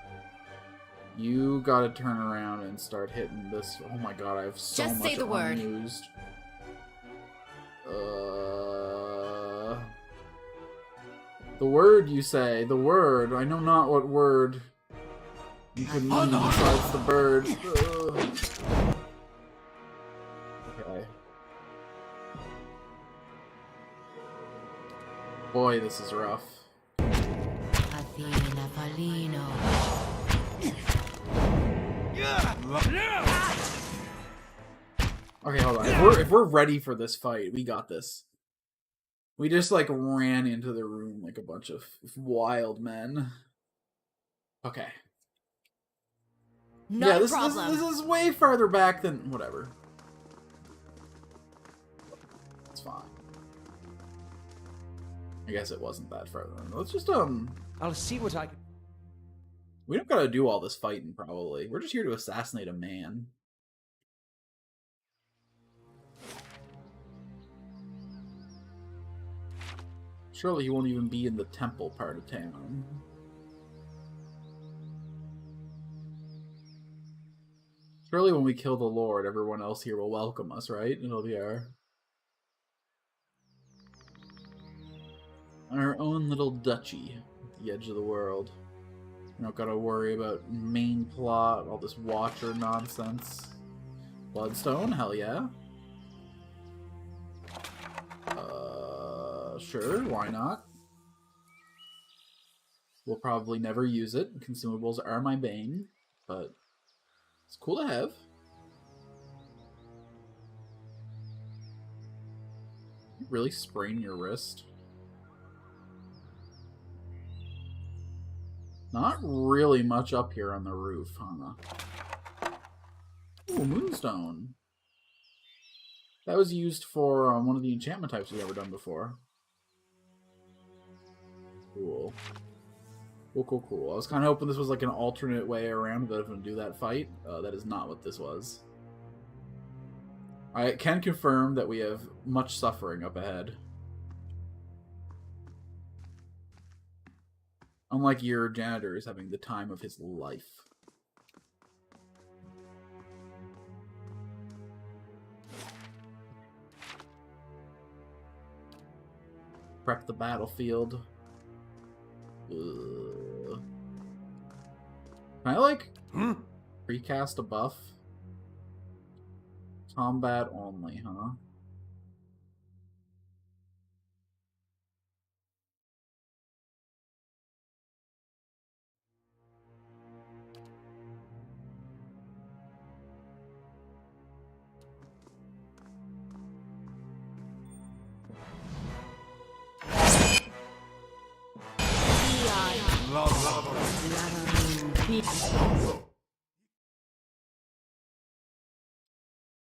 You gotta turn around and start hitting this. Oh my god, I have so Just much say the word. unused. The word you say. The word. I know not what word you could mean besides the bird. Okay. Boy, this is rough. Okay, hold on. If we're ready for this fight, we got this. We just like ran into the room like a bunch of wild men. Okay. Not yeah, a problem. this is way farther back than whatever. It's fine. I guess it wasn't that far. Let's just I'll see what I can... We don't gotta do all this fighting, probably. We're just here to assassinate a man. Surely he won't even be in the temple part of town. Surely when we kill the Lord, everyone else here will welcome us, right? It'll be our own little duchy at the edge of the world. We don't gotta worry about main plot, all this Watcher nonsense. Bloodstone? Hell yeah. Sure, why not? We'll probably never use it. Consumables are my bane, but it's cool to have. You really sprain your wrist? Not really much up here on the roof, huh? Ooh, Moonstone. That was used for one of the enchantment types we've ever done before. Cool. Cool. I was kind of hoping this was like an alternate way around to do that fight. That is not what this was. I can confirm that we have much suffering up ahead. Unlike your janitor is having the time of his life. Prep the battlefield. Can I, like, recast a buff? Combat only, huh?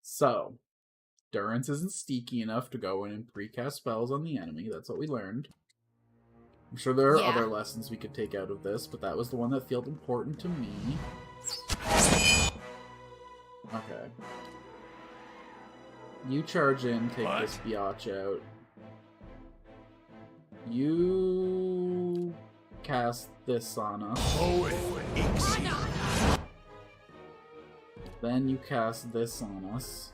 So, Durance isn't sneaky enough to go in and precast spells on the enemy. That's what we learned. I'm sure there are other lessons we could take out of this, but that was the one that felt important to me. Okay. You charge in, take this biatch out. You cast this on us. Then you cast this on us.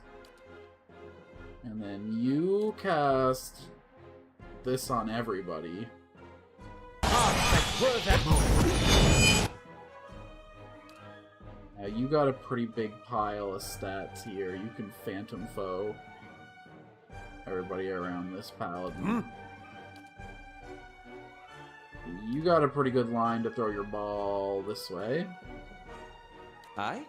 And then you cast this on everybody. Now you got a pretty big pile of stats here. You can Phantom Foe everybody around this paladin. You got a pretty good line to throw your ball this way. Aye?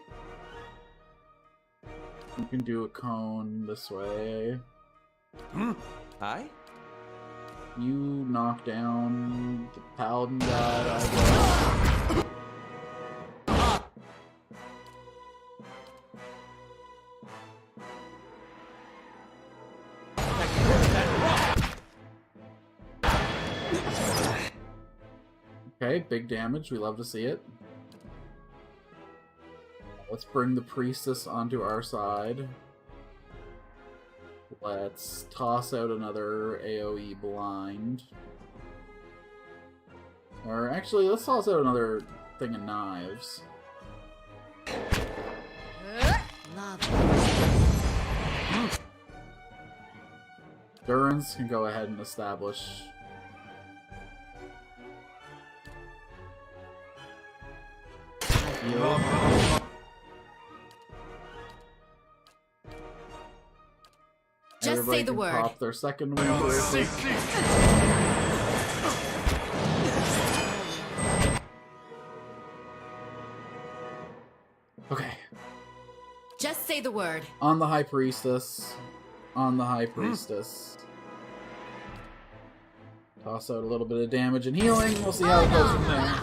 You can do a cone this way. Aye? You knock down the paladin guy, I guess. Okay, big damage. We love to see it. Let's bring the priestess onto our side. Let's toss out another AoE blind. Or actually, let's toss out another thing of knives. Durance can go ahead and establish. Just say the word. Pop their second one. Okay. Just say the word. On the High Priestess. On the High Priestess. Toss out a little bit of damage and healing. We'll see how it goes from there.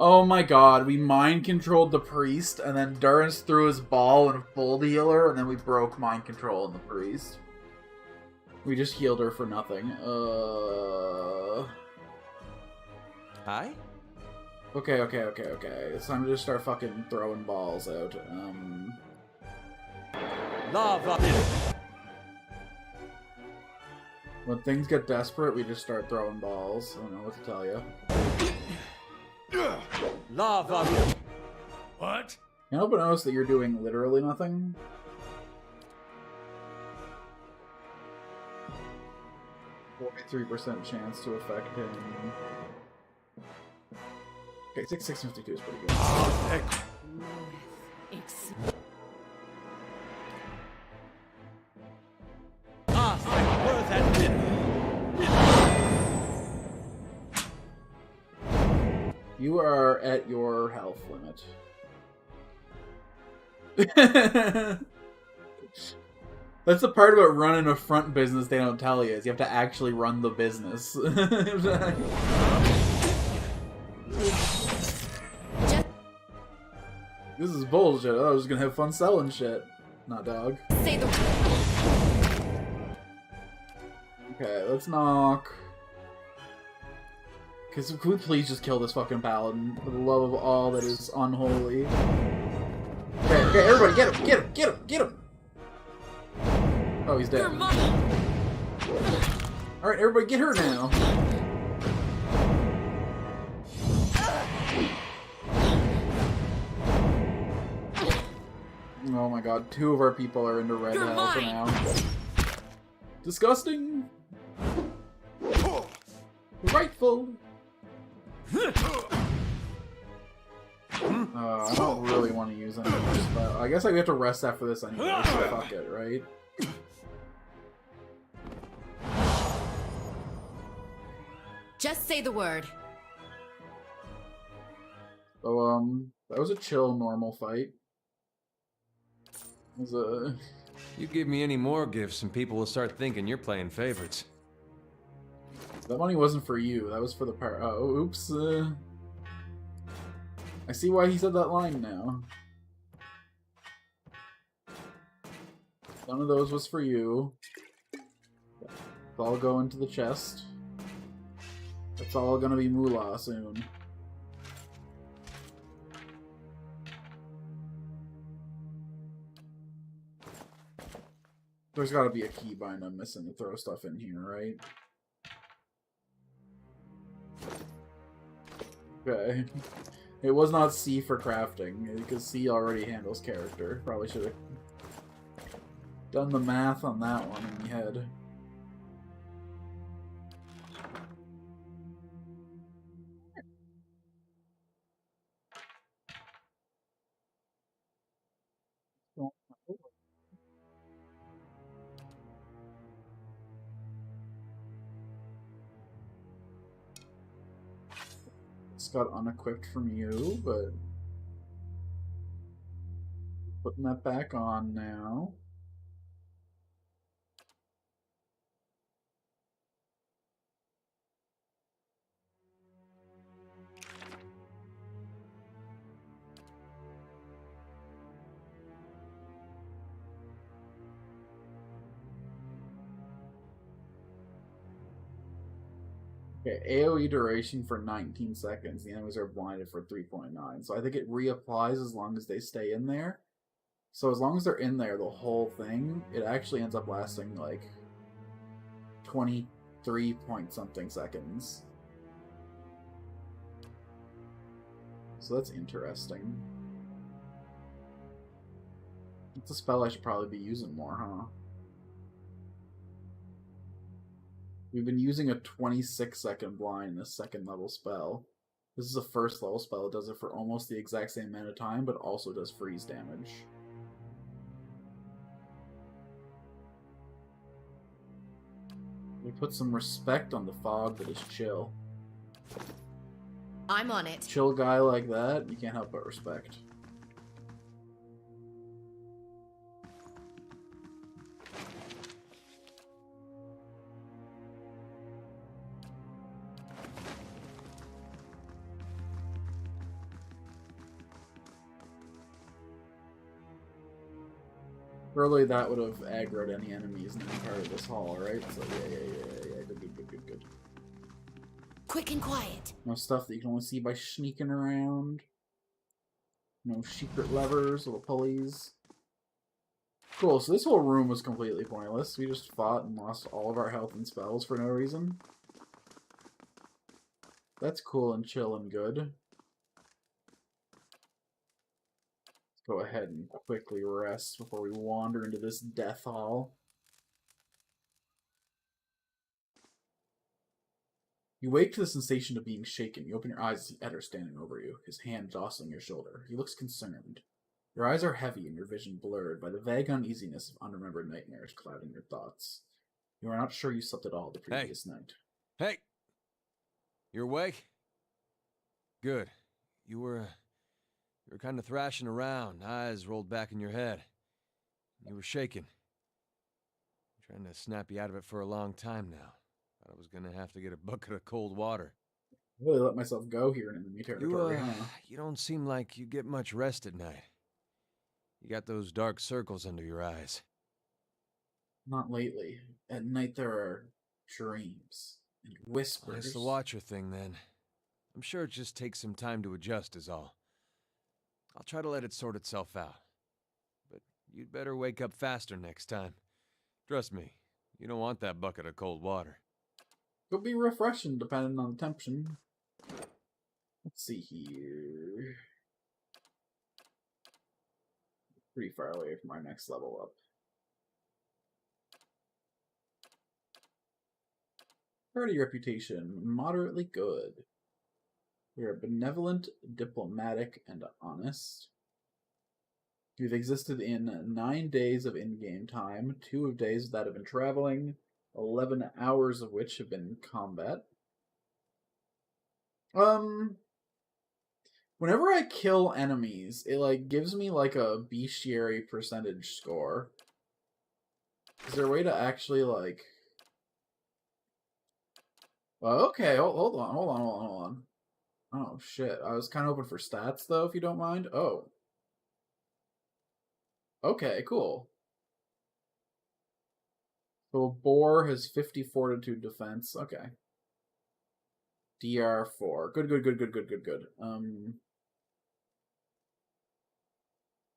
Oh my god, we mind controlled the priest, and then Durance threw his ball and full healer, and then we broke mind control in the priest. We just healed her for nothing. Aye? Okay. It's time to just start fucking throwing balls out. Lava! When things get desperate, we just start throwing balls. I don't know what to tell you. Lava! What? Can't help but notice that you're doing literally nothing. 43% chance to affect him. Okay, 652 is pretty good. Where that been? You are at your health limit. That's the part about running a front business they don't tell you, is you have to actually run the business. This is bullshit. I was gonna have fun selling shit. Not dog. Say the word. Okay, let's knock. Can we please just kill this fucking paladin for the love of all that is unholy? Okay, everybody, get him! Oh, he's dead. Alright, everybody get her now. Oh my god, 2 of our people are into red hell for now. Disgusting! Rightful! I don't really want to use any of this, but I guess I have to rest after this anyway, so fuck it, right? Just say the word. So, that was a chill, normal fight. It was a... You give me any more gifts and people will start thinking you're playing favorites. That money wasn't for you, that was for the oh, oops. I see why he said that line now. None of those was for you. It's all go into the chest. It's all gonna be moolah soon. There's gotta be a keybind I'm missing to throw stuff in here, right? Okay. It was not C for crafting, because C already handles character. Probably should have done the math on that one in the head. It's got unequipped from you, but putting that back on now. Okay, AoE duration for 19 seconds. The enemies are blinded for 3.9. So I think it reapplies as long as they stay in there. So as long as they're in there the whole thing, it actually ends up lasting like 23 point something seconds. So that's interesting. It's a spell I should probably be using more, huh? We've been using a 26-second blind in a second level spell. This is a first level spell. It does it for almost the exact same amount of time, but also does freeze damage. We put some respect on the fog that is chill. I'm on it. Chill guy like that, you can't help but respect. Surely that would have aggroed any enemies in any part of this hall, right? So yeah. Good. Quick and quiet. No stuff that you can only see by sneaking around. No secret levers, little pulleys. Cool, so this whole room was completely pointless. We just fought and lost all of our health and spells for no reason. That's cool and chill and good. Go ahead and quickly rest before we wander into this death hall. You wake to the sensation of being shaken. You open your eyes to see Eder standing over you, his hand jostling your shoulder. He looks concerned. Your eyes are heavy and your vision blurred by the vague uneasiness of unremembered nightmares clouding your thoughts. You are not sure you slept at all the previous night. Hey! You're awake? Good. You were kind of thrashing around, eyes rolled back in your head. You were shaking. I'm trying to snap you out of it for a long time now. Thought I was gonna have to get a bucket of cold water. I really let myself go here in enemy territory, huh? You don't seem like you get much rest at night. You got those dark circles under your eyes. Not lately. At night there are dreams and whispers. Well, it's the Watcher thing, then. I'm sure it just takes some time to adjust is all. I'll try to let it sort itself out. But you'd better wake up faster next time. Trust me, you don't want that bucket of cold water. It'll be refreshing depending on the temperature. Let's see here. Pretty far away from our next level up. Party reputation, moderately good. We are benevolent, diplomatic, and honest. We've existed in 9 days of in-game time, 2 of days that have been traveling, 11 hours of which have been in combat. Whenever I kill enemies, it like gives me like a bestiary percentage score. Is there a way to actually like... Well, okay, hold on. Oh shit, I was kind of hoping for stats though, if you don't mind. Oh. Okay, cool. So a boar has 50 fortitude defense. Okay. DR4. Good.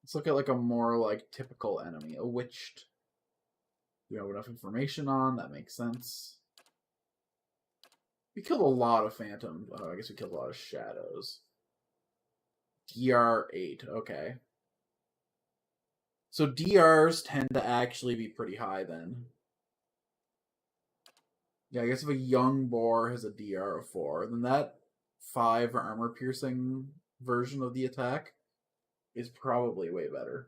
Let's look at like a more like typical enemy. A witched. We have enough information on. That makes sense. We killed a lot of phantoms. Oh, I guess we killed a lot of shadows. DR8. Okay. So DRs tend to actually be pretty high then. Yeah, I guess if a young boar has a DR of 4, then that 5 armor piercing version of the attack is probably way better.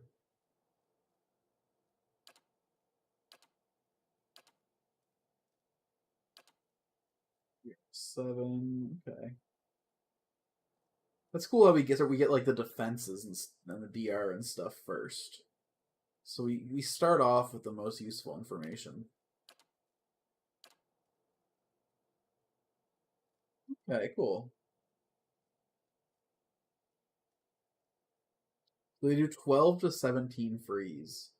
Yeah, 7, okay. That's cool how we get like the defenses and the DR and stuff first. So we start off with the most useful information. Okay, cool. So they do 12 to 17 freeze.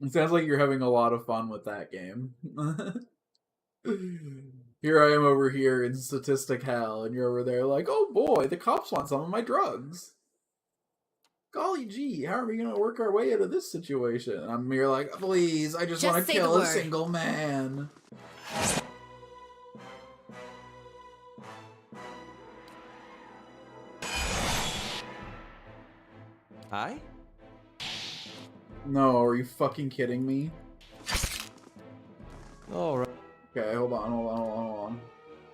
It sounds like you're having a lot of fun with that game. Here I am over here in statistic hell, and you're over there like, oh boy, the cops want some of my drugs. Golly gee, how are we gonna work our way out of this situation? And I'm here like, please, I just want to kill a single man. Hi? No, are you fucking kidding me? Alright. Okay, hold on.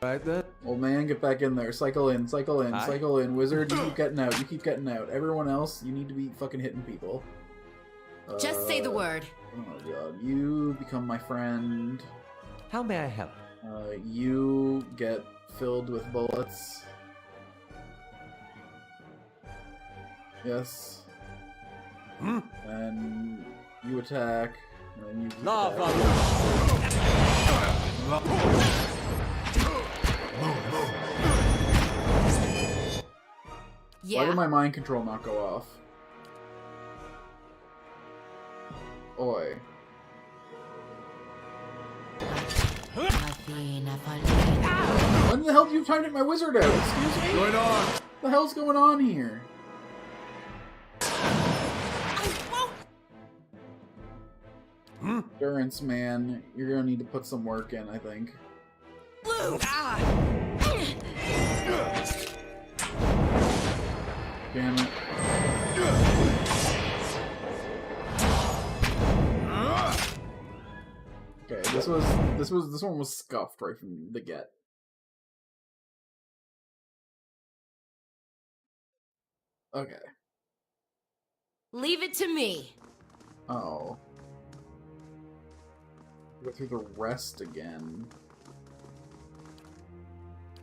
Right then. Old man, get back in there. Cycle in, cycle in, Hi. cycle in. Wizard, you keep getting out. You keep getting out. Everyone else, you need to be fucking hitting people. Just say the word. Oh my god. You become my friend. How may I help? You get filled with bullets. Yes. And you attack. And then you keep Yeah. Why did my mind control not go off? Oi. When the hell do you target my wizard out? Excuse me? Going on. What the hell's going on here? Endurance, man. You're gonna need to put some work in, I think. Blue. Damn it. Okay, this one was scuffed right from the get. Okay. Leave it to me. Oh. Go through the rest again.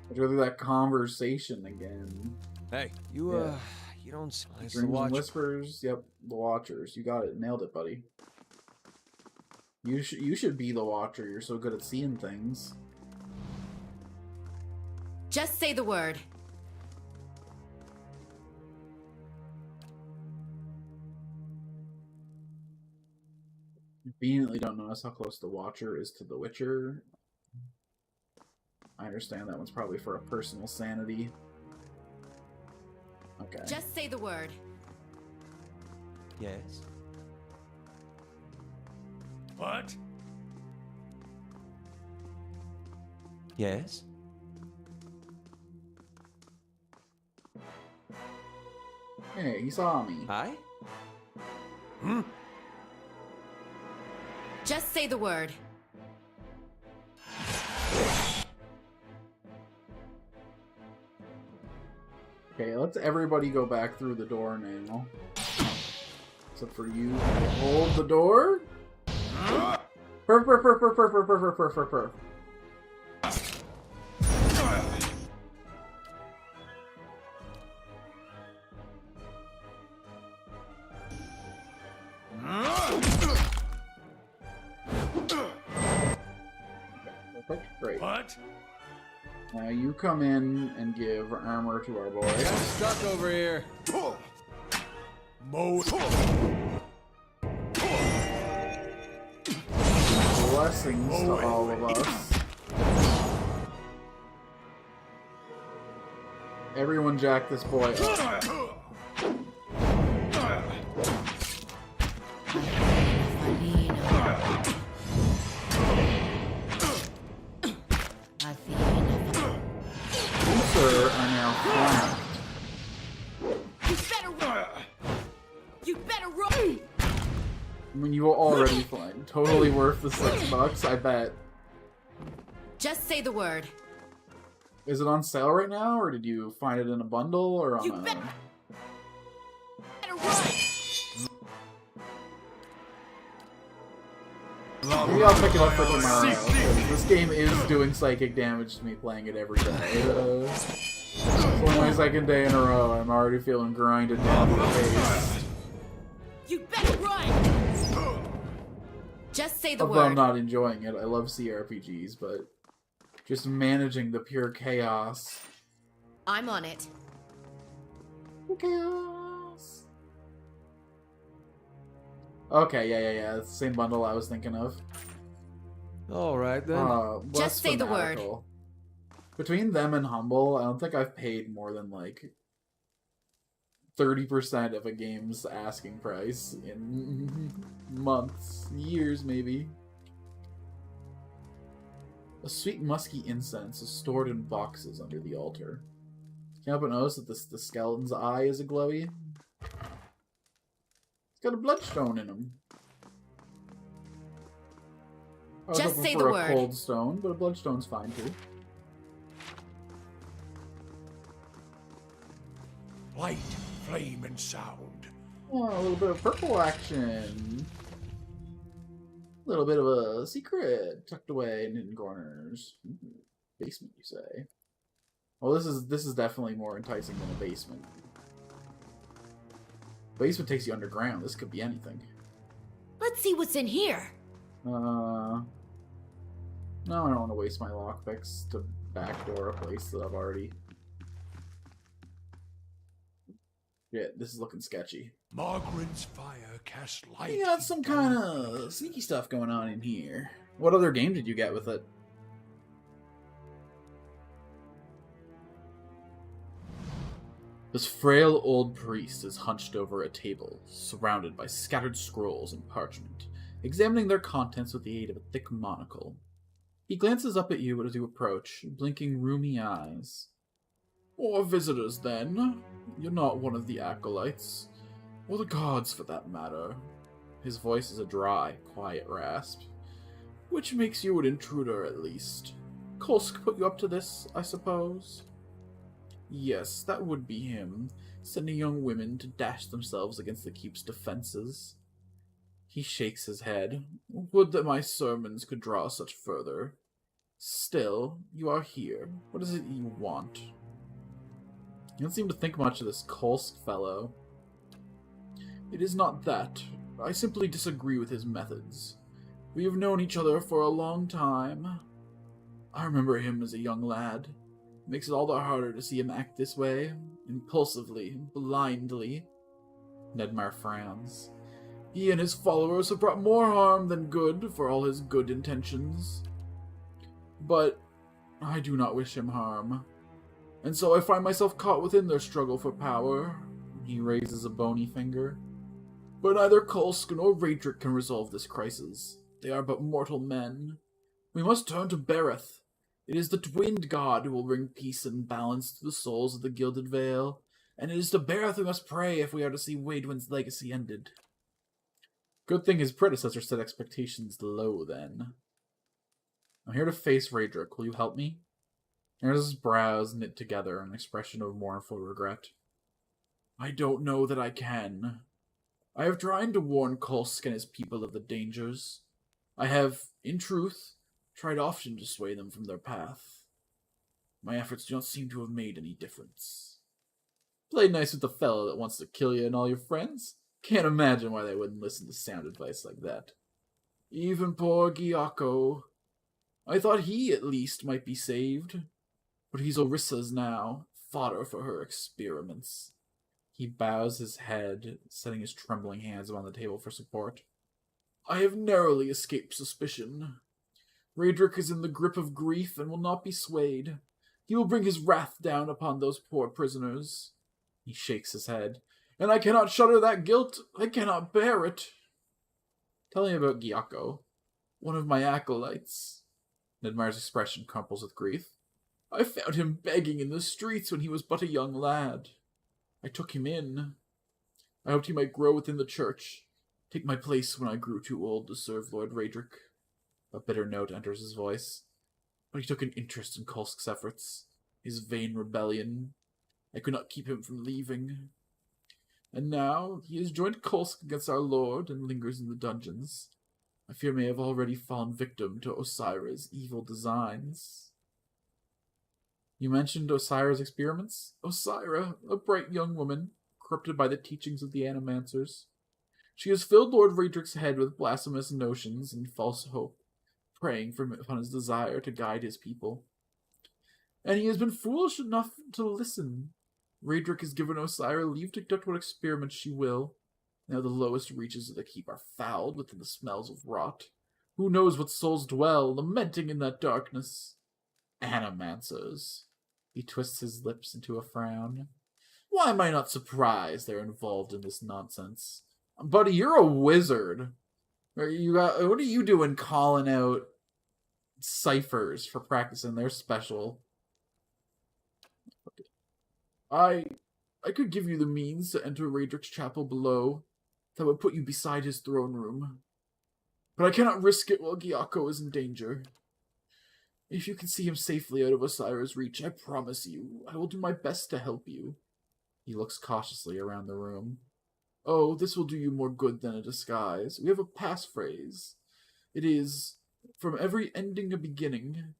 Go through that conversation again. Hey, you don't nice to Dreams watch. and whispers. Yep, the Watchers. You got it. Nailed it, buddy. You should be the Watcher. You're so good at seeing things. Just say the word. Conveniently don't notice how close the Watcher is to the Witcher. I understand that one's probably for a personal sanity. Okay. Just say the word. Yes. What? Yes. Hey, he saw me. Hi? Just say the word. Okay, let's everybody go back through the door now. Except for you. Hold the door. Perf. Perfect, great. What? Now you come in and give armor to our boy. I'm stuck over here. Mode. Blessings to all of us. Everyone jack this boy up. Sir are now flanked. You better run. I mean, you were already flanked. Totally worth the $6, I bet. Just say the word. Is it on sale right now, or did you find it in a bundle, or on You a... better run. Maybe I'll pick it up for tomorrow. 'Cause this game is doing psychic damage to me playing it every day. It's my second day in a row. I'm already feeling grinded down to the face. You better run! Just say the Although I'm word. not enjoying it. I love CRPGs, but just managing the pure chaos. I'm on it. Chaos. Okay, yeah. It's the same bundle I was thinking of. All right, then. Just say the word. fanatical. Between them and Humble, I don't think I've paid more than, like, 30% of a game's asking price in months, years, maybe. A sweet musky incense is stored in boxes under the altar. Can't help but notice that the skeleton's eye is a glowy. It's got a bloodstone in him. I was Just hoping say for the a word. cold stone, but a bloodstone's fine too. Light, flame, and sound. Oh, a little bit of purple action. A little bit of a secret tucked away in hidden corners. Basement, you say? Well, this is definitely more enticing than a basement. Basement takes you underground. This could be anything. Let's see what's in here. No, I don't want to waste my lockpicks to backdoor a place that I've already... Yeah, this is looking sketchy. Margaret's fire casts light. You got in some dark kind of sneaky stuff going on in here. What other game did you get with it? This frail old priest is hunched over a table, surrounded by scattered scrolls and parchment, examining their contents with the aid of a thick monocle. He glances up at you as you approach, blinking rheumy eyes. More visitors, then? You're not one of the acolytes. Or the gods, for that matter. His voice is a dry, quiet rasp. Which makes you an intruder, at least. Kolsk put you up to this, I suppose? Yes, that would be him, sending young women to dash themselves against the keep's defenses. He shakes his head. Would that my sermons could draw such further. Still, you are here. What is it you want? You don't seem to think much of this Kolsk fellow. It is not that. I simply disagree with his methods. We have known each other for a long time. I remember him as a young lad. It makes it all the harder to see him act this way, impulsively, blindly. Nedmar frowns. He and his followers have brought more harm than good for all his good intentions. But I do not wish him harm. And so I find myself caught within their struggle for power. He raises a bony finger. But neither Kolsk nor Raedric can resolve this crisis. They are but mortal men. We must turn to Bereth. It is the twinned god who will bring peace and balance to the souls of the Gilded Vale, and it is to Bereth we must pray if we are to see Waidwin's legacy ended. Good thing his predecessor set expectations low, then. I'm here to face Raedric. Will you help me? There's his brows knit together, an expression of mournful regret. I don't know that I can. I have tried to warn Kolsk and his people of the dangers. I have, in truth, tried often to sway them from their path. My efforts do not seem to have made any difference. Played nice with the fellow that wants to kill you and all your friends. Can't imagine why they wouldn't listen to sound advice like that. Even poor Gyako. I thought he, at least, might be saved. But he's Orissa's now, fodder for her experiments. He bows his head, setting his trembling hands upon the table for support. I have narrowly escaped suspicion. Raedric is in the grip of grief and will not be swayed. He will bring his wrath down upon those poor prisoners. He shakes his head. And I cannot shudder that guilt. I cannot bear it. Tell me about Gyako, one of my acolytes. Nedmar's expression crumples with grief. I found him begging in the streets when he was but a young lad. I took him in. I hoped he might grow within the church, take my place when I grew too old to serve Lord Raedric. A bitter note enters his voice. But he took an interest in Kolsk's efforts, his vain rebellion. I could not keep him from leaving. And now he has joined Kolsk against our lord and lingers in the dungeons. I fear may have already fallen victim to Osira's evil designs. You mentioned Osira's experiments? Osira, a bright young woman, corrupted by the teachings of the Animancers. She has filled Lord Redrick's head with blasphemous notions and false hope, preying upon his desire to guide his people. And he has been foolish enough to listen. Redrick has given Osira leave to conduct what experiments she will. Now the lowest reaches of the keep are fouled within the smells of rot. Who knows what souls dwell, lamenting in that darkness? Animancers. He twists his lips into a frown. Why am I not surprised they're involved in this nonsense? Buddy, you're a wizard. What are you doing calling out ciphers for practicing their special? I could give you the means to enter Radrick's chapel below. That would put you beside his throne room. But I cannot risk it while Gyako is in danger. If you can see him safely out of Osira's reach, I promise you, I will do my best to help you. He looks cautiously around the room. Oh, this will do you more good than a disguise. We have a passphrase. It is, from every ending a beginning.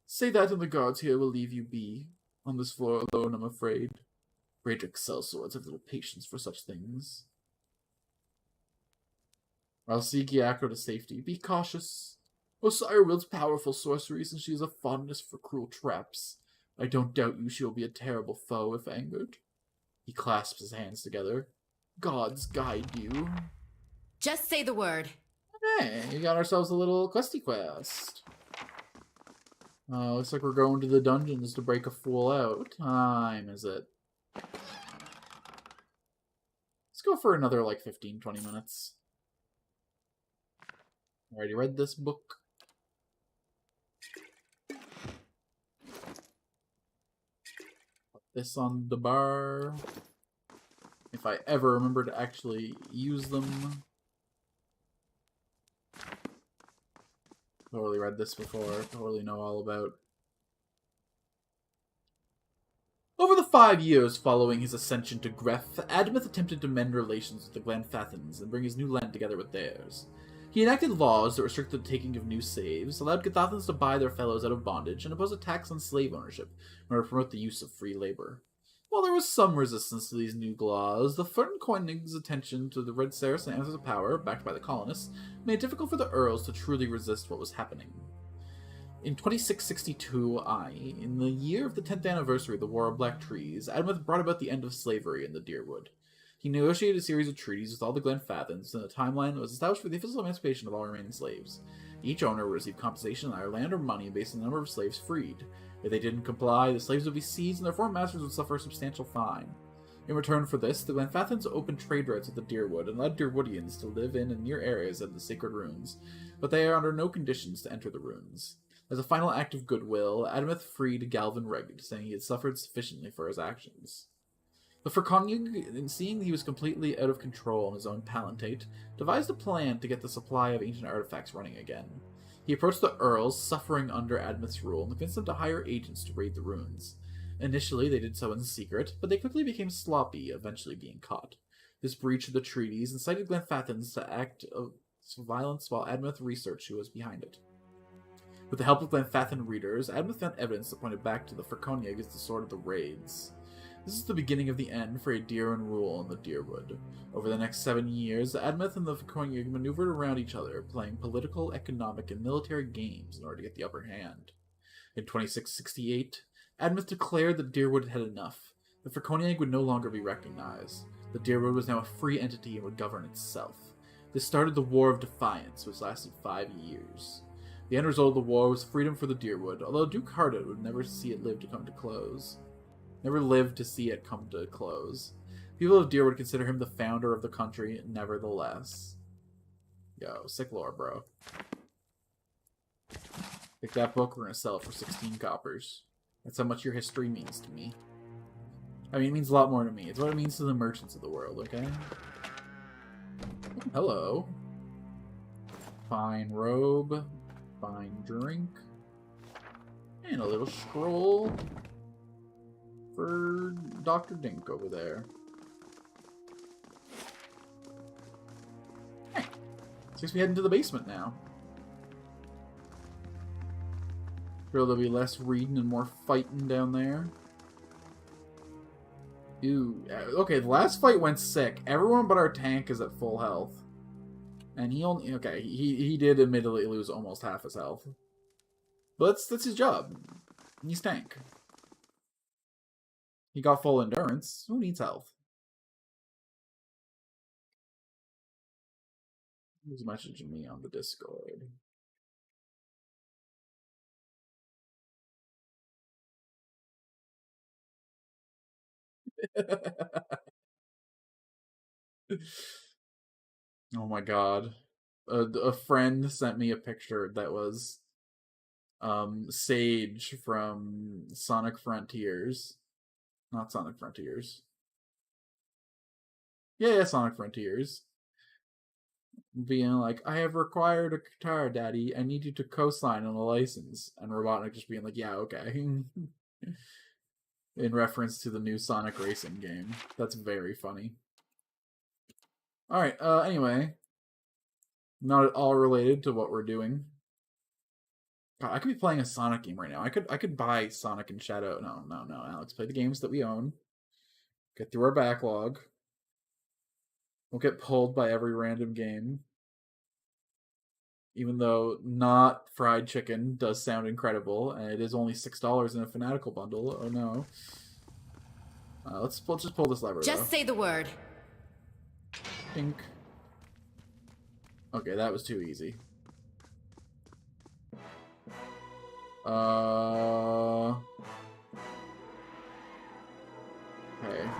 Say that and the guards here will leave you be. On this floor alone, I'm afraid. Radrick sellswords have little patience for such things. I'll see Gyako to safety. Be cautious. Osira wields powerful sorceries, and she has a fondness for cruel traps. I don't doubt she will be a terrible foe if angered. He clasps his hands together. Gods guide you. Just say the word. Hey, we got ourselves a little questy quest. Looks like we're going to the dungeons to break a fool out. What time is it? Let's go for another, 15-20 minutes. Already read this book. Put this on the bar. If I ever remember to actually use them. Totally read this before. Totally know all about. Over the 5 years following his ascension to Gref, Adamith attempted to mend relations with the Glanfathans and bring his new land together with theirs. He enacted laws that restricted the taking of new slaves, allowed Gthathans to buy their fellows out of bondage, and imposed a tax on slave ownership in order to promote the use of free labor. While there was some resistance to these new laws, the Fernkoinig's attention to the Red Saracen answers of power, backed by the colonists, made it difficult for the Earls to truly resist what was happening. In 2662 in the year of the 10th anniversary of the War of Black Trees, Adamith brought about the end of slavery in the Deerwood. He negotiated a series of treaties with all the Glenfathans, and a timeline was established for the official emancipation of all remaining slaves. Each owner would receive compensation in either land or money based on the number of slaves freed. If they didn't comply, the slaves would be seized and their former masters would suffer a substantial fine. In return for this, the Glenfathans opened trade routes with the Deerwood and allowed Deerwoodians to live in and near areas of the sacred ruins, but they are under no conditions to enter the ruins. As a final act of goodwill, Adamith freed Galvin Regd, saying he had suffered sufficiently for his actions. The Furkongig, seeing he was completely out of control in his own palantate, devised a plan to get the supply of ancient artifacts running again. He approached the Earls, suffering under Adamith's rule, and convinced them to hire agents to raid the ruins. Initially, they did so in secret, but they quickly became sloppy, eventually being caught. This breach of the treaties incited Glenfathans to act of violence while Adamith researched who was behind it. With the help of Glenfathan readers, Adamith found evidence that pointed back to the Furkongig as the sword of the raids. This is the beginning of the end for Aediran rule in the Deerwood. Over the next 7 years, Adamith and the Furkongig maneuvered around each other, playing political, economic, and military games in order to get the upper hand. In 2668, Adamith declared that Deerwood had enough. The Furkongig would no longer be recognized. The Deerwood was now a free entity and would govern itself. This started the War of Defiance, which lasted 5 years. The end result of the war was freedom for the Deerwood, although Duke Harda would never see it live to come to close. Never lived to see it come to close. People of Deerwood consider him the founder of the country, nevertheless. Yo, sick lore, bro. Pick that book, we're gonna sell it for 16 coppers. That's how much your history means to me. I mean, it means a lot more to me. It's what it means to the merchants of the world, okay? Hello. Fine robe. Fine drink. And a little scroll for Dr. Dink over there. Hey. So I guess we head into the basement now. Sure, there'll be less reading and more fighting down there. Ooh, okay, the last fight went sick. Everyone but our tank is at full health. And he only... Okay, he did admittedly lose almost half his health. But that's his job. He's tank. He got full endurance. Who needs health? Who's messaging me on the Discord? Oh my god. A friend sent me a picture that was Sage from Sonic Frontiers. Not Sonic Frontiers. Yeah, Sonic Frontiers. Being like, I have required a guitar, Daddy. I need you to co-sign on the license. And Robotnik just being like, yeah, okay. In reference to the new Sonic Racing game. That's very funny. Alright, anyway. Not at all related to what we're doing. God, I could be playing a Sonic game right now. I could buy Sonic and Shadow. No, Alex. Play the games that we own. Get through our backlog. We'll get pulled by every random game. Even though not fried chicken does sound incredible, and it is only $6 in a Fanatical bundle. Oh no. Let's just pull this lever. Just say the word. Pink. Okay, that was too easy. Okay.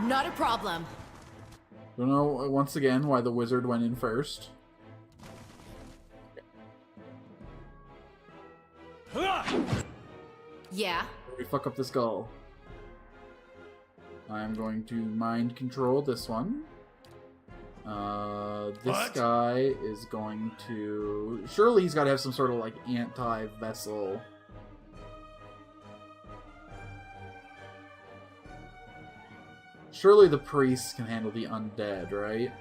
Not a problem. Don't know once again why the wizard went in first. Yeah. We fuck up this skull. I'm going to mind control this one. This What? guy is going to... Surely he's got to have some sort of, like, anti-vessel... Surely the priests can handle the undead, right?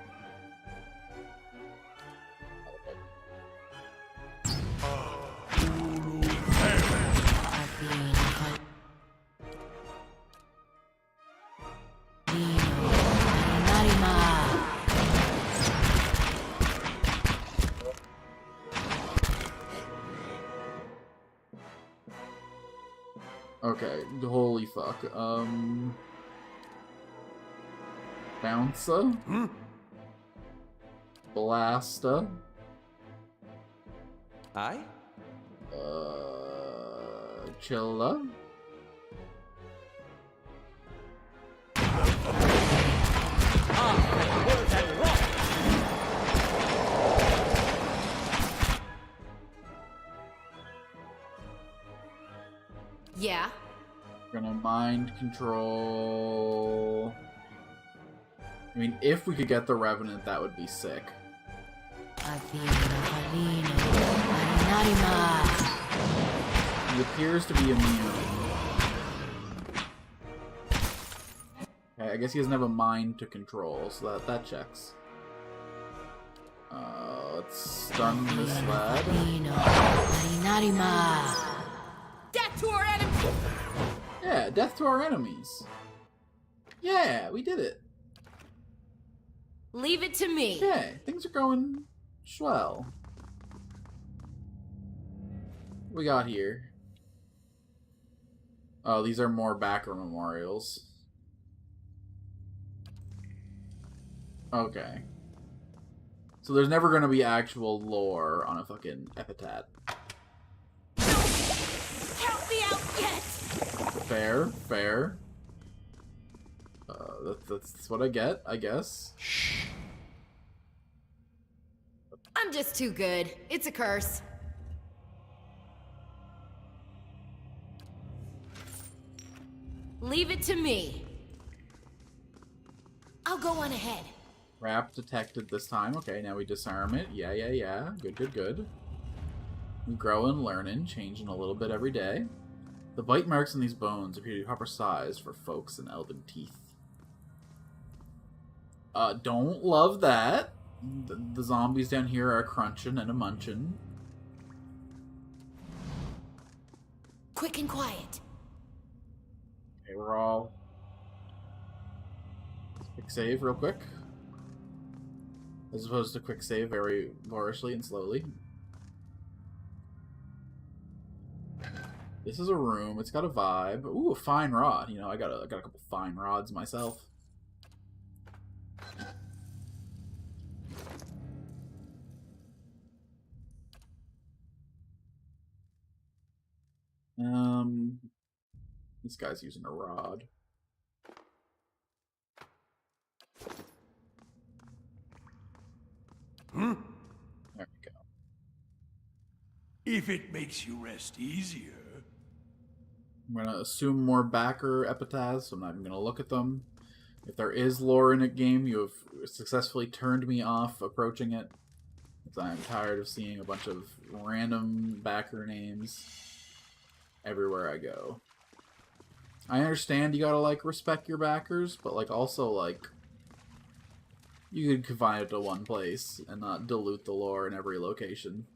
Okay, holy fuck. Bouncer? Blaster? Aye? Chilla? Yeah. Gonna mind control... I mean, if we could get the Revenant, that would be sick. He appears to be immune. Okay, I guess he doesn't have a mind to control, so that checks. Let's stun this lad. Death to our enemies! Yeah, death to our enemies. Yeah, we did it. Leave it to me. Yeah, things are going swell. What we got here? Oh, these are more backer memorials. Okay. So there's never going to be actual lore on a fucking epitaph. Help me out yet! Fair, fair. That's what I get, I guess. I'm just too good. It's a curse. Leave it to me. I'll go on ahead. Trap detected this time. Okay, now we disarm it. Yeah. Good. We grow and learning, changing a little bit every day. The bite marks in these bones appear to be proper size for folks in elven teeth. Don't love that. The zombies down here are crunching and a munching. Quick and quiet. Okay, we're all... Quick save real quick. As opposed to quick save very varishly and slowly. This is a room. It's got a vibe. Ooh, a fine rod. You know, I got a couple fine rods myself. This guy's using a rod. There we go. If it makes you rest easier. I'm gonna assume more backer epitaphs, so I'm not even gonna look at them. If there is lore in a game, you have successfully turned me off approaching it. Because I'm tired of seeing a bunch of random backer names everywhere I go. I understand you gotta, like, respect your backers, but, like, also, like, you could confine it to one place and not dilute the lore in every location.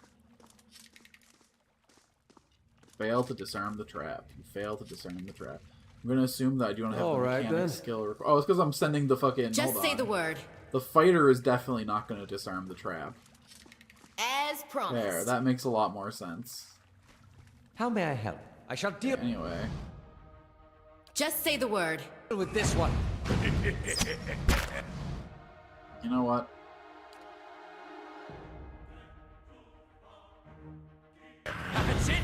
Fail to disarm the trap. You fail to disarm the trap. I'm gonna assume that I do not have the mechanic skill. Oh, it's because I'm sending the fucking... Just say the word. The fighter is definitely not gonna disarm the trap. As promised. There, that makes a lot more sense. How may I help? I shall deal Anyway. Just say the word. with this one. You know what? That's it.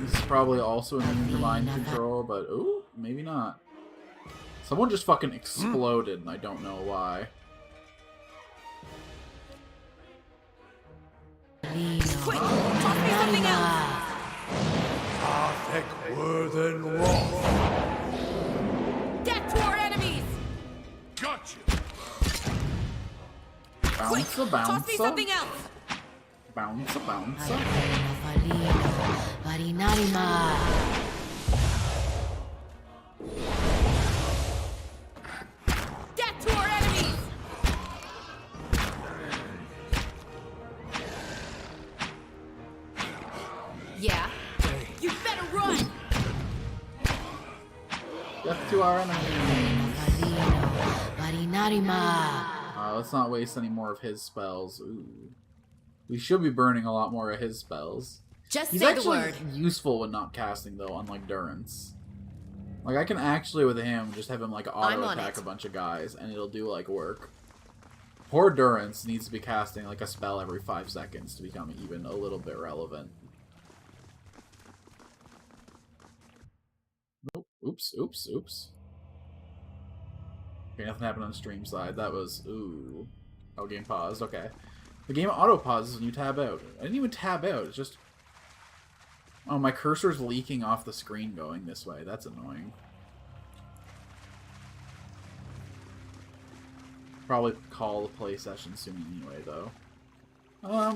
This is probably also immune to mind control, but ooh, maybe not. Someone just fucking exploded, and I don't know why. Quick! Toss me something else! Arthek Worthen Roth. Death to our enemies! Gotcha. Quick! Bounce a Toss me something else! Bounce a bounce. Death to our enemies! Yeah? You better run! Death to our enemies. Let's not waste any more of his spells. Ooh. We should be burning a lot more of his spells. Just He's say the actually word. useful when not casting, though, unlike Durance. Like, I can actually, with him, just have him, like, auto-attack a bunch of guys, and it'll do, like, work. Poor Durance needs to be casting, like, a spell every 5 seconds to become even a little bit relevant. Nope. Oops, oops, oops. Okay, nothing happened on the stream side. That was... Ooh. Oh, game paused. Okay. The game auto-pauses when you tab out. I didn't even tab out. It's just... Oh, my cursor's leaking off the screen going this way. That's annoying. Probably call the play session soon anyway, though. I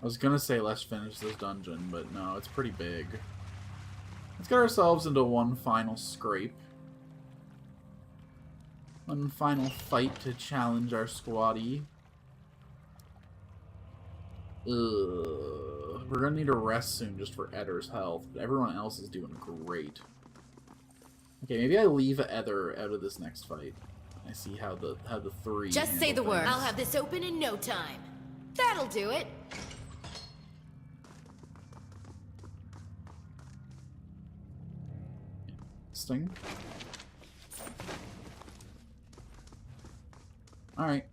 was gonna say let's finish this dungeon, but no, it's pretty big. Let's get ourselves into one final scrape. One final fight to challenge our squaddy. Ugh. We're gonna need a rest soon just for Ether's health, but everyone else is doing great. Okay, maybe I leave Ether out of this next fight. I see how the three. Just say the word. things. I'll have this open in no time. That'll do it. Sting. Alright.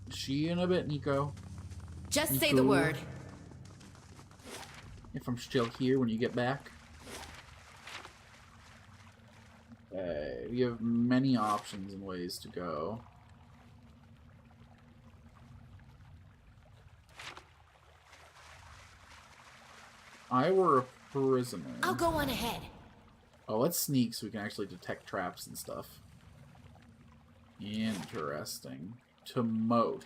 See you in a bit, Nico. Just say the word. If I'm still here when you get back. Okay, we have many options and ways to go. I were a prisoner. I'll go on ahead. Oh, let's sneak so we can actually detect traps and stuff. Interesting. To moat.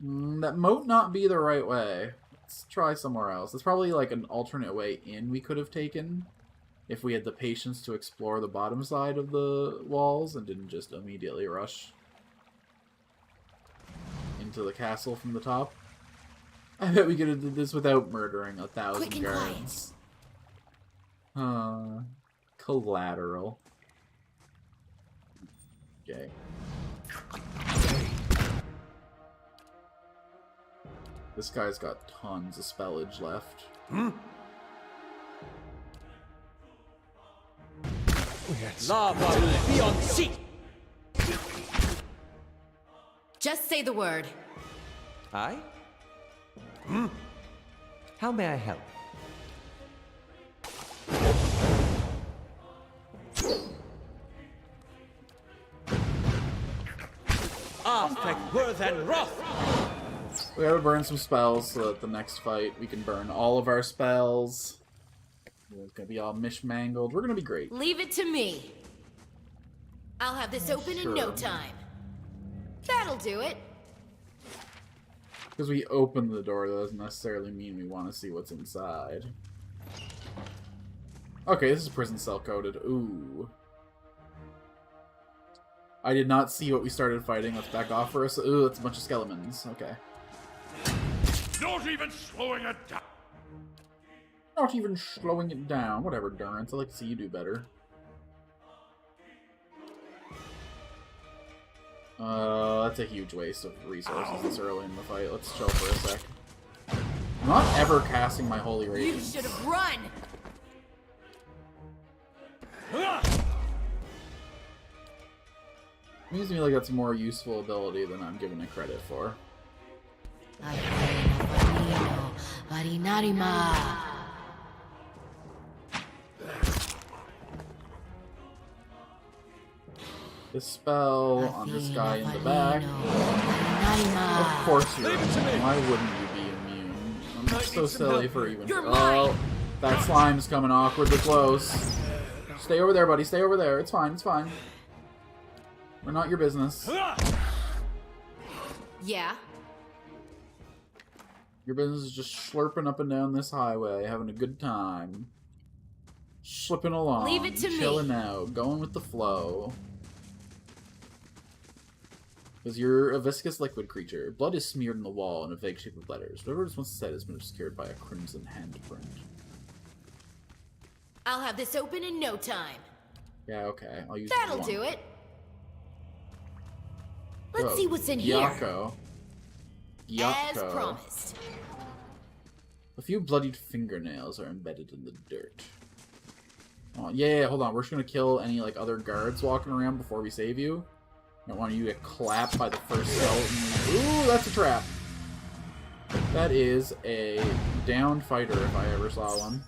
That moat not be the right way. Let's try somewhere else. There's probably like an alternate way in we could have taken if we had the patience to explore the bottom side of the walls and didn't just immediately rush into the castle from the top. I bet we could have did this without murdering 1,000 Quick and guards. Collateral. Okay. This guy's got tons of spellage left. Lava will be on sea. Just say the word. I? How may I help? Aspect worth and wrath. We gotta burn some spells so that the next fight we can burn all of our spells. It's gonna be all mishmangled. We're gonna be great. Leave it to me. I'll have this open in no Sure. time. That'll do it. Because we open the door, that doesn't necessarily mean we want to see what's inside. Okay, this is prison cell coded. Ooh. I did not see what we started fighting. Let's back off for us. Ooh, that's a bunch of skeletons. Okay. Not even slowing it down. Not even slowing it down. Whatever, Durance. I'd like to see you do better. That's a huge waste of resources this early in the fight. Let's chill for a sec. I'm not ever casting my Holy You Radiance. should have run. Seems to me like that's a more useful ability than I'm giving it credit for. This spell on this guy in the back. Of course you're immune. Why wouldn't you be immune? I'm so silly for even. Oh, that slime's coming awkwardly close. Stay over there, buddy. Stay over there. It's fine. It's fine. We're not your business. Yeah. Your business is just slurping up and down this highway, having a good time. Slipping along. Leave it to me. Chilling out. Going with the flow. Because you're a viscous liquid creature. Blood is smeared in the wall in a vague shape of letters. Whatever it's once said has been obscured by a crimson handprint. I'll have this open in no time. Yeah, okay. I'll use That'll one. do it. Let's Oh, see what's in here. Yako. As promised. A few bloodied fingernails are embedded in the dirt. Oh, yeah, hold on. We're just gonna kill any like other guards walking around before we save you. I don't want you to get clapped by the first skeleton. Ooh, that's a trap. That is a downed fighter if I ever saw one.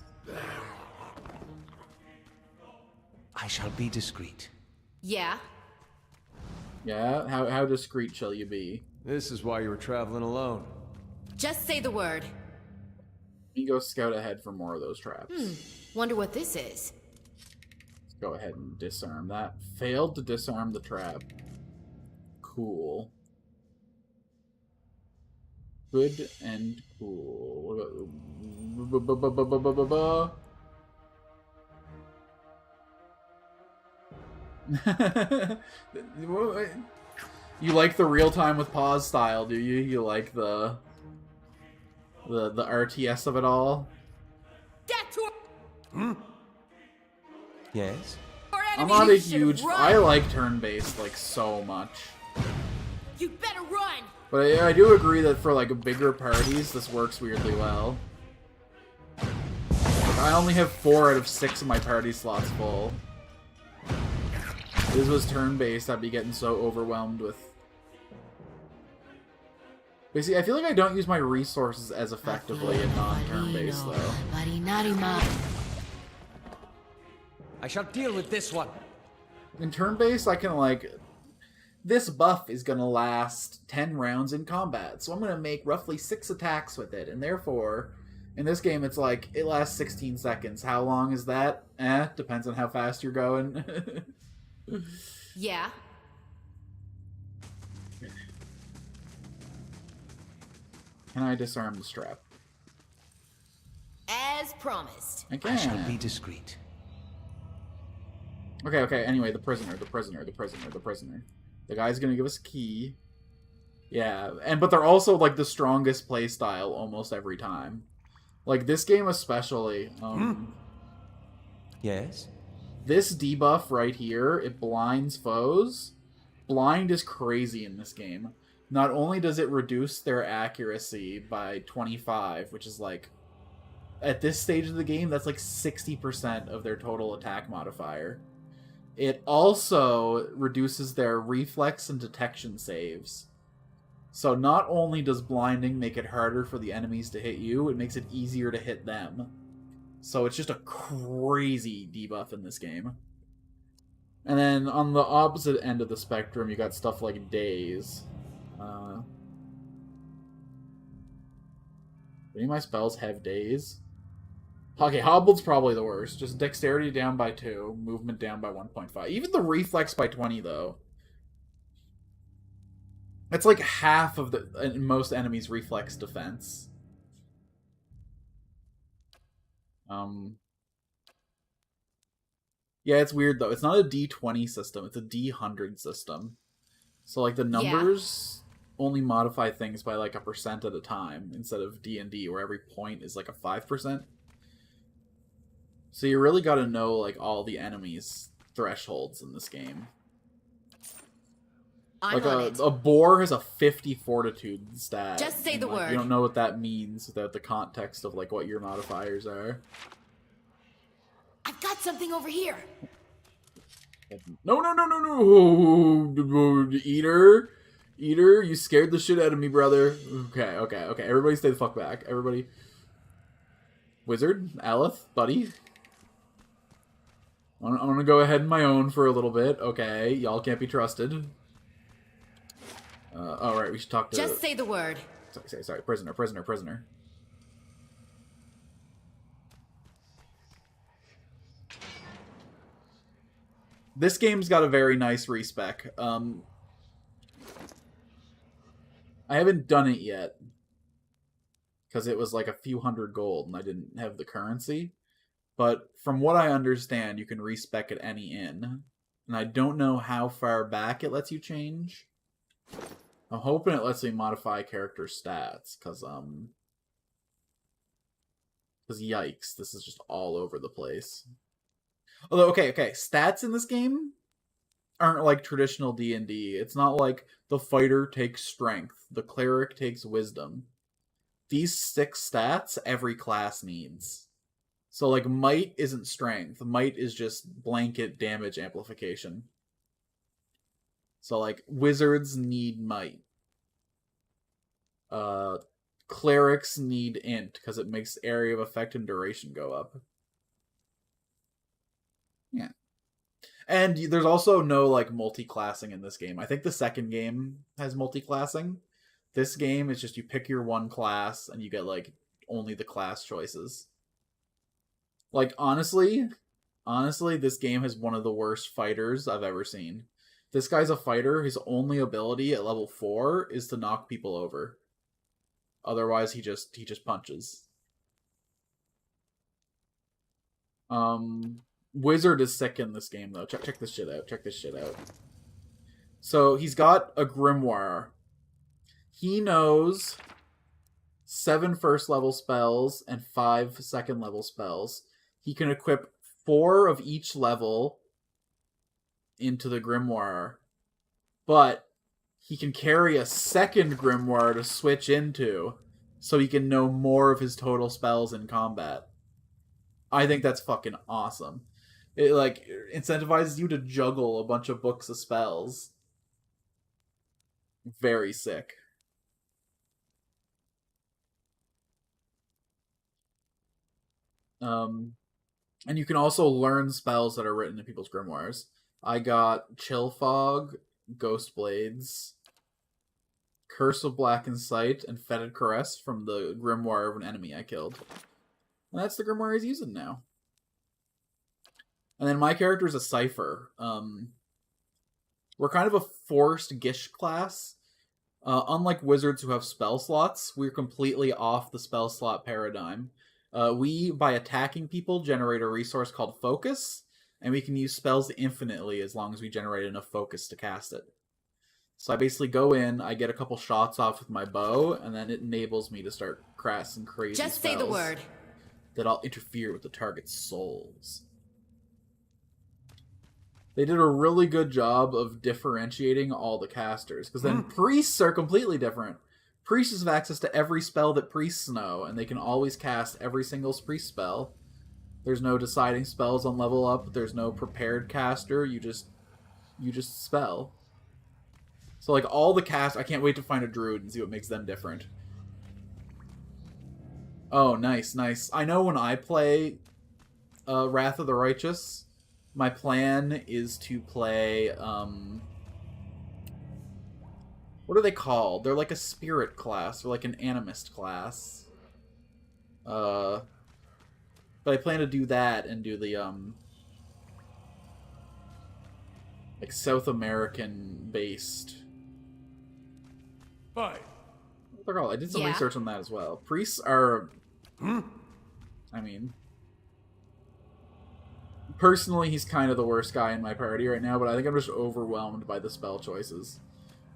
I shall be discreet. Yeah. Yeah, how discreet shall you be? This is why you were traveling alone. Just say the word. Let me go scout ahead for more of those traps. Wonder what this is. Let's go ahead and disarm that. Failed to disarm the trap. Cool. Good and cool. You like the real time with pause style, do you? You like the RTS of it all? Death to Yes? our I'm enemy. not a You should huge. run. I like turn-based like so much, You better run. but I do agree that for like bigger parties, this works weirdly well. Like, I only have 4 out of 6 of my party slots full. If this was turn-based, I'd be getting so overwhelmed with. Basically, I feel like I don't use my resources as effectively in non-turn-based though. I shall deal with this one. In turn-based, I can like, this buff is gonna last 10 rounds in combat, so I'm gonna make roughly 6 attacks with it, and therefore, in this game, it's like, it lasts 16 seconds. How long is that? Depends on how fast you're going. Yeah. Can I disarm the strap? As promised. I I shall can. be discreet. Okay, anyway, the prisoner. The guy's gonna give us a key. Yeah, but they're also, like, the strongest playstyle almost every time. Like, this game especially, Yes? this debuff right here, it blinds foes. Blind is crazy in this game. Not only does it reduce their accuracy by 25, which is, like, at this stage of the game, that's like 60% of their total attack modifier. It also reduces their reflex and detection saves. So not only does blinding make it harder for the enemies to hit you, it makes it easier to hit them. So it's just a crazy debuff in this game. And then on the opposite end of the spectrum, you got stuff like Daze. Do any of my spells have Daze? Okay, Hobbled's probably the worst. Just dexterity down by 2, movement down by 1.5. Even the reflex by 20, though. It's like half of most enemies' reflex defense. Yeah, it's weird, though. It's not a D20 system. It's a D100 system. So, like, the numbers only modify things by, like, a percent at a time, instead of D&D, where every point is, like, a 5%. So you really gotta know, like, all the enemies' thresholds in this game. Like, a boar has a 50 fortitude stat. Just say the word. You don't know what that means without the context of, like, what your modifiers are. I've got something over here. No! Eater, you scared the shit out of me, brother. Okay. Everybody stay the fuck back. Everybody. Wizard, Aleph, buddy. I'm gonna go ahead on my own for a little bit. Okay, y'all can't be trusted. Alright, we should talk to... Just say the word. Sorry. Prisoner. This game's got a very nice respec. I haven't done it yet. Because it was like a few hundred gold and I didn't have the currency. But from what I understand, you can respec at any inn. And I don't know how far back it lets you change. I'm hoping it lets me modify character stats, because yikes, this is just all over the place. Although, okay, stats in this game aren't like traditional D&D. It's not like the fighter takes strength, the cleric takes wisdom. These 6 stats every class needs. So, like, might isn't strength. Might is just blanket damage amplification. So, like, wizards need might. Clerics need int, because it makes area of effect and duration go up. Yeah. And there's also no, like, multi-classing in this game. I think the second game has multi-classing. This game is just you pick your one class, and you get, like, only the class choices. Like, honestly, this game has one of the worst fighters I've ever seen. This guy's a fighter. His only ability at level 4 is to knock people over. Otherwise, he just punches. Wizard is sick in this game, though. Check this shit out. So, he's got a grimoire. He knows 7 first-level spells and 5 second-level spells. He can equip 4 of each level into the grimoire. But he can carry a second grimoire to switch into, so he can know more of his total spells in combat. I think that's fucking awesome. It, like, incentivizes you to juggle a bunch of books of spells. Very sick. And you can also learn spells that are written in people's grimoires. I got Chill Fog, Ghost Blades, Curse of Blackened Sight, and Fetid Caress from the grimoire of an enemy I killed. And that's the grimoire he's using now. And then my character is a Cypher. We're kind of a forced Gish class. Unlike wizards who have spell slots, we're completely off the spell slot paradigm. We, by attacking people, generate a resource called Focus. and we can use spells infinitely as long as we generate enough focus to cast it. So I basically go in, I get a couple shots off with my bow, and then it enables me to start casting crazy Just spells say the word. that I'll interfere with the target's souls. They did a really good job of differentiating all the casters, because then priests are completely different. Priests have access to every spell that priests know, and they can always cast every single priest spell. There's no deciding spells on level up. There's no prepared caster. You just spell. So like all the cast, I can't wait to find a druid and see what makes them different. Oh, nice, nice. I know when I play Wrath of the Righteous, my plan is to play what are they called? They're like a spirit class or like an animist class. But I plan to do that and do the like South American based. Fine. What they're called. I did some Yeah. research on that as well. Priests are I mean, personally he's kind of the worst guy in my party right now, but I think I'm just overwhelmed by the spell choices.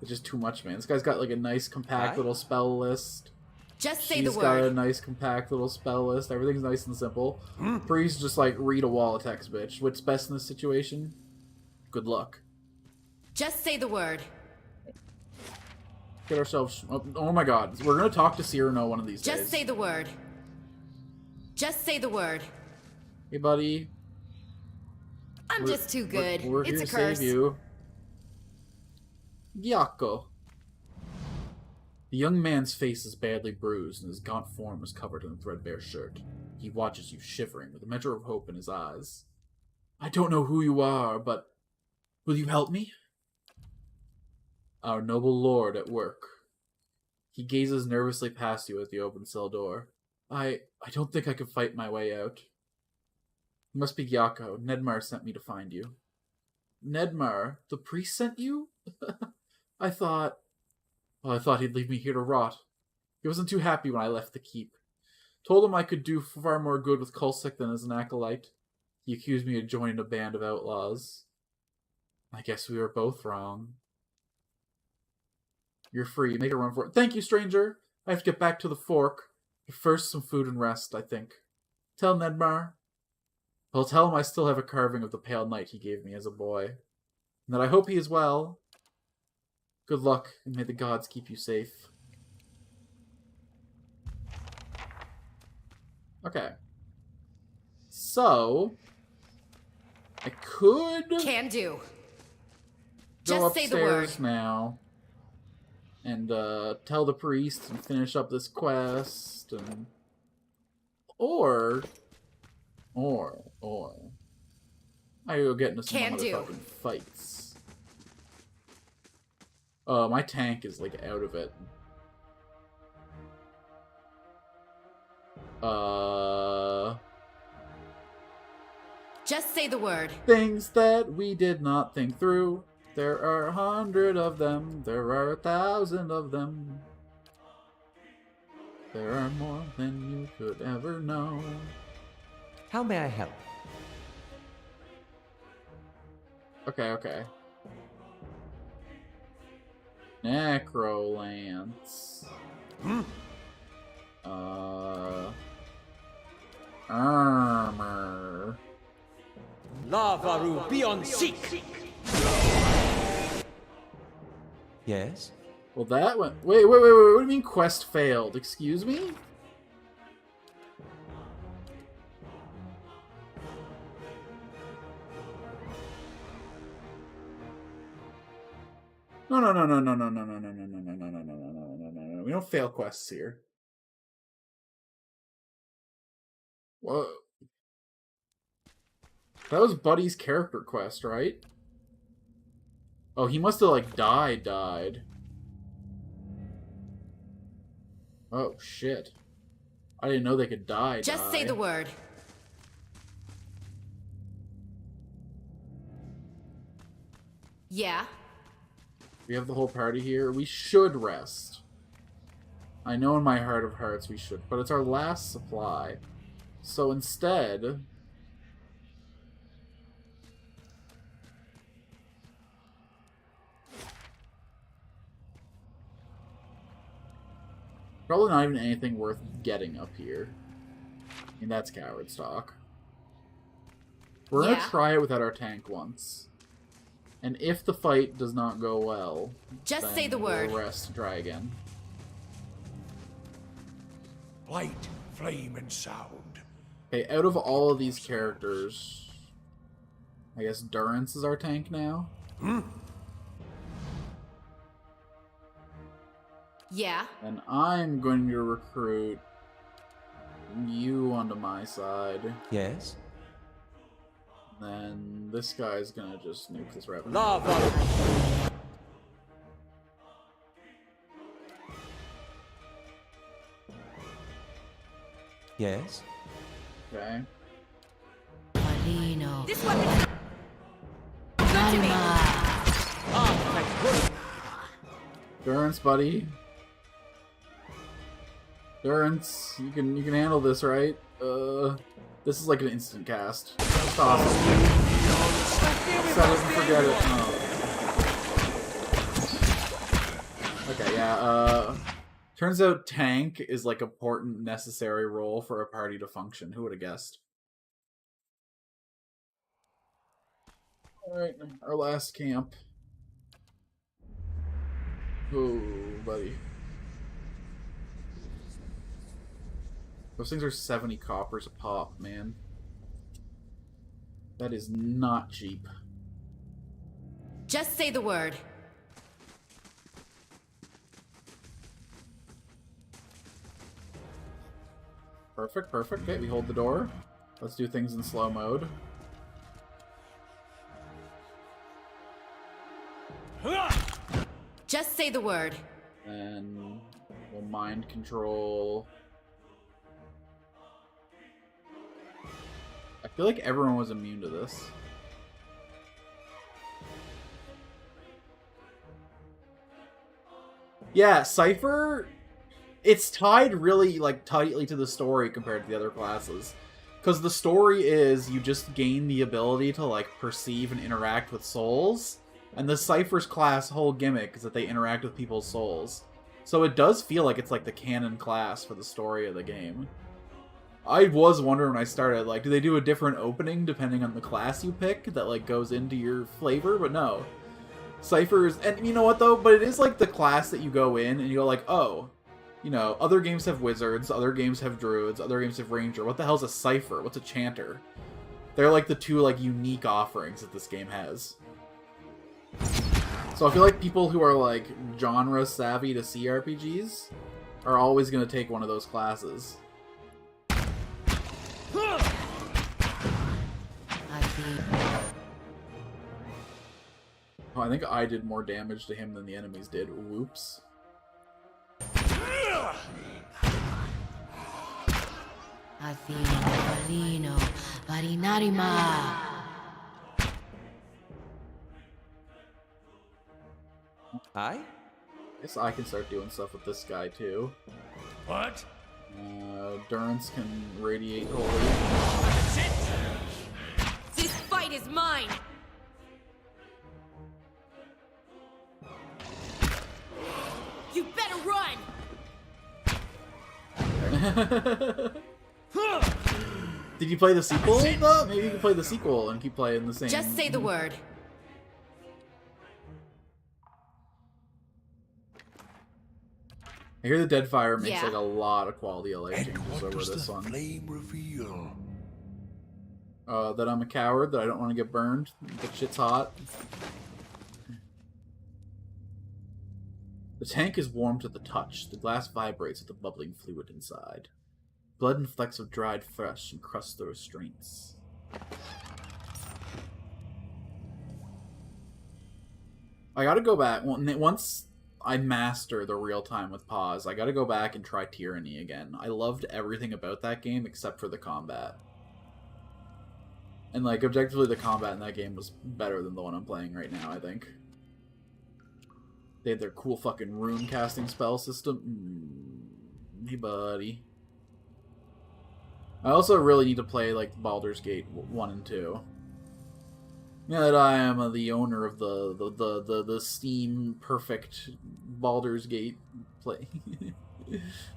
It's just too much, man. This guy's got like a nice compact little spell list. Just say She's the got a word. nice compact little spell list. Everything's nice and simple. Priest just like read a wall of text, bitch. What's best in this situation? Good luck. Just say the word. Get ourselves. Oh my god. We're gonna talk to Cyrano one of these days. Just say the word. Just say the word. Hey, buddy. I'm just too good. We're It's here a to curse. save you. Gyakko. The young man's face is badly bruised, and his gaunt form is covered in a threadbare shirt. He watches you shivering, with a measure of hope in his eyes. I don't know who you are, but will you help me? Our noble lord at work. He gazes nervously past you at the open cell door. I don't think I could fight my way out. You must be Gyakko. Nedmar sent me to find you. Nedmar? The priest sent you? I thought he'd leave me here to rot. He wasn't too happy when I left the keep. Told him I could do far more good with Kulsik than as an acolyte. He accused me of joining a band of outlaws. I guess we were both wrong. You're free. Make a run for it. Thank you, stranger. I have to get back to the fork. But first, some food and rest, I think. Tell Nedmar. I'll tell him I still have a carving of the pale knight he gave me as a boy. And that I hope he is well. Good luck, and may the gods keep you safe. Okay. So, I could Can do. go Just say the word. upstairs now and tell the priest and finish up this quest, and or I go get into some Can do. motherfucking fights. My tank is like out of it. Just say the word. Things that we did not think through. There are 100 of them. There are 1,000 of them. There are more than you could ever know. How may I help? Okay. Necrolance. Armor. Lavaru beyond seek! Yes? Well, that went. Wait. What do you mean quest failed? Excuse me? No. We don't fail quests here. Whoa. That was Buddy's character quest, right? Oh, he must have, like, died. Oh, shit. I didn't know they could die. Just say the word. Yeah. We have the whole party here. We should rest. I know in my heart of hearts we should, but it's our last supply. So instead, Probably not even anything worth getting up here. I mean, that's coward's talk. We're gonna try it without our tank once. And if the fight does not go well, Just then say the word. we'll rest and try again. Light, flame, and sound. Okay, out of all of these characters, I guess Durance is our tank now. Yeah. And I'm going to recruit you onto my side. Yes? Then this guy's gonna just nuke this rabbit. Lava! Yes? Okay. This weapon. Good to me. Durance, buddy. Durance, you can handle this, right? This is like an instant cast. That's awesome. Set it and forget it. Oh. Okay, yeah, turns out tank is like a important, necessary role for a party to function. Who would have guessed? Alright, our last camp. Oh, buddy. Those things are 70 coppers a pop, man. That is not cheap. Just say the word. Perfect, perfect. Okay, we hold the door. Let's do things in slow mode. Just say the word. And we'll mind control. I feel like everyone was immune to this. Yeah, Cypher, it's tied really like tightly to the story compared to the other classes. Because the story is you just gain the ability to like perceive and interact with souls. And the Cypher's class whole gimmick is that they interact with people's souls. So it does feel like it's like the canon class for the story of the game. I was wondering when I started, like, do they do a different opening depending on the class you pick that, like, goes into your flavor? But no. Cypher's, and you know what, though? But it is, like, the class that you go in and you go, like, oh, you know, other games have wizards, other games have druids, other games have ranger. What the hell's a Cypher? What's a chanter? They're, like, the two, like, unique offerings that this game has. So I feel like people who are, like, genre-savvy to CRPGs are always going to take one of those classes. Oh, I think I did more damage to him than the enemies did. Whoops. Aye? Guess I can start doing stuff with this guy too. What? Durance can radiate holy. This fight is mine. You better run. Did you play the sequel? Though? Maybe you can play the sequel and keep playing the same. Just say the word. I hear the Deadfire makes Yeah. like a lot of quality of life And changes what over does this the one. flame reveal? That I'm a coward, that I don't want to get burned, that shit's hot. The tank is warm to the touch. The glass vibrates with the bubbling fluid inside. Blood and flecks of dried flesh encrust the restraints. I gotta go back. Once I master the real time with pause, I gotta go back and try Tyranny again. I loved everything about that game except for the combat. And, like, objectively, the combat in that game was better than the one I'm playing right now, I think. They had their cool fucking rune casting spell system. Hey, buddy. I also really need to play, like, Baldur's Gate 1 and 2. Now that I am the owner of the Steam perfect Baldur's Gate play.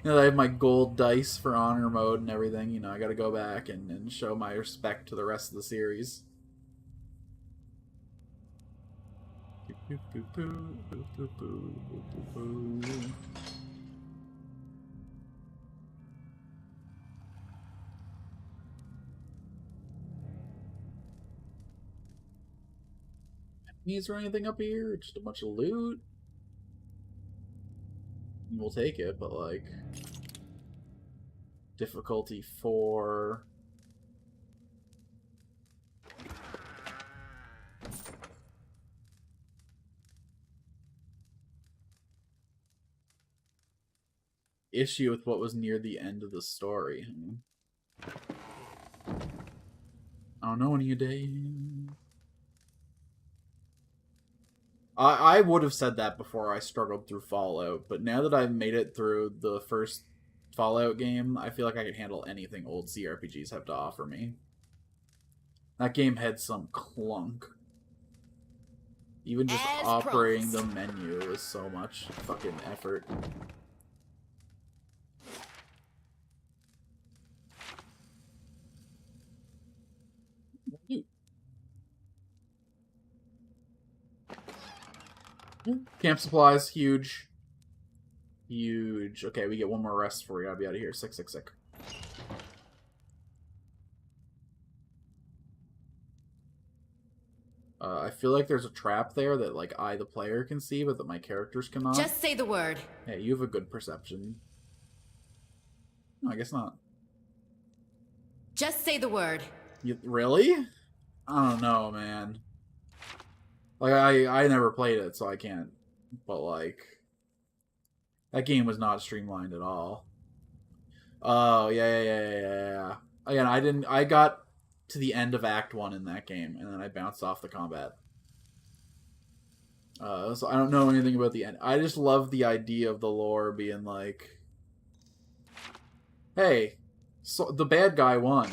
Now that I have my gold dice for honor mode and everything, you know, I gotta go back and show my respect to the rest of the series. Is there anything up here? Just a bunch of loot? We'll take it, but like... Difficulty 4... Issue with what was near the end of the story. I don't know any of you day. I would have said that before I struggled through Fallout, but now that I've made it through the first Fallout game, I feel like I can handle anything old CRPGs have to offer me. That game had some clunk. Even just operating the menu is so much fucking effort. Camp supplies, huge. Huge. Okay, we get one more rest before we gotta be out of here. Sick, sick, sick. I feel like there's a trap there that, like, I, the player, can see, but that my characters cannot. Just say the word. Hey, you have a good perception. No, I guess not. Just say the word. You, really? I don't know, man. Like, I never played it, so I can't. But, like... That game was not streamlined at all. Oh, yeah. Again, I got to the end of Act 1 in that game, and then I bounced off the combat. So I don't know anything about the end. I just love the idea of the lore being like... Hey, so the bad guy won.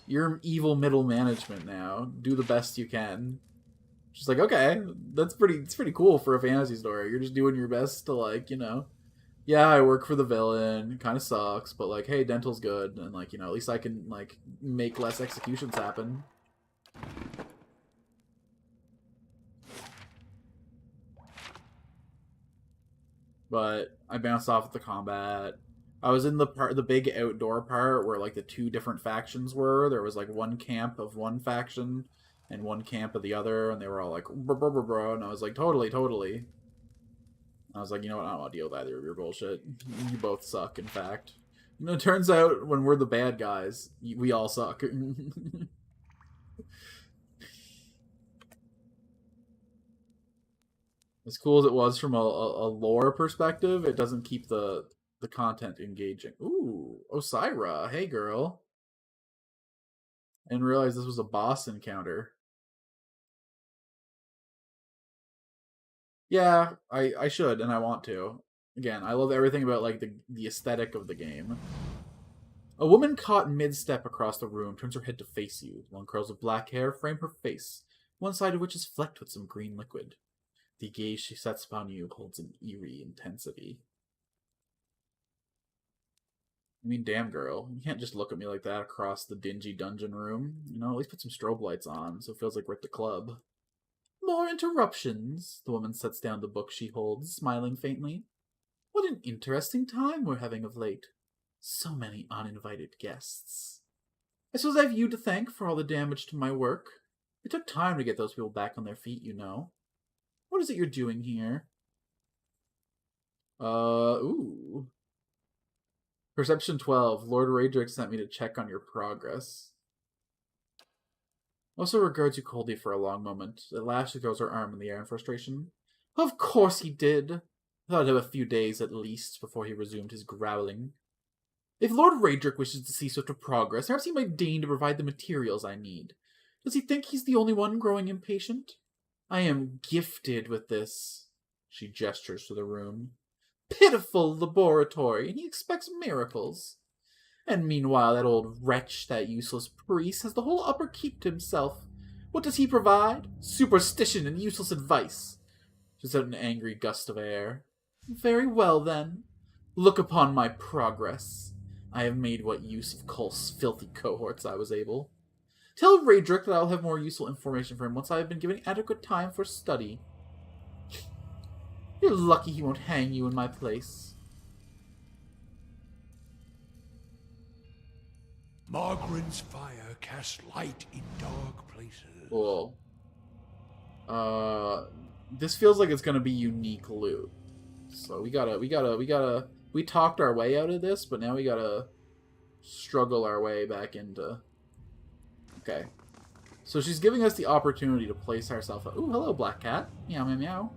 You're evil middle management now. Do the best you can. Just like, okay, it's pretty cool for a fantasy story. You're just doing your best to, like, you know, yeah, I work for the villain. It kind of sucks, but, like, hey, dental's good, and, like, you know, at least I can, like, make less executions happen. But I bounced off at the combat. I was in the big outdoor part where, like, the two different factions were. There was, like, one camp of one faction and one camp of the other, and they were all like, bro, and I was like, totally. I was like, you know what, I don't want to deal with either of your bullshit. You both suck, in fact. And it turns out, when we're the bad guys, we all suck. As cool as it was from a lore perspective, it doesn't keep the content engaging. Ooh, Osira, hey girl. I didn't realize this was a boss encounter. Yeah, I should, and I want to. Again, I love everything about, like, the aesthetic of the game. A woman caught mid-step across the room turns her head to face you. Long curls of black hair frame her face, one side of which is flecked with some green liquid. The gaze she sets upon you holds an eerie intensity. I mean, damn, girl. You can't just look at me like that across the dingy dungeon room. You know, at least put some strobe lights on, so it feels like we're at the club. More interruptions. The woman sets down the book she holds, smiling faintly. What an interesting time we're having of late. So many uninvited guests. I suppose I have you to thank for all the damage to my work. It took time to get those people back on their feet, you know. What is it you're doing here? Ooh. Perception 12. Lord Raedric sent me to check on your progress. Also regards you coldly for a long moment. At last she throws her arm in the air in frustration. Of course he did. I thought I'd have a few days at least before he resumed his growling. If Lord Raedric wishes to see swift progress, perhaps he might deign to provide the materials I need. Does he think he's the only one growing impatient? I am gifted with this. She gestures to the room. Pitiful laboratory, and he expects miracles. And meanwhile, that old wretch, that useless priest, has the whole upper keep to himself. What does he provide? Superstition and useless advice. She let out an angry gust of air. Very well, then. Look upon my progress. I have made what use of Cole's filthy cohorts I was able. Tell Raedric that I'll have more useful information for him once I have been given adequate time for study. You're lucky he won't hang you in my place. Margaren's fire casts light in dark places. Cool. This feels like it's gonna be unique loot. So we talked our way out of this, but now we gotta struggle our way back into... Okay. So she's giving us the opportunity to place ourselves... Ooh, hello, black cat. Meow, meow, meow.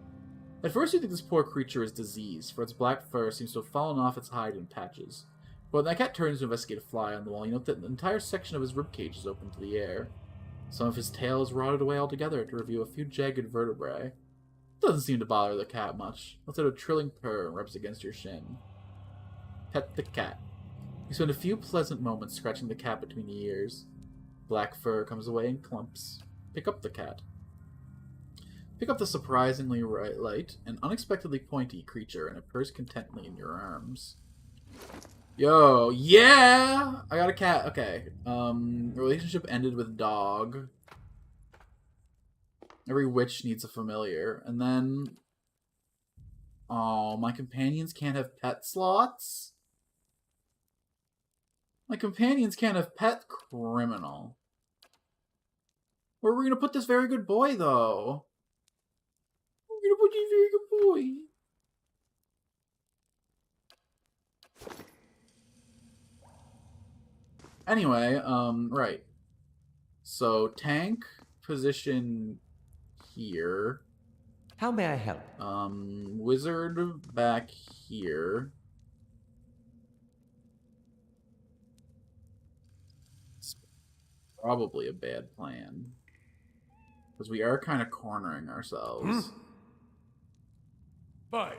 At first you think this poor creature is diseased, for its black fur seems to have fallen off its hide in patches. But when that cat turns to investigate a fly on the wall, you note that an entire section of his ribcage is open to the air. Some of his tail is rotted away altogether to reveal a few jagged vertebrae. It doesn't seem to bother the cat much. Lets out a trilling purr and rubs against your shin. Pet the cat. You spend a few pleasant moments scratching the cat between the ears. Black fur comes away in clumps. Pick up the cat. Pick up the surprisingly light and unexpectedly pointy creature, and it purrs contently in your arms. Yo, yeah! I got a cat. Okay. Relationship ended with dog. Every witch needs a familiar. And then... Oh, my companions can't have pet slots? My companions can't have pet criminal. Where are we gonna put this very good boy, though? We're gonna put this very good boy. Anyway, right. So, tank position here. How may I help? Wizard back here. It's probably a bad plan. Because we are kind of cornering ourselves. Fine.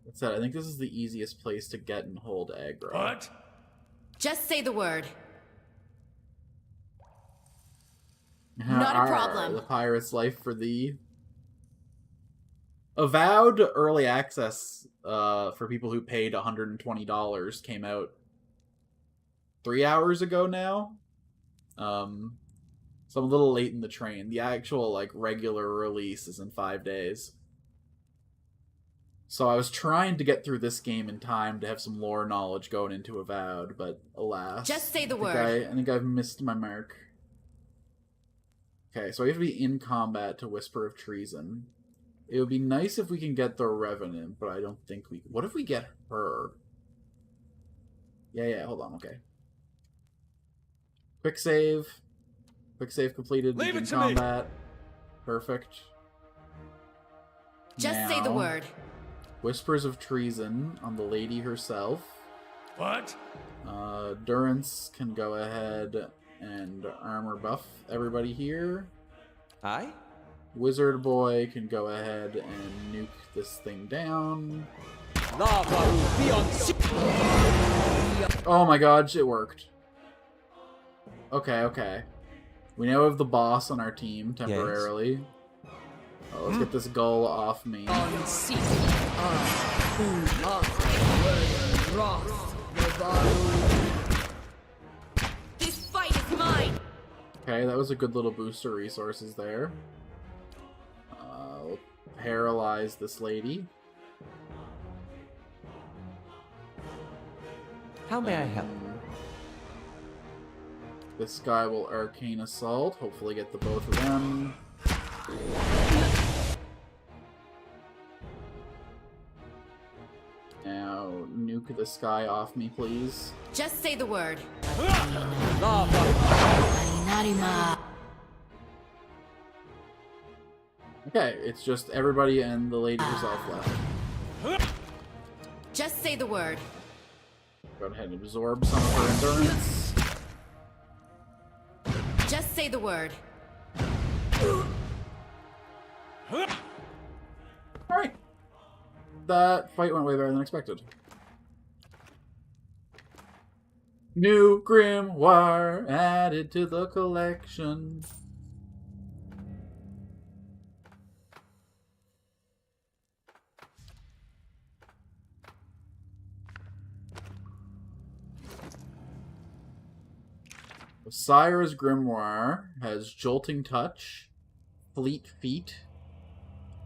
That said, I think this is the easiest place to get and hold aggro. What? Just say the word. Not a problem. The pirate's life for thee. Avowed early access for people who paid $120 came out 3 hours ago now. So I'm a little late in the train. The actual like regular release is in 5 days. So I was trying to get through this game in time to have some lore knowledge going into Avowed, but alas. Just say the word. I think I've missed my mark. Okay, so we have to be in combat to Whisper of Treason. It would be nice if we can get the Revenant, but I don't think we... What if we get her? Yeah, hold on, okay. Quick save. Quick save completed. Leave Begin it to combat. Me. Perfect. Just say the word. Whispers of Treason on the lady herself. What? Durance can go ahead and armor buff everybody here. Aye? Wizard Boy can go ahead and nuke this thing down. Oh my god, it worked. Okay. We now have the boss on our team temporarily. Yes. Let's get this gull off me. This fight is mine. Okay, that was a good little boost of resources there. We'll paralyze this lady. How may I help? This guy will Arcane Assault. Hopefully get the both of them. Now, nuke this guy off me, please. Just say the word. Okay, it's just everybody and the lady herself left. Just say the word. Go ahead and absorb some of her endurance. Just say the word. Alright. That fight went way better than expected. New Grimoire added to the collection. Sire's Grimoire has Jolting Touch, Fleet Feet,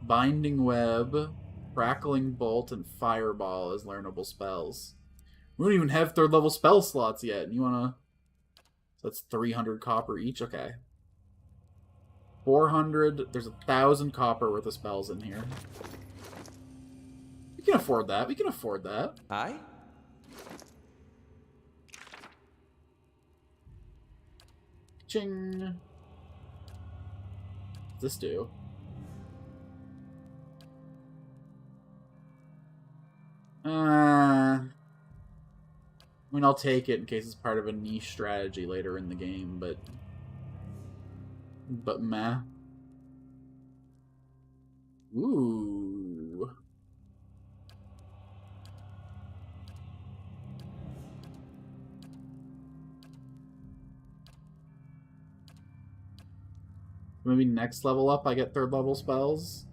Binding Web, Crackling Bolt, and Fireball as learnable spells. We don't even have 3rd level spell slots yet. You wanna... So that's 300 copper each? Okay. 400. There's 1,000 copper worth of spells in here. We can afford that. We can afford that. Aye? Ching. What's this do? I mean, I'll take it in case it's part of a niche strategy later in the game, but meh. Ooh. Maybe next level up I get 3rd level spells.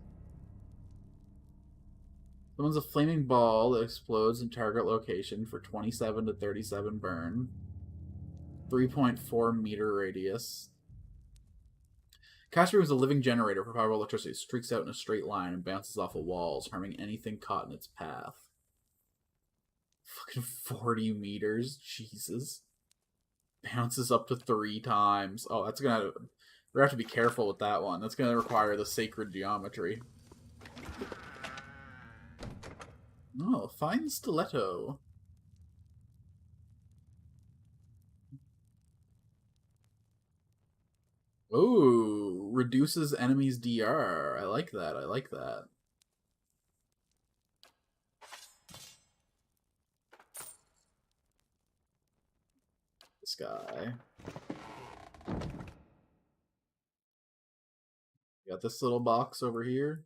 Someone's a flaming ball that explodes in target location for 27 to 37 burn. 3.4 meter radius. Caster is a living generator for powerful electricity. It streaks out in a straight line and bounces off of walls, harming anything caught in its path. Fucking 40 meters. Jesus. Bounces up to 3 times. Oh, that's gonna... We have to be careful with that one. That's gonna require the sacred geometry. Oh, fine stiletto. Ooh, reduces enemies' DR. I like that. I like that. This guy. Got this little box over here.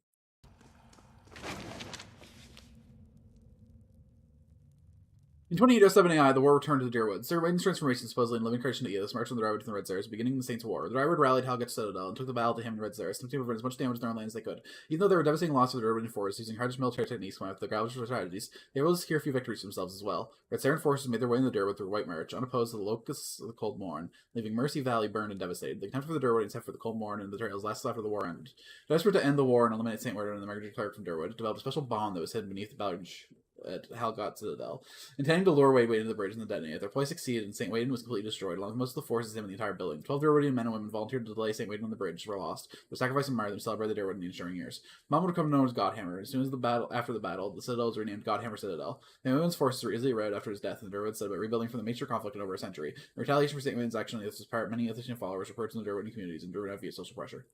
In 2807 AI, the war returned to the Deerwoods. Sir Wayne's transformation, supposedly in living creation to Eos, marched on the Drywood to the Red Zares, beginning the Saints' War. The Drywood rallied Helget's Citadel and took the battle to him and Red Zares, attempting to prevent as much damage in their own land as they could. Even though they were devastating loss of the Drywood forces, using harsh military techniques combined with the Gaulish strategies, they were able to secure a few victories for themselves as well. Red Zaran forces made their way in the Deerwood through White March, unopposed to the locusts of the Cold Morn, leaving Mercy Valley burned and devastated. The contempt for the Derwoodians had for the Cold Morn and the trails lasted after the war ended. Desperate to end the war and eliminate Saint Wardon and the Margaret Cleric from Derwood, developed a special bomb that was hidden beneath the Belge at Helgot Citadel, intending to lure Wade into the bridge and the detonate. Their play succeeded, and St. Waden was completely destroyed, along with most of the forces in the entire building. 12 Derwoodian men and women volunteered to delay St. Waden on the bridge, were lost. Their sacrifice and martyrdom celebrated the Derwood in the ensuing years. Mom would come known as Godhammer. As soon as after the battle, the citadel was renamed Godhammer Citadel. The women's forces were easily routed after his death, and the Derwood set about rebuilding from the major conflict in over a century. In retaliation for St. Waden's action on this part, many Athenian followers were purged in the Derwoodian communities and driven out via social pressure.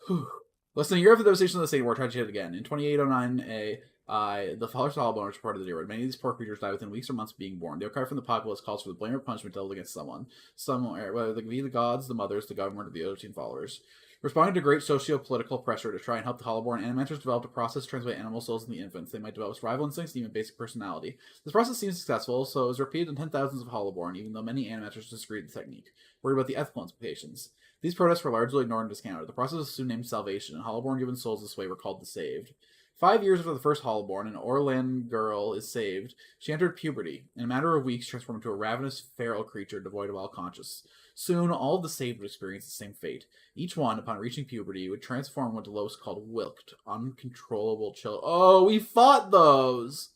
Whew. Less than a year after the devastation of the Saint War, tragedy hit again. In 2809 the followers of Hollowbone reported the Deerwood. Many of these poor creatures die within weeks or months of being born. The outcry from the populace calls for the blame or punishment leveled against someone. Somewhere, whether it be the gods, the mothers, the government, or the other teen followers. Responding to great socio-political pressure to try and help the Hollowborn, animators developed a process to translate animal souls in the infants. They might develop survival instincts and even basic personality. This process seems successful, so it was repeated in 10,000s of Hollowborn, even though many animators disagreed with the technique, worried about the ethical implications. These protests were largely ignored and discounted. The process was soon named Salvation, and Hollowborn given souls this way were called the Saved. 5 years after the first Hollowborn, an Orlan girl is saved. She entered puberty. In a matter of weeks, transformed into a ravenous, feral creature devoid of all conscience. Soon, all of the saved would experience the same fate. Each one, upon reaching puberty, would transform what Delos called Wilked, uncontrollable chill. Oh, we fought those!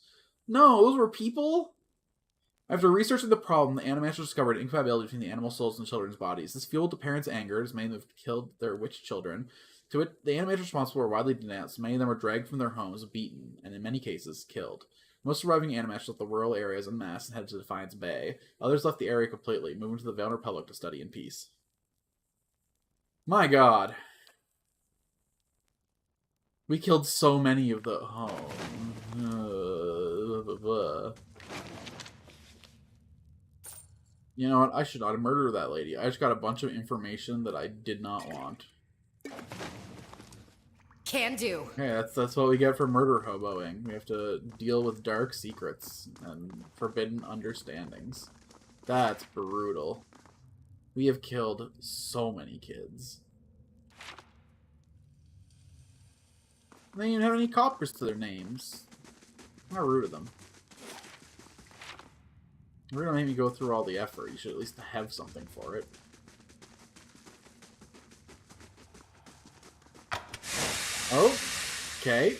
No, those were people? After researching the problem, the Animators discovered incompatibility between the animal souls and children's bodies. This fueled the parents' anger, as many of them have killed their witch children. To it, the animators responsible were widely denounced. Many of them were dragged from their homes, beaten, and in many cases, killed. Most surviving animators left the rural areas en masse and headed to Defiance Bay. Others left the area completely, moving to the Vale Republic to study in peace. My god. We killed so many of the... You know what? I should not murder that lady. I just got a bunch of information that I did not want. Can do. Okay, that's what we get for murder hoboing. We have to deal with dark secrets and forbidden understandings. That's brutal. We have killed so many kids. They didn't even have any coppers to their names. How rude of them. We're gonna make me go through all the effort. You should at least have something for it. Oh, okay.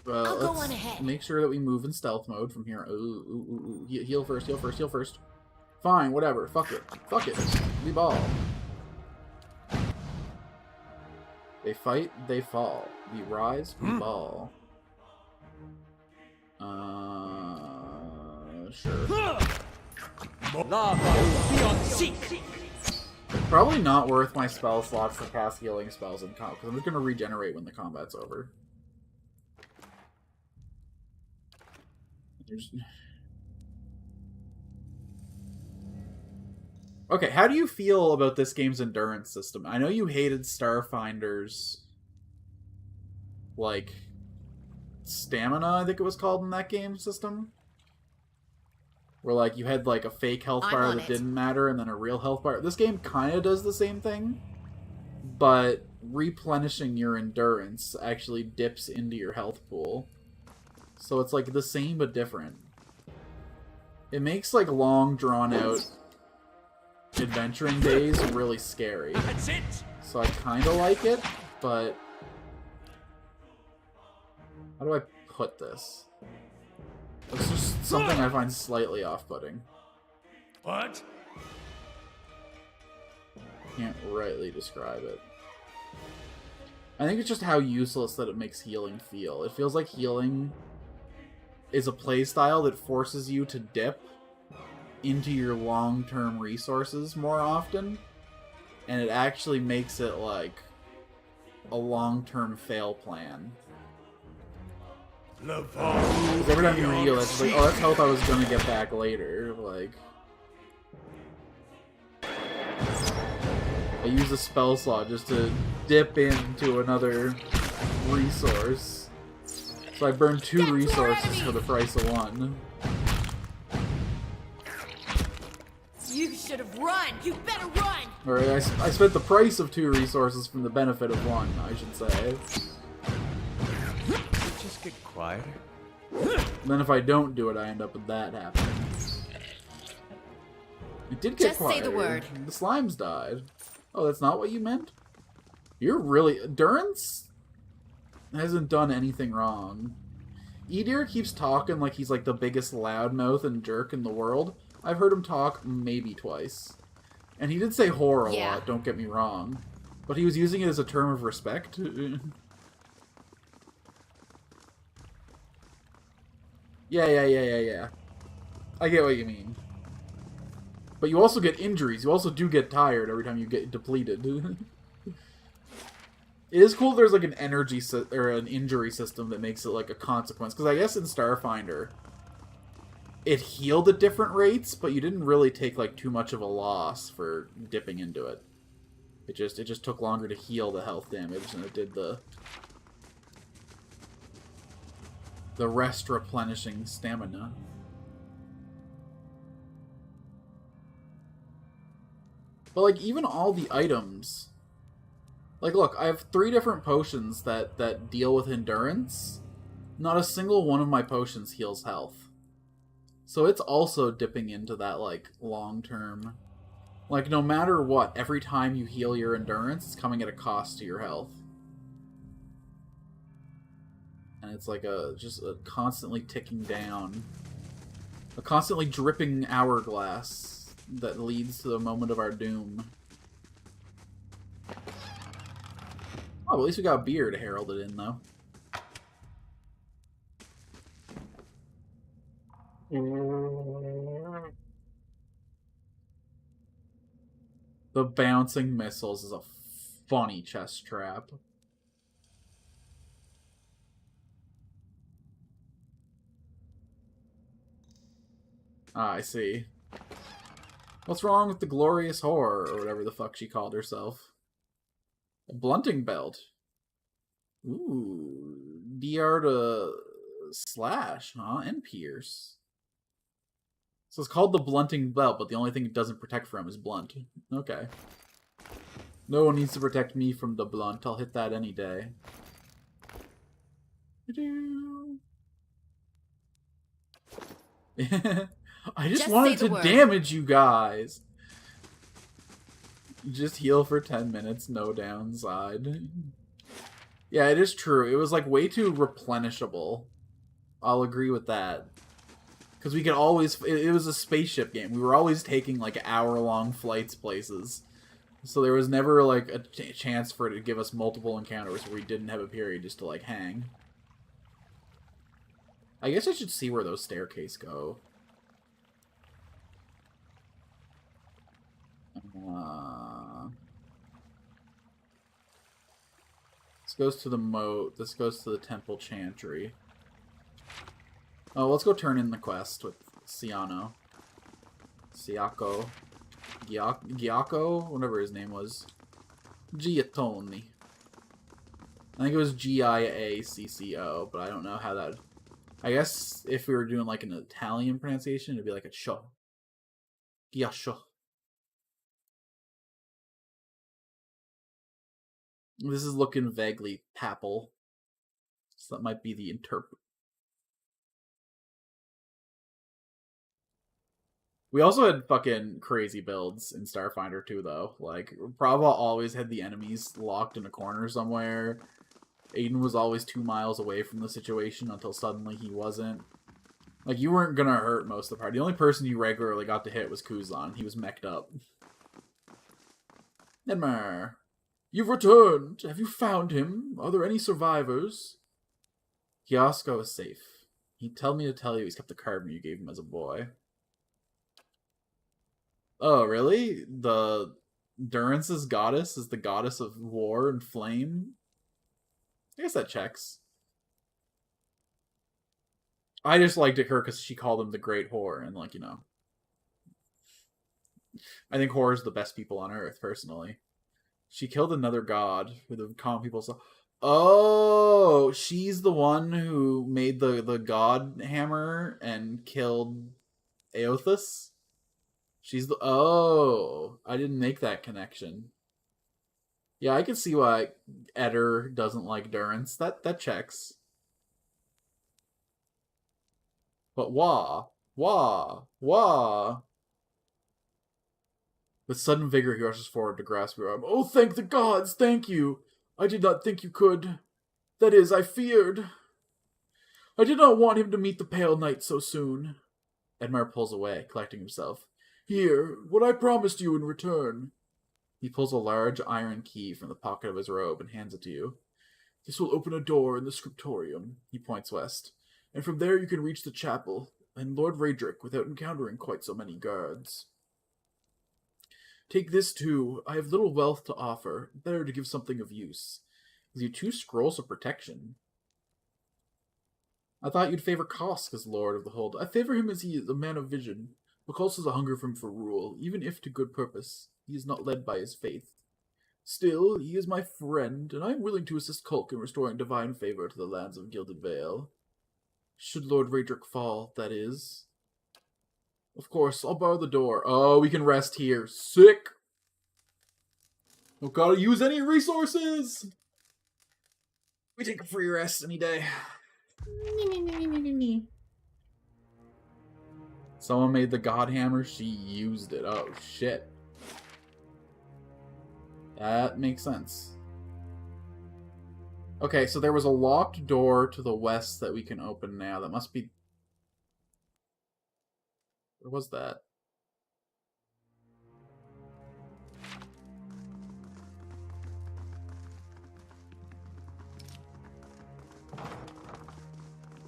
I'll go Let's on ahead. make sure that we move in stealth mode from here. Ooh. Heal first, heal first, heal first. Fine, whatever. Fuck it. Fuck it. We ball. They fight, they fall. We rise, we ball. Sure. Lava beyond seek. Probably not worth my spell slots to cast healing spells in combat, because I'm just going to regenerate when the combat's over. Okay, how do you feel about this game's endurance system? I know you hated Starfinder's, like, stamina, I think it was called in that game system. Where, like, you had, like, a fake health bar that didn't matter, and then a real health bar. This game kind of does the same thing, but replenishing your endurance actually dips into your health pool. So it's, like, the same but different. It makes, like, long, drawn-out adventuring days really scary. That's it! So I kind of like it, but... How do I put this? It's just something I find slightly off-putting. What? Can't rightly describe it. I think it's just how useless that it makes healing feel. It feels like healing is a playstyle that forces you to dip into your long-term resources more often, and it actually makes it like a long-term fail plan. Because every time you heal, it's just like, oh, that's health I was gonna get back later. Like, I use a spell slot just to dip into another resource. So I burn 2 resources for the price of 1. You should have run! You better run! Or I spent the price of 2 resources from the benefit of 1, I should say. Just get quieter. Then if I don't do it, I end up with that happening. It did get Just quieter. say the word. The slimes died. Oh, that's not what you meant? You're really... Durance hasn't done anything wrong. Edir keeps talking like he's like the biggest loudmouth and jerk in the world. I've heard him talk maybe twice. And he did say whore a lot, don't get me wrong. But he was using it as a term of respect. Yeah. I get what you mean. But you also get injuries. You also do get tired every time you get depleted. It is cool there's like an energy or an injury system that makes it like a consequence. Because I guess in Starfinder, it healed at different rates, but you didn't really take like too much of a loss for dipping into it. It just took longer to heal the health damage than it did the rest replenishing stamina. But like even all the items, like look, I have 3 different potions that deal with endurance. Not a single one of my potions heals health. So it's also dipping into that like long term, like no matter what, every time you heal your endurance, it's coming at a cost to your health. And it's like just a constantly ticking down, a constantly dripping hourglass that leads to the moment of our doom. Oh, well, at least we got beer to herald it in, though. The bouncing missiles is a funny chest trap. Ah, I see. What's wrong with the glorious whore, or whatever the fuck she called herself? A blunting belt. Ooh. DR to slash, huh? And pierce. So it's called the blunting belt, but the only thing it doesn't protect from is blunt. Okay. No one needs to protect me from the blunt. I'll hit that any day. I just Just wanted say to the word. damage you guys. You just heal for 10 minutes, no downside. Yeah, it is true. It was like way too replenishable. I'll agree with that. Because we could always... It was a spaceship game. We were always taking like hour-long flights places. So there was never like a chance for it to give us multiple encounters where we didn't have a period just to like hang. I guess I should see where those staircases go. This goes to the moat. This goes to the temple chantry. Oh, let's go turn in the quest with Siano. Siako. Giaco? Whatever his name was. Giatoni. I think it was Giacco, but I don't know how that... I guess if we were doing like an Italian pronunciation, it'd be like a sho. Giascio. This is looking vaguely papal. So that might be the interpret. We also had fucking crazy builds in Starfinder 2, though. Like, Brava always had the enemies locked in a corner somewhere. Aiden was always 2 miles away from the situation until suddenly he wasn't. Like, you weren't gonna hurt most of the party. The only person you regularly got to hit was Kuzan. He was mech'd up. Edmar, you've returned. Have you found him? Are there any survivors? Kiosko is safe. He'd tell me to tell you he's kept the carbon you gave him as a boy. Oh, really? The Durance's goddess is the goddess of war and flame? I guess that checks. I just liked it her because she called him the Great Whore, and like, you know. I think whores are the best people on Earth, personally. She killed another god who the common people saw. Oh, she's the one who made the god hammer and killed Aothus? She's the... Oh, I didn't make that connection. Yeah, I can see why Eder doesn't like Durance. That checks. But wah. With sudden vigor, he rushes forward to grasp your arm. Oh, thank the gods! Thank you! I did not think you could. That is, I feared. I did not want him to meet the Pale Knight so soon. Edmar pulls away, collecting himself. Here, what I promised you in return. He pulls a large iron key from the pocket of his robe and hands it to you. This will open a door in the scriptorium, he points west, and from there you can reach the chapel and Lord Raedric without encountering quite so many guards. Take this too. I have little wealth to offer. Better to give something of use. Gives you 2 scrolls of protection. I thought you'd favor Kosk as Lord of the Hold. I favor him as he is a man of vision, but also has a hunger for rule, even if to good purpose. He is not led by his faith. Still, he is my friend, and I am willing to assist Kulk in restoring divine favor to the lands of Gilded Vale. Should Lord Raedric fall, that is. Of course, I'll bar the door. Oh, we can rest here. Sick! Don't gotta use any resources! We take a free rest any day. Someone made the god hammer, she used it. Oh, shit. That makes sense. Okay, so there was a locked door to the west that we can open now. That must be... Where was that?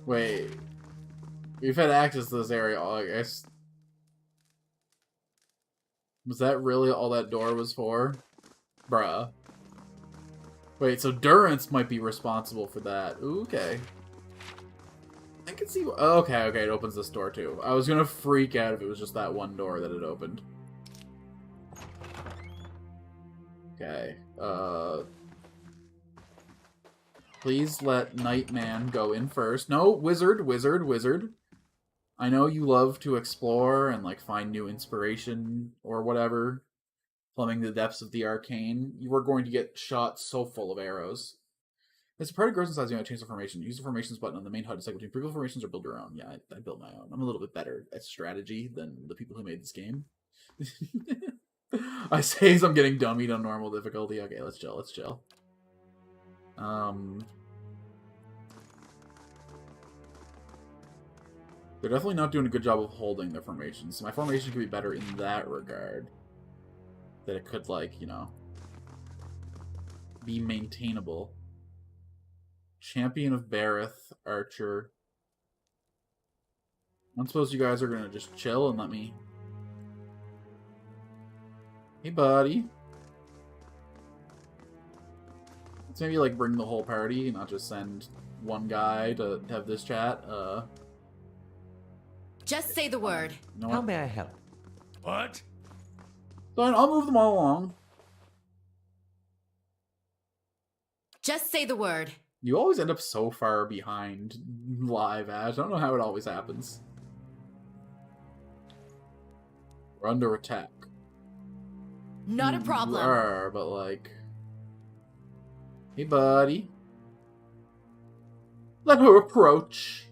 Wait. We've had access to this area, I guess. Was that really all that door was for? Bruh. Wait, so Durance might be responsible for that. Ooh, okay. I can see... Okay, it opens this door too. I was gonna freak out if it was just that one door that it opened. Okay, please let Nightman go in first. No, wizard. I know you love to explore and, like, find new inspiration or whatever. Plumbing the depths of the arcane. You are going to get shot so full of arrows. As the party grows in size, you might change the formation. Use the formations button on the main HUD to select between prequel formations or build your own. Yeah, I built my own. I'm a little bit better at strategy than the people who made this game. I say as I'm getting dummied on normal difficulty. Okay, let's chill. Let's chill. They're definitely not doing a good job of holding their formations. So my formation could be better in that regard. That it could, like, you know, be maintainable. Champion of Bareth, Archer. I don't suppose you guys are gonna just chill and let me... Hey, buddy. Let's maybe, like, bring the whole party, not just send one guy to have this chat. Just say the word. You know How what? may I help? What? Fine, I'll move them all along. Just say the word. You always end up so far behind live, Ash. I don't know how it always happens. We're under attack. Not a problem. But like... Hey, buddy. Let her approach.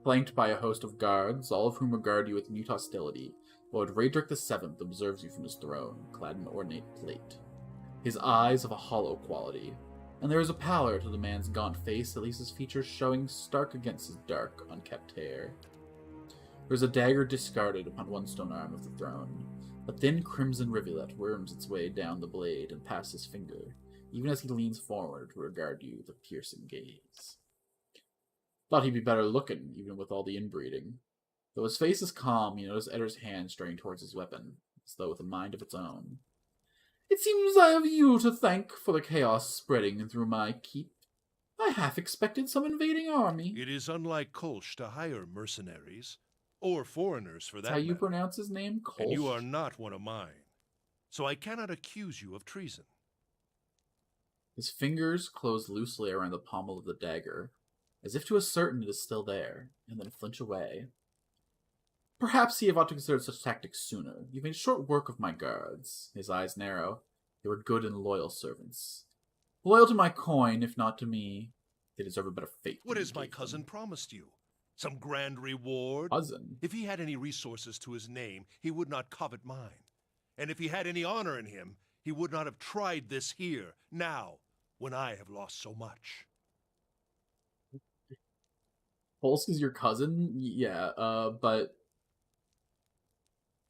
Flanked by a host of guards, all of whom regard you with mute hostility, Lord Raedric VII observes you from his throne, clad in ornate plate. His eyes have a hollow quality, and there is a pallor to the man's gaunt face that leaves his features showing stark against his dark, unkempt hair. There is a dagger discarded upon one stone arm of the throne. A thin crimson rivulet worms its way down the blade and past his finger, even as he leans forward to regard you with a piercing gaze. Thought he'd be better looking, even with all the inbreeding. Though his face is calm, you notice Eddar's hand straying towards his weapon, as though with a mind of its own. It seems I have you to thank for the chaos spreading through my keep. I half expected some invading army. It is unlike Kolsch to hire mercenaries, or foreigners for that That's how you matter. pronounce his name? Kolsch? And you are not one of mine, so I cannot accuse you of treason. His fingers close loosely around the pommel of the dagger, as if to ascertain it is still there, and then flinch away. Perhaps he ought to consider such tactics sooner. You've made short work of my guards. His eyes narrow. They were good and loyal servants. Loyal to my coin, if not to me. They deserve a better fate. What than has you my gave cousin them. promised you? Some grand reward? Cousin? If he had any resources to his name, he would not covet mine. And if he had any honor in him, he would not have tried this here, now, when I have lost so much. Polsk is your cousin? Yeah, but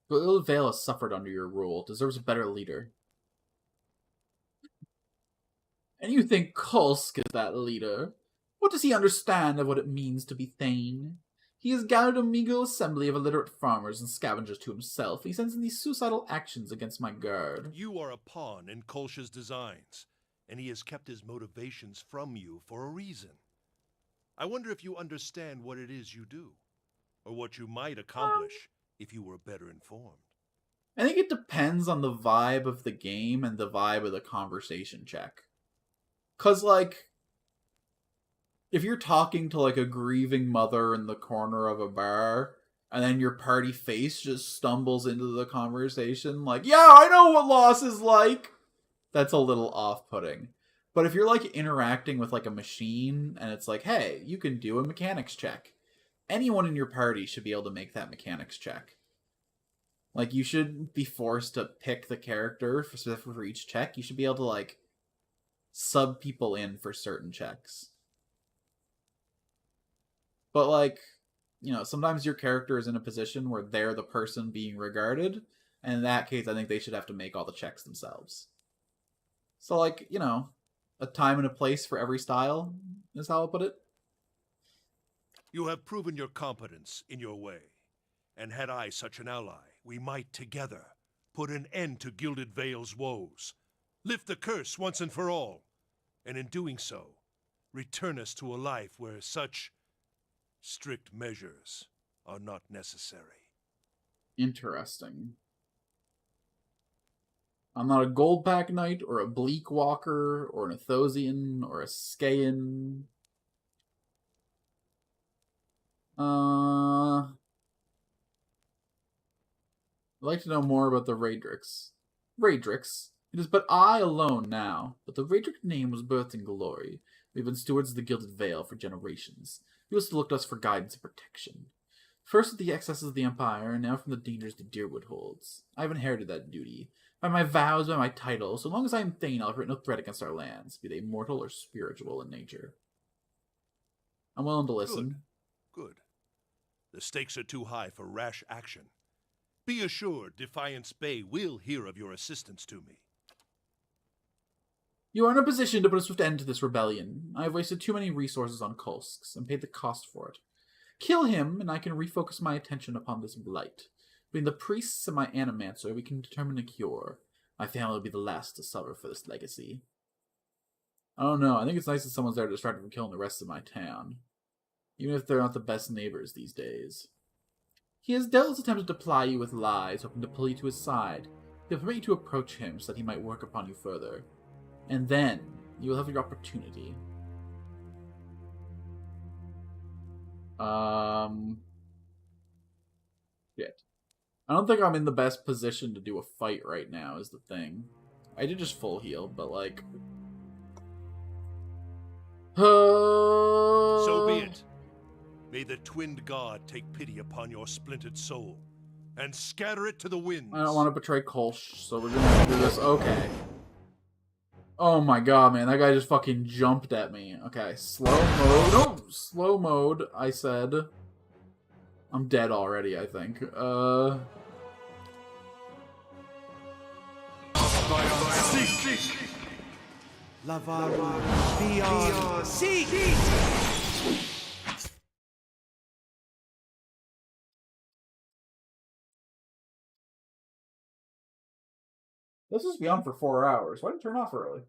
Lil Vale has suffered under your rule. Deserves a better leader. And you think Kolsk is that leader? What does he understand of what it means to be Thane? He has gathered a meager assembly of illiterate farmers and scavengers to himself. He sends in these suicidal actions against my guard. You are a pawn in Kolsch's designs, and he has kept his motivations from you for a reason. I wonder if you understand what it is you do, or what you might accomplish if you were better informed. I think it depends on the vibe of the game and the vibe of the conversation check. 'Cause, like, if you're talking to, like, a grieving mother in the corner of a bar, and then your party face just stumbles into the conversation, like, yeah, I know what loss is like, that's a little off-putting. But if you're, like, interacting with, like, a machine, and it's like, hey, you can do a mechanics check, anyone in your party should be able to make that mechanics check. Like, you shouldn't be forced to pick the character specifically for each check. You should be able to, like, sub people in for certain checks. But, like, you know, sometimes your character is in a position where they're the person being regarded, and in that case, I think they should have to make all the checks themselves. So, like, you know, a time and a place for every style is how I'll put it. You have proven your competence in your way, and had I such an ally, we might together put an end to Gilded Vale's woes, lift the curse once and for all, and in doing so, return us to a life where such strict measures are not necessary. Interesting. I'm not a Goldpack Knight, or a Bleak Walker, or an Athosian, or a Skaean. I'd like to know more about the Raedrics. Raedrics. It is but I alone now, but the Raedric name was birthed in glory. We've been stewards of the Gilded Veil for generations. He was to look to us for guidance and protection. First with the excesses of the Empire, and now from the dangers the Deerwood holds. I have inherited that duty. By my vows, by my title, so long as I am Thane, I'll have no threat against our lands, be they mortal or spiritual in nature. I'm willing to listen. Good. The stakes are too high for rash action. Be assured Defiance Bay will hear of your assistance to me. You are in a position to put a swift end to this rebellion. I have wasted too many resources on Kolsks, and paid the cost for it. Kill him, and I can refocus my attention upon this blight. Between the priests and my animancer, we can determine a cure. My family will be the last to suffer for this legacy. I don't know, I think it's nice that someone's there to distract from killing the rest of my town. Even if they're not the best neighbors these days. He has doubtless attempted to ply you with lies, hoping to pull you to his side. He'll permit you to approach him so that he might work upon you further. And then, you will have your opportunity. Shit. I don't think I'm in the best position to do a fight right now, is the thing. I did just full heal, but like... So be it. May the twinned god take pity upon your splintered soul, and scatter it to the winds. I don't want to betray Kolsch, so we're gonna do this. Okay. Oh my god, man, that guy just fucking jumped at me. Okay, slow mode. No, slow mode, I said. I'm dead already, I think. Lavaru, beyond, seek! This is beyond for 4 hours. Why did it turn off early?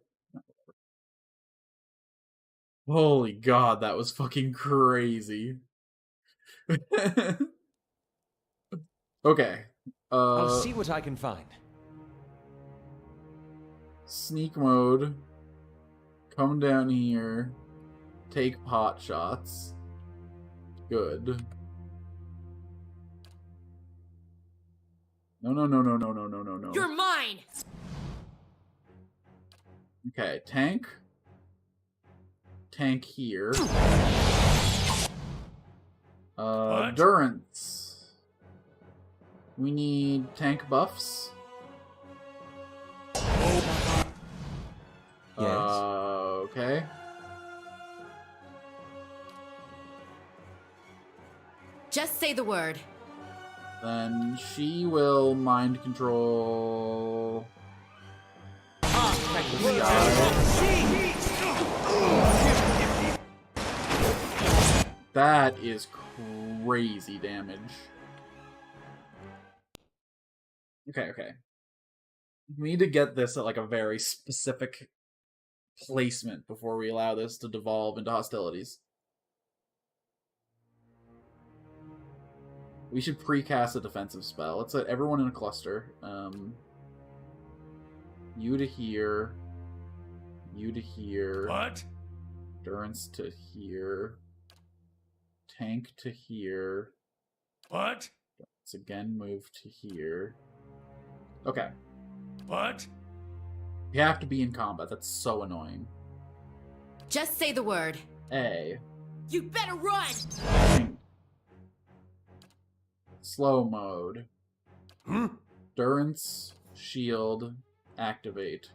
Holy god, that was fucking crazy. Okay. I'll see what I can find. Sneak mode. Come down here. Take pot shots. Good. No, no, no, no, no, no, no, no, no. You're mine! Okay, tank. Tank here. Durance. We need tank buffs. Yes. Okay. Just say the word. Then she will mind control. That is crazy damage. Okay, okay. We need to get this at like a very specific placement before we allow this to devolve into hostilities. We should precast a defensive spell. Let's let everyone in a cluster. You to here. You to here. What? Durance to here. Tank to here. What? Let's again move to here. Okay. What? You have to be in combat. That's so annoying. Just say the word. A. You better run! Tank. Slow mode. Durance, shield, activate.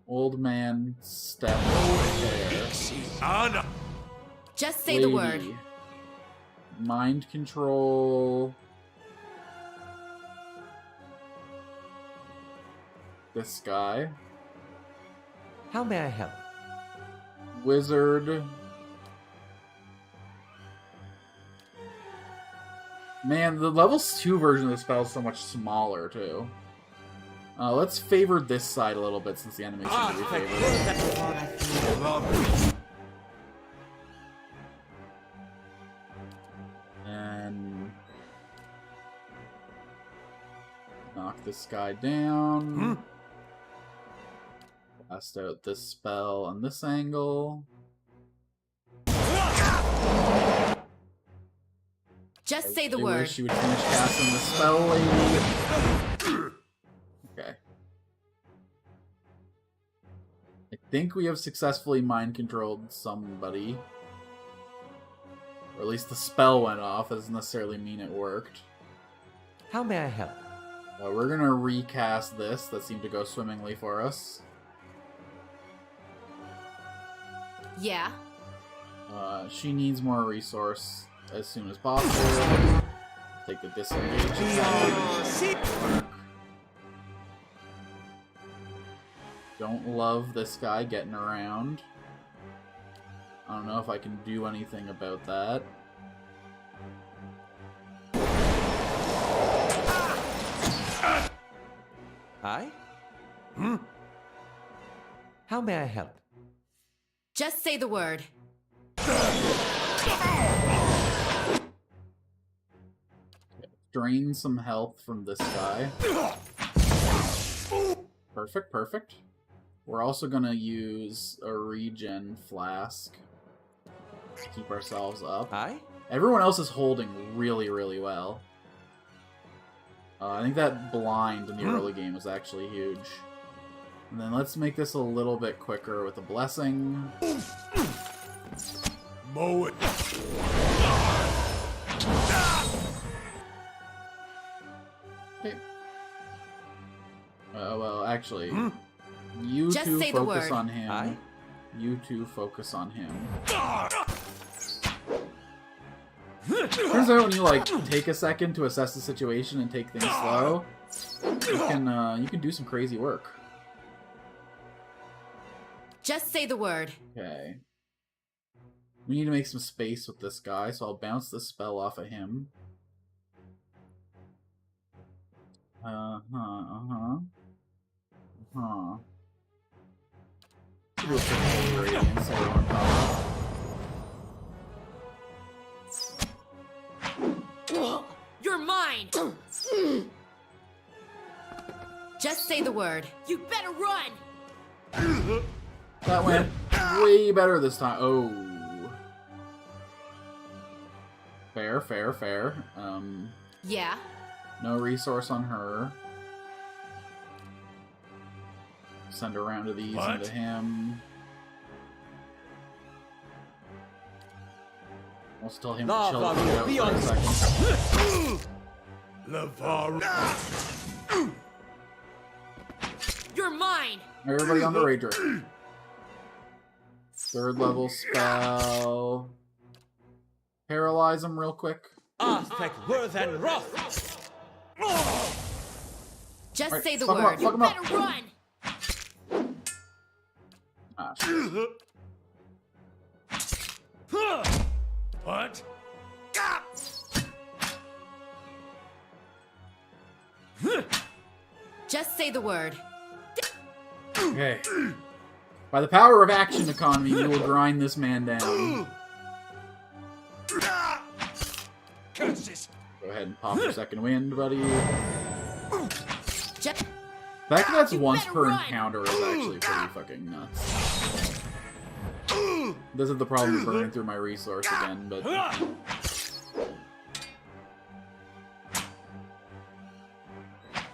Old man, step, there. Anna! Just say the word. Mind control. This guy. How may I help? Wizard. Man, the level 2 version of the spell is so much smaller, too. Let's favor this side a little bit, since the animation should be favored. And... knock this guy down. Blast out this spell on this angle. Just say the I word. wish you would finish casting the spell, lady. Okay. I think we have successfully mind-controlled somebody. Or at least the spell went off. That doesn't necessarily mean it worked. How may I help? We're gonna recast this. That seemed to go swimmingly for us. Yeah. She needs more resource as soon as possible. Take the disengage. Don't love this guy getting around. I don't know if I can do anything about that. Hi? Hmm? How may I help? Just say the word. Drain some health from this guy. Perfect, perfect. We're also gonna use a regen flask to keep ourselves up. Hi? Everyone else is holding really, really well. I think that blind in the early game was actually huge. And then let's make this a little bit quicker with a blessing. Mow it. Okay. Well, actually, you Just two say the focus word. on him. Aye. You two focus on him. Turns out when you like take a second to assess the situation and take things slow, you can do some crazy work. Just say the word. Okay. We need to make some space with this guy, so I'll bounce the spell off of him. Do a quick holy radiance, everyone power. You're mine! Just say the word. You better run! That went way better this time. Oh. Fair, fair, fair. Yeah. No resource on her. Send her around to these What? into him. We'll still him Love chill of it out you, for a beyond- second. Lavar. You're mine! Everybody on the Rager. Third level spell. Paralyze him real quick. Aspect worth and wrath! Just Alright, say the fuck him word. up, You fuck him up. better run! Ah, shit. What? Just say the word. Okay. By the power of action economy, we will grind this man down. Curses! Go ahead and pop your second wind, buddy. Just... The fact that that's You once better per run. encounter is actually pretty fucking nuts. This is the problem with burning through my resource again, but...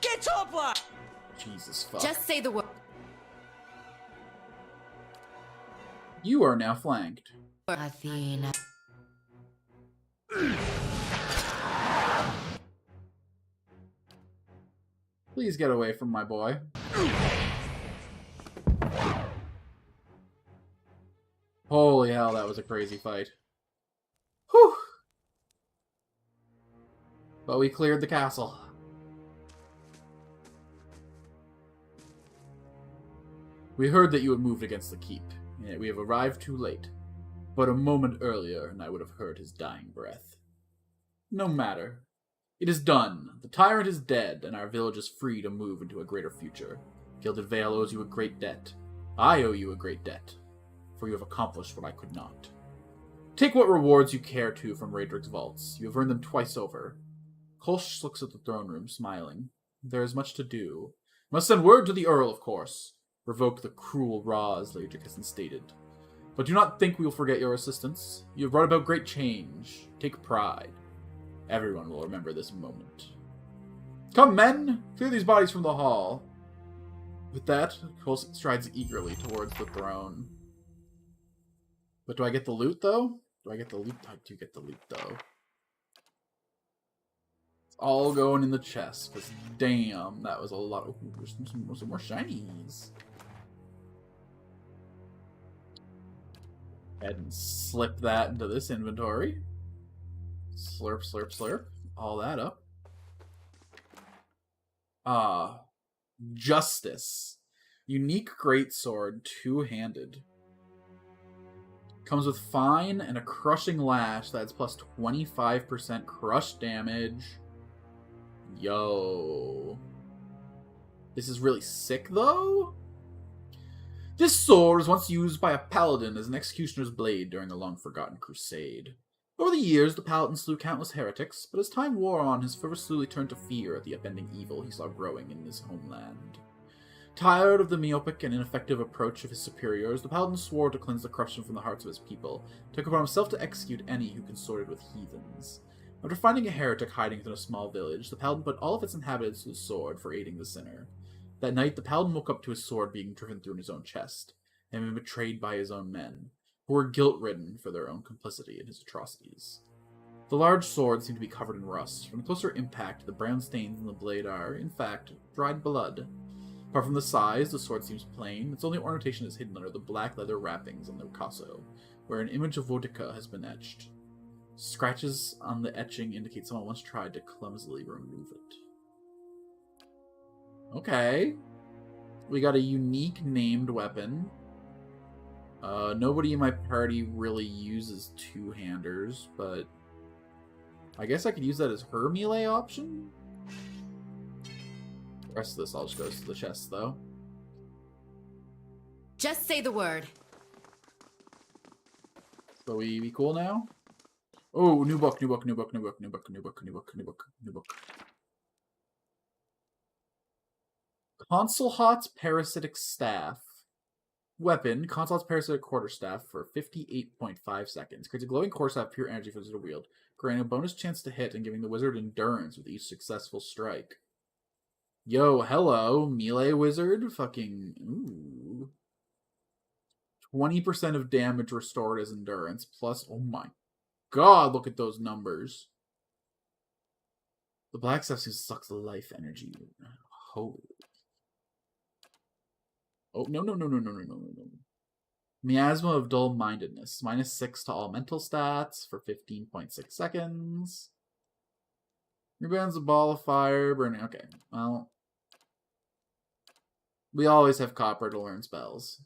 Get up, lad! Jesus fuck. Just say the word. You are now flanked. Athena. Please get away from my boy. Holy hell, that was a crazy fight. Whew! But we cleared the castle. We heard that you had moved against the keep, and yet we have arrived too late. But a moment earlier, and I would have heard his dying breath. No matter. It is done. The tyrant is dead, and our village is free to move into a greater future. Gilded Vale owes you a great debt. I owe you a great debt, for you have accomplished what I could not. Take what rewards you care to from Raedric's vaults. You have earned them twice over. Kolsch looks at the throne room, smiling. There is much to do. Must send word to the Earl, of course. Revoke the cruel laws Raedric has instated. But do not think we will forget your assistance. You have brought about great change. Take pride. Everyone will remember this moment. Come, men! Clear these bodies from the hall. With that, Cole strides eagerly towards the throne. But do I get the loot, though? Do I get the loot? I do get the loot, though. It's all going in the chest, because damn, that was a lot of... Ooh, there's some more shinies. Go ahead and slip that into this inventory. Slurp, slurp, slurp. All that up. Justice. Unique greatsword, two-handed. Comes with fine and a crushing lash that's plus 25% crush damage. Yo. This is really sick, though? This sword was once used by a paladin as an executioner's blade during a long-forgotten crusade. Over the years, the paladin slew countless heretics, but as time wore on, his fervor slowly turned to fear at the upending evil he saw growing in his homeland. Tired of the myopic and ineffective approach of his superiors, the paladin swore to cleanse the corruption from the hearts of his people, took upon himself to execute any who consorted with heathens. After finding a heretic hiding within a small village, the paladin put all of its inhabitants to the sword for aiding the sinner. That night, the paladin woke up to his sword being driven through in his own chest, and been betrayed by his own men, who were guilt-ridden for their own complicity in his atrocities. The large sword seemed to be covered in rust. From closer impact, the brown stains in the blade are, in fact, dried blood. Apart from the size, the sword seems plain. Its only ornamentation is hidden under the black leather wrappings on the ricasso, where an image of vodka has been etched. Scratches on the etching indicate someone once tried to clumsily remove it. Okay. We got a unique named weapon. Nobody in my party really uses two-handers, but I guess I could use that as her melee option? The rest of this all just goes to the chest, though. Just say the word. So we be cool now? Oh, new book, new book, new book, new book, new book, new book, new book, new book, new book. Consulhat's Parasitic Staff. Weapon, Consulhat's Parasitic Quarterstaff for 58.5 seconds. Creates a glowing quarterstaff of pure energy for the wizard to wield, granting a bonus chance to hit and giving the wizard endurance with each successful strike. Yo, hello, melee wizard. Fucking, ooh. 20% of damage restored as endurance, plus, oh my god, look at those numbers. The black stuff sucks life energy. Holy. Oh, no. Miasma of Dull-Mindedness. -6 to all mental stats for 15.6 seconds. Rebounds a ball of fire, burning. Okay, well. We always have copper to learn spells.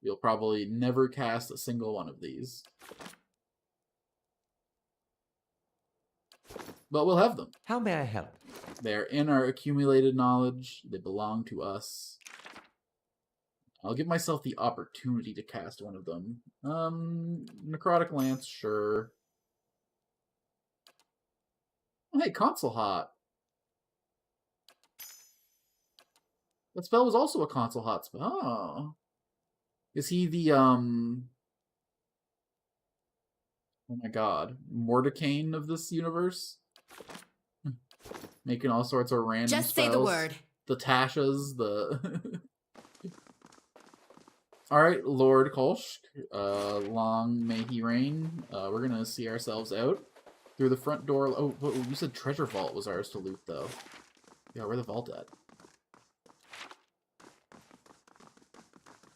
You'll probably never cast a single one of these. But we'll have them. How may I help? They're in our accumulated knowledge. They belong to us. I'll give myself the opportunity to cast one of them. Necrotic Lance, sure. Oh, hey, Consulhat. That spell was also a Consulhat spell. Oh. Is he the, oh my god, Mordecane of this universe? Making all sorts of random Just spells. say the word. The Tashas, the... Alright, Lord Kolsch. Long may he reign. We're gonna see ourselves out through the front door. Oh, you said Treasure Vault was ours to loot, though. Yeah, where the vault at?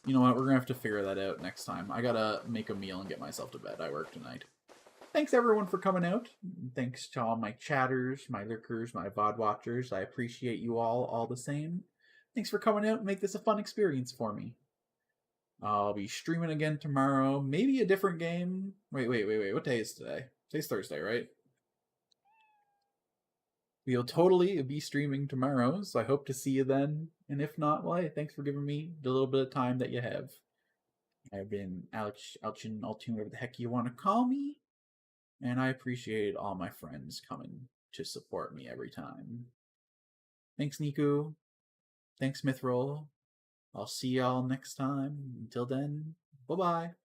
You know what? We're gonna have to figure that out next time. I gotta make a meal and get myself to bed. I work tonight. Thanks, everyone, for coming out. Thanks to all my chatters, my lurkers, my VOD watchers. I appreciate you all the same. Thanks for coming out and make this a fun experience for me. I'll be streaming again tomorrow. Maybe a different game. Wait. What day is today? Today's Thursday, right? We'll totally be streaming tomorrow, so I hope to see you then. And if not, well, hey, thanks for giving me the little bit of time that you have. I've been Alchin, whatever the heck you want to call me. And I appreciate all my friends coming to support me every time. Thanks, Niku. Thanks, Mithril. I'll see y'all next time. Until then, bye-bye.